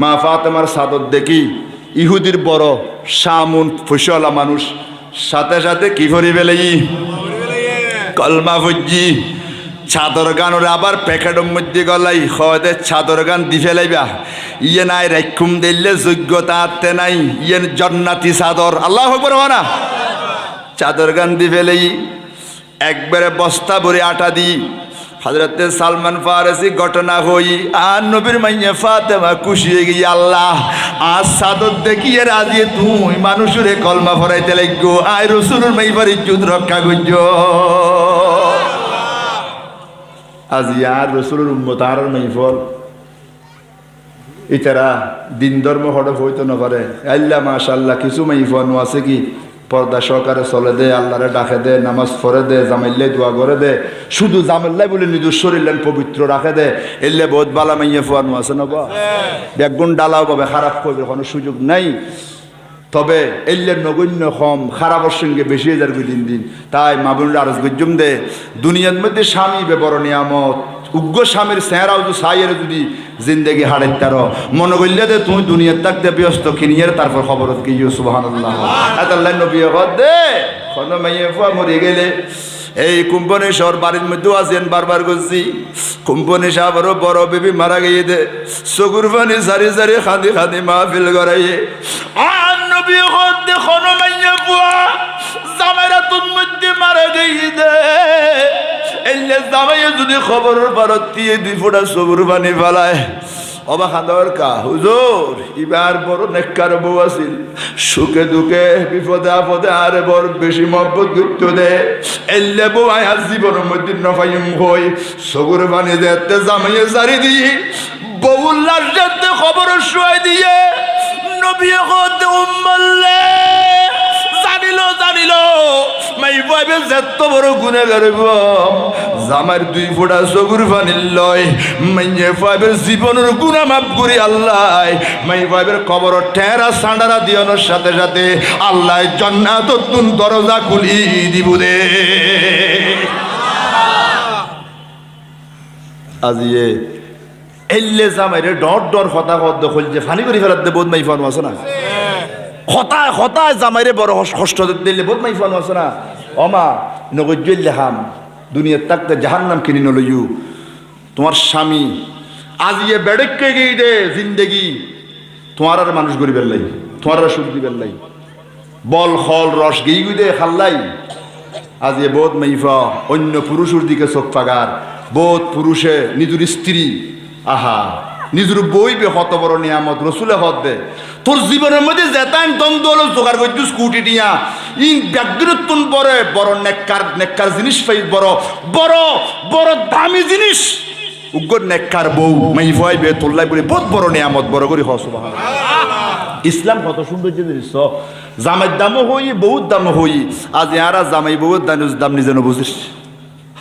মা ফাতেমার চাদর দেখি ইহুদির বড় শামুন ফুসলা মানুষ সাথে সাথে কি করি বেলাই কলমা ফুজি চাদর গানোর আবার প্যাকেটের মধ্যে গলাই খদে চাদর গান দি ফেলাইবা ইয়ে নাই রাখুম দিলে যোগ্যতা আতে নাই ইয়ে জান্নাতি চাদর আল্লাহু আকবার না চাদর গান দি ফেলাই একবারে বস্তা ভরে আটা দি হযরতে সালমান ফারসি ঘটনা হই আর নবীর মাইয়া ফাতেমা খুশি হয়ে গই আল্লাহ আজ চাদর দেখিয়ে রাজি তুই মানুষের কলমা ফরাইতে লাগো আয় রাসূলের মাইবার ইজ্জত রক্ষা করছো আজ ইয়ার রাসূলের উম্মত আর মাইফল ইতারা দিন ধর্ম হড়প হইতো না পারে আল্লাহ মাশাআল্লাহ কিছু মাইফল আছে কি পর্দা সহকারে চলে দে আল্লাহরে ডাকে দে নামাজ পড়ে দে জামাইল্লাই দোয়া করে দে শুধু জামাইল্লাই বলে নিজের শরীর পবিত্র রাখে দে এলে বহুত বালা মাইয়ে ফোয়ানো আছে না বেগুন ডালাও পাবে খারাপ করবে কোনো সুযোগ নাই তবে এলে নগণ্য কম খারাপের সঙ্গে বেশি হাজার দিন দিন তাই মাবুনুর আরজ গজ্জুম দে দুনিয়ার মধ্যে স্বামী বড় নিয়ামত উগ্র স্বামীর চেহারাও যদি সাইয়ের যদি জিন্দেগি হারাইতার মনে করলে দে তুই দুনিয়ার থাকতে ব্যস্ত কিনিয়ে তারপর খবরত গিয়ে সুবহানাল্লাহ আল্লাহ নবী দে কোনো মাইয়ে ফুয়া মরে গেলে এই কোম্পানি শহর বাড়ির মধ্যেও আছেন বারবার করছি কোম্পানি সাহাবারও বড় বেবি মারা গিয়ে দে চকুর পানি সারি সারি খাদি খাদি মাহফিল করাইয়ে আর নবী দে কোনো মাইয়ে ফুয়া জামাইরা তোর মধ্যে মারা গিয়ে দে এলে জামাইয়ে যদি খবরের পারত দিয়ে 2 ফোঁটা চকুর পানি ফেলায় অবা খান্দর কা হুজুর এবার বড় নেককার বউ আছিল সুখে দুঃখে বিপদে আপদে আরে বড় বেশি মহব্বত করতে দে এলে বউ আয় জীবনের মধ্যে নফাইম হই চকুর পানি যেতে জামাইয়ে সারি দিয়ে বউর লাশ যেতে খবর শুয়াই দিয়ে নবী হতে উম্মল্লে জানিল মাই ভাইবে যত বড় গুনাহগার জামার 2 ফোঁটা চকুর পানি লয় মাইয়ে ভাইবের জীবনের গুনাহ মাফ করি আল্লাহ মাই ভাইবের কবর টেরা সান্ডারা দিওনোর সাথে সাথে আল্লাহ জান্নাতের নতুন দরজা খুলি দিব দে আজিয়ে এলে জামাইরে ডর কথা কত দখল যে ফানি করে ফেলাতে বহুত মাই ফানো আছে না হতায় জামাইরে বড় কষ্ট দিলে বহুত মাই ফানো আছে না অমা নগজ্জল হাম দুনিয়ার থাকতে জাহান্নাম কিনে নলইউ তোমার স্বামী আজ ইয়ে বেড়েকে গিয়ে দে জিন্দেগি তোমার আর মানুষ গরিবের লাই তোমার আর সুখ দিবের লাই বল খল রস গিয়ে দে খাল্লাই আজ ইয়ে বহুত মাইফা অন্য পুরুষের দিকে চোখ পাগার বহুত পুরুষে নিজের স্ত্রী আহা নিজের বইবে কত বড় নিয়ামত রসুলে হত দে তোর জীবনের মধ্যে যেতাম দ্বন্দ্ব হলো জোগাড় করছি স্কুটি নিয়া ইন ব্যাগদুরত্তন পরে বড় নেককার জিনিস পাই বড় বড় বড় দামি জিনিস উগ্র নেককার বউ মাই ভাইবে তোল্লাই বলে বহুত বড় নিয়ামত বড় করে হস ইসলাম কত সুন্দর জিনিস জামাইয়ের দামও হই বহুত দামও হই আজ ইয়ারা জামাই বহুত দাম নিজে বুঝিস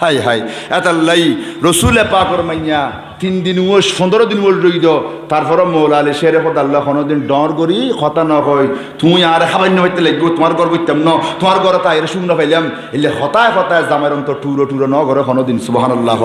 হাই হাই এতাল্লাই রসুলে পাকর মাইয়া 3 দিন 15 দিন রইদ তারপর মৌলা আলী শেরে খোদ আল্লাহ কোনোদিন ডর করি কথা ন কই তুই আর খাবার হইতে লাগবো তোমার ঘর করতাম ন তোমার ঘরে তাই শুন না পাইলাম এলে হতায় জামাইর অন্তর টুরো ন ঘরে কোনোদিন সুবহানাল্লাহ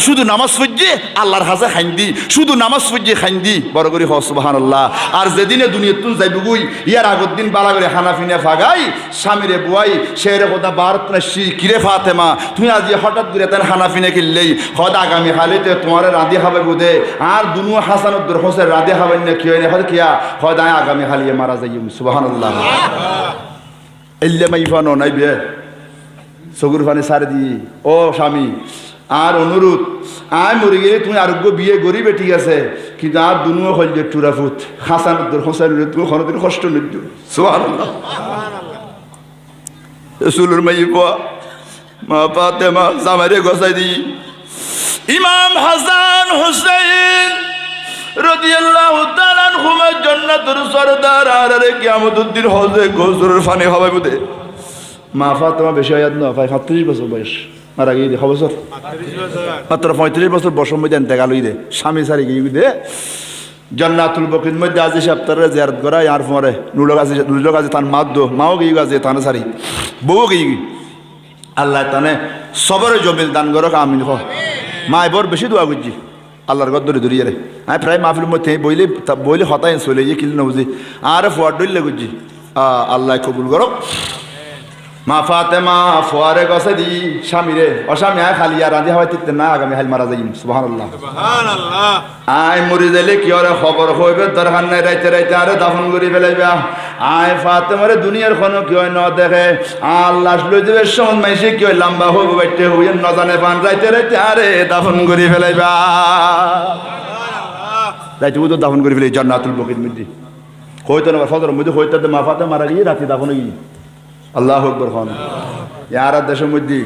শুধু নামাজ পড়ছে আল্লাহর হাজে খাইন্দি শুধু নামাজ পড়ছে খাইন্দি বড় করি হ সুবহানাল্লাহ আর যেদিনে দুনিয়া তুই যাইব গুই ইয়ার আগের দিন বালা করে খানা ফিনে ফাগাই স্বামীরে বুয়াই শেরে খোদা বারত নাসি কিরে ফাতেমা তুই আজ হঠাৎ করে তার খানা ফিনে কিনলেই হদ আগামী হালিতে তোমার রাধে খাবে বুধে আর দুনু হাসানুদ্দুর হোসেন রাধে খাবেন না কি হয় না কিয়া হদ আগামী হালিয়ে মারা যাই সুবহানাল্লাহ এল্লে মাইফানো নাই বে চকুর পানি সারি দিয়ে ও স্বামী আর অনুরোধ আয় মরে গেলে তুমি আরোগ্য বিয়ে গরিবে ঠিক আছে কিন্তু আর দুনুও হল যে টুরাফুত হাসান হোসেন তুমি কোনোদিন কষ্ট নিত সুবহানাল্লাহ রসুলের মাই মা ফাতেমা জামাইরে গোসাই দি ইমাম হাসান হুসাইন রাদিয়াল্লাহু তাআলা আনহুমা জান্নাতুর সরদার আর কিয়ামতের দিন হজে গোসরের পানি হবে বুদে মা ফাতেমা বেশি আয়াত না 35 বছর বয়স মারা গিয়ে দে বছর মাত্র 35 বছর বসম মধ্যে ইন্তেকাল হই দে স্বামী সারি গিয়ে দে জান্নাতুল বকির মধ্যে আজি সপ্তাহে জিয়ারত করা আর পরে নুরুল গাজী তার মাও গিয়ে গাজী তানে সারি বউ গিয়ে আল্লাহ তানে সবরে জমিল দান করো আমিন হ মা এবার বেশি দোয়া করছি আল্লাহর গদ ধরে ধরিয়ে রে আমি প্রায় মাহফিলের মধ্যে বইলে হতাই চলে গিয়ে কিল নবুঝি আর ফুয়ার ডইলে করছি আল্লাহ কবুল করো মা ফাতেমা ফুয়ারে গছে দি স্বামীরে অস্বামী আয় খালি আর রাঁধি হওয়াই তিতে না আগামী হাল মারা যাই সুবহানাল্লাহ আয় মরি যাইলে কি ওরে খবর হইবে দরকার নাই রাইতে রাইতে আরে দাফন করি ফেলাইবে আয় ফাতেমারে দুনিয়ার কোনো কি হয় ন দেখে আল্লাহ লই দেবে সমান মাইসে কি হয় লম্বা হইব বাইতে হইয়ে ন জানে পান রাইতে রাইতে আরে দাফন করি ফেলাইবা রাইতে তো দাফন করি ফেলাই জান্নাতুল বকির মধ্যে হইতো না ফজর মধ্যে হইতো মা ফাতেমা মারা গিয়ে রাতে দাফন গিয়ে আল্লাহ আকবর খান ইয়ার দেশের মধ্যে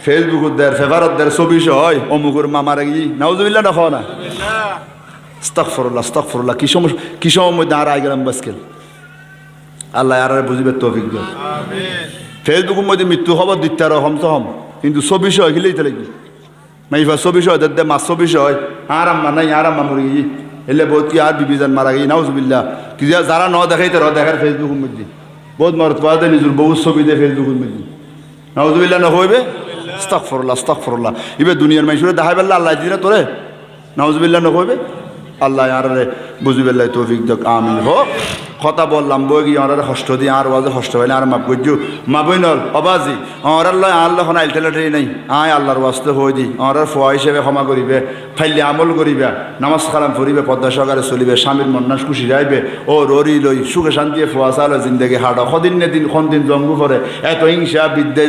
ফেসবুক দের ফেভারত দের ছবি হয় অমুকুর মামারা গিয়ে নাউজুবিল্লাহ না খাও না আস্তাগফিরুল্লাহ কি সময় মধ্যে আর আই গেলাম বাসকেল আল্লাহ আর বুঝিবে তৌফিক দেন ফেসবুকের মধ্যে মৃত্যু খবর দিতে আর হম তো হম কিন্তু ছবি হয় গিলেই তাহলে কি মাইফা ছবি হয় দে মাছ ছবি হয় আর আম্মা নাই আর আম্মা মরে গিয়ে এলে বহুত কি আর বিবিজান মারা গিয়ে নাউজুবিল্লাহ কি যারা ন দেখাই তারা দেখার ফেসবুকের মধ্যে বহুত মরত পাওয়া দেয় নিজের বহু ছবি দেয় ফেসবুকের মধ্যে নাউজুবিল্লাহ না হইবে আস্তাগফিরুল্লাহ ইবে দুনিয়ার মানুষের দেখাই পেলে আল্লাহ দিনে তোরে নাউজুবিল্লাহ না হইবে আল্লাহ আর বুঝিবেল্লাহ তৌফিক দেখ আমিন হো কথা বললাম বই গিয়ে আর হষ্ট দিয়ে আর ওয়াজে হষ্ট হইলে আর মাপ করছু মাবই নল অবাজি আল্লাহ আল্লাহ আইল ঠেলাঠেলি নাই আয় আল্লাহর ওয়াস্তে হয়ে দি আর ফোয়া হিসেবে ক্ষমা করিবে ফাইলে আমল করিবে নামাজ কালাম পড়িবে পদ্মা সহকারে চলিবে স্বামীর মন্নাস খুশি যাইবে ও ররি লই সুখে শান্তিয়ে ফোয়া চাল জিন্দগি হাড় সদিন নে দিন দিন জঙ্গু পরে এত হিংসা বিদ্যে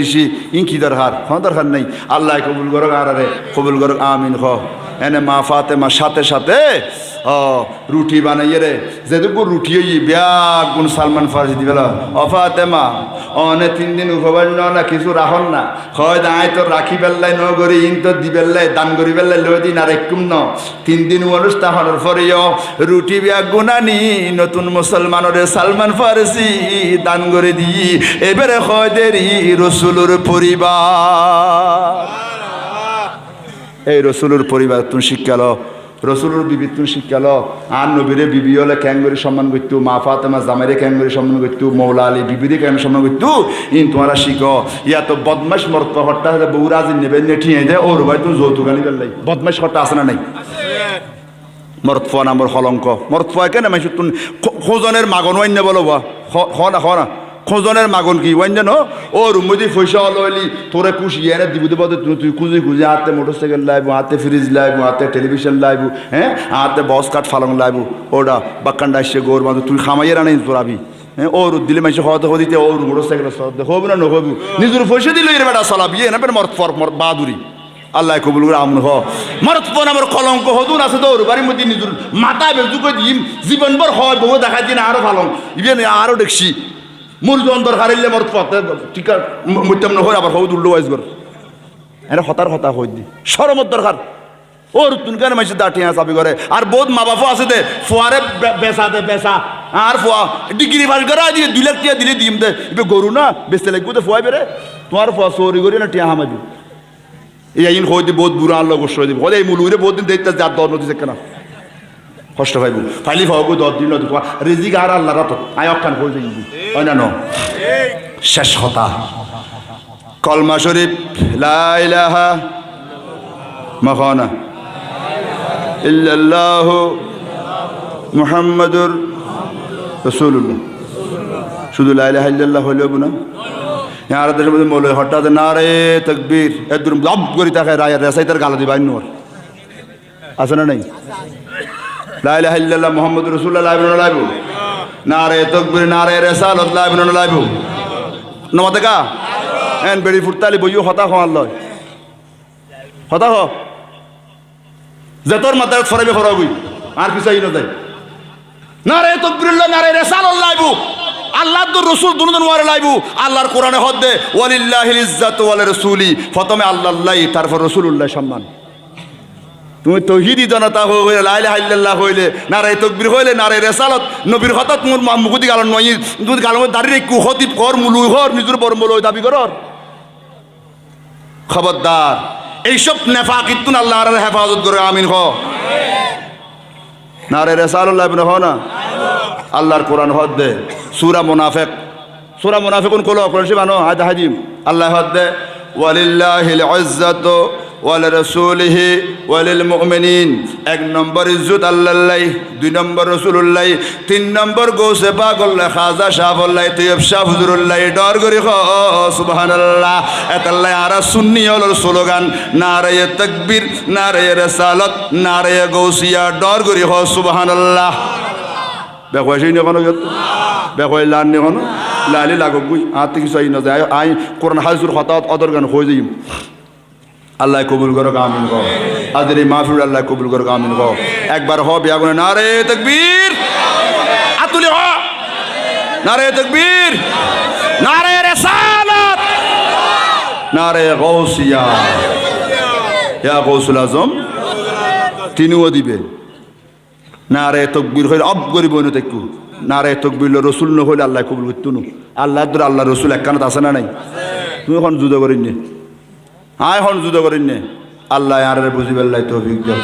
ঋষি ইঙ্কি দরকার কোনো দরকার নেই আল্লাহ কবুল করক আর কবুল করক আমিন হ এনে মা ফাতেমা সাথে সাথে রুটি বানাইয়ে রে যেটুকু রুটি ব্যাগ গুণ সালমান ফারসি দিবে অফাতেমা অনে 3 দিন উপবাস না কিছু রাখন না হয় আয় তোর রাখি বেল্লাই ন করি ইন তোর দি বেল্লাই দান করি বেল্লাই লই দিন আর একটুম ন 3 দিন অনুষ্ঠান হওয়ার পরেও রুটি ব্যাগ গুণানি নতুন মুসলমানরে সালমান ফারসি দান করে দি এবারে হয় দেরি রসুলের পরিবার এই রসুলের পরিবার তুমি শিক্ষা লো রসুলের বিবি তুমি শিক্ষা লো আর নবীরে বিবি হলে ক্যাঙ্গরি সম্মান করতো মা ফাতেমা জামাইরে ক্যাঙ্গরি সম্মান করতো মৌলা আলী বিবিরে কেন সম্মান করতো ইন তোমারা শিখো ইয়া তো বদমাস মর্ত হট্টা হলে বউ রাজি নেবে নেঠিয়ে দেয় ওর ভাই তুমি যৌতুক আনি পেলাই বদমাস হট্টা আছে না নাই মরতফা নাম্বার কলঙ্ক মরতফা কেন মাইছো তুমি খোঁজনের মাগন অন্য বলো হ না খোঁজনের মাগন কি ওয়ান জানো ও রুমদি পয়সা লইলি তোরে খুশি এনে দিব দিব তুই খুঁজে হাতে মোটরসাইকেল লাইব হাতে ফ্রিজ লাইব হাতে টেলিভিশন লাইব হ্যাঁ হাতে বস কাঠ ফালং লাইব ওটা বাক্কান্ডা আসছে গোর বাঁধো তুই খামাইয়ে রানাই তোরাবি হ্যাঁ ওর দিলে মানুষ হওয়া দেখো দিতে ওর মোটরসাইকেল হবো না নহবু নিজের পয়সা দিল এর বেটা চালাবি না বের মর বাহাদুরি আল্লাহ কবুল করে আমন হ মরতপন আমার কলঙ্ক হতুন আছে তো ওর বাড়ির মধ্যে নিজের মাথায় বেজু করে দিম জীবনভর হয় বহু দেখা দিন আরো ভালো ইভেন আরো দেখছি মুরজন দরকার হইলে মর পথে টিকা মুতাম নহর আবার হউ দুল্লো ওয়াইজ কর এরা হতার হতা হই দি শরমত দরকার ওর তুনকার মাইছে দাটিয়া চাবি করে আর বহুত মা বাবা আছে দে ফোয়ারে বেসা আর ফোয়া ডিগ্রি পাস করা দিয়ে 2 লাখ টাকা দিলে দিম দে ইবে গরু না বেচতে লাগবো তো ফোয়াই বেরে তোমার ফোয়া চোরি করি না টিয়া হামাবি এই আইন হই দি বহুত বুড়া আল্লাহ গোসল দিব ওই মুলুরে বহুত দিন দেখতে যার দর নদী কেন কষ্ট পাইব ফাইলি ফাওগো 10 দিন নদী রিজিক আর আল্লাহ রাত আয় অকান হই যাইব হয় না শেষ কথা কলমা শরীফ লা ইলাহা মাখানা ইল্লাল্লাহু মুহাম্মাদুর রাসূলুল্লাহ শুধু লা ইলাহা ইল্লাল্লাহ হইলো না আর দেশের মধ্যে মৌলবি হঠাৎ নারে তাকবীর একদম জব করি তাকে রায়ের রেসাইতার গালা দিবাই নোর আছে না নাই লা ইলাহা ইল্লাল্লাহ মুহাম্মাদুর রাসূলুল্লাহ লাইব নারে তাকবীর নারে রিসালাত লাইব নমাতে কা এন বেড়ি ফুটতালি বইও হতা হওয়ার লয় হতা হ যে তোর মাথায় ফরাবে ফরাবি আর পিছাই না যায় নারে তাকবীরুল্লাহ নারে রিসালাল্লাহ লাইবু আল্লাহর তো রাসূল দুনুদন ওয়ারে লাইবু আল্লাহর কোরআনে হদ্দে ওয়ালিল্লাহিল ইজ্জাতু ওয়ালি রাসূলি প্রথমে আল্লাহর তারপর রাসূলুল্লাহ সম্মান তুমি তৌহিদি জনতা হইলে লা ইলাহা ইল্লাল্লাহ হইলে নারে তাকবীর হইলে নারে রিসালাত নবীর হঠাৎ মোর মুখদি গালন নই দুধ গালন দাঁড়িয়ে কু খতিব কর মুলুই হর নিজের বড় মুলুই দাবি কর খবরদার এইসব নেফাকিতুন আল্লাহর হেফাজত করে আমিন হ নারে রিসালাল্লাহ ইবনে হ না আল্লাহর কোরআন হদ্দে সূরা মুনাফিকুন কলো কোরআন শিবানো হাদা হাজিম আল্লাহ হদ্দে ওয়ালিল্লাহিল ইজ্জাতু ওয়ালি রাসূলিহি ওয়ালিল মুমিনিন এক নম্বর ইজ্জত আল্লাহর দুই নম্বর রাসূলুল্লাহ তিন নম্বর গৌসে পাগল্লাহ খাজা শাহউল্লাহ তৈয়ব শাহ হুজুরুল্লাহ ডর করি হ সুবহানাল্লাহ এতাল্লাহ আর সুন্নি হল স্লোগান নারে তাকবীর নারে রিসালাত নারে গৌসিয়া ডর করি হ সুবহানাল্লাহ বেকওয়াশই নে কোন বেকওয়াই লান নে কোন লালি লাগব বুই আতে কিছু আই না যায় আই কোরআন হাজুর হতাত অদর গান হয়ে যাই আল্লাহ কবুল করো আমিন গো আজের এই মাহফিল আল্লাহ কবুল করো আমিন গো একবার হ বিয়া গুনে নারে তাকবীর আতুলি হ নারে তাকবীর নারে রিসালাত নারে গাউসিয়া ইয়া গাউসুল আজম তিনিও দিবে নারে তাকবীর হইল অব গরিব হইনো দেখু নারে তাকবীর রাসূল ন হইল আল্লাহ কবুল করতো না আল্লাহ দর আল্লাহ রাসূল একখানাত আছে না নাই তুমি এখন যুদ্ধ করিনি আয় হন যুদ্ধ করিনি আল্লাহ আর বুঝিবেল্লাহ তৌফিক দাও।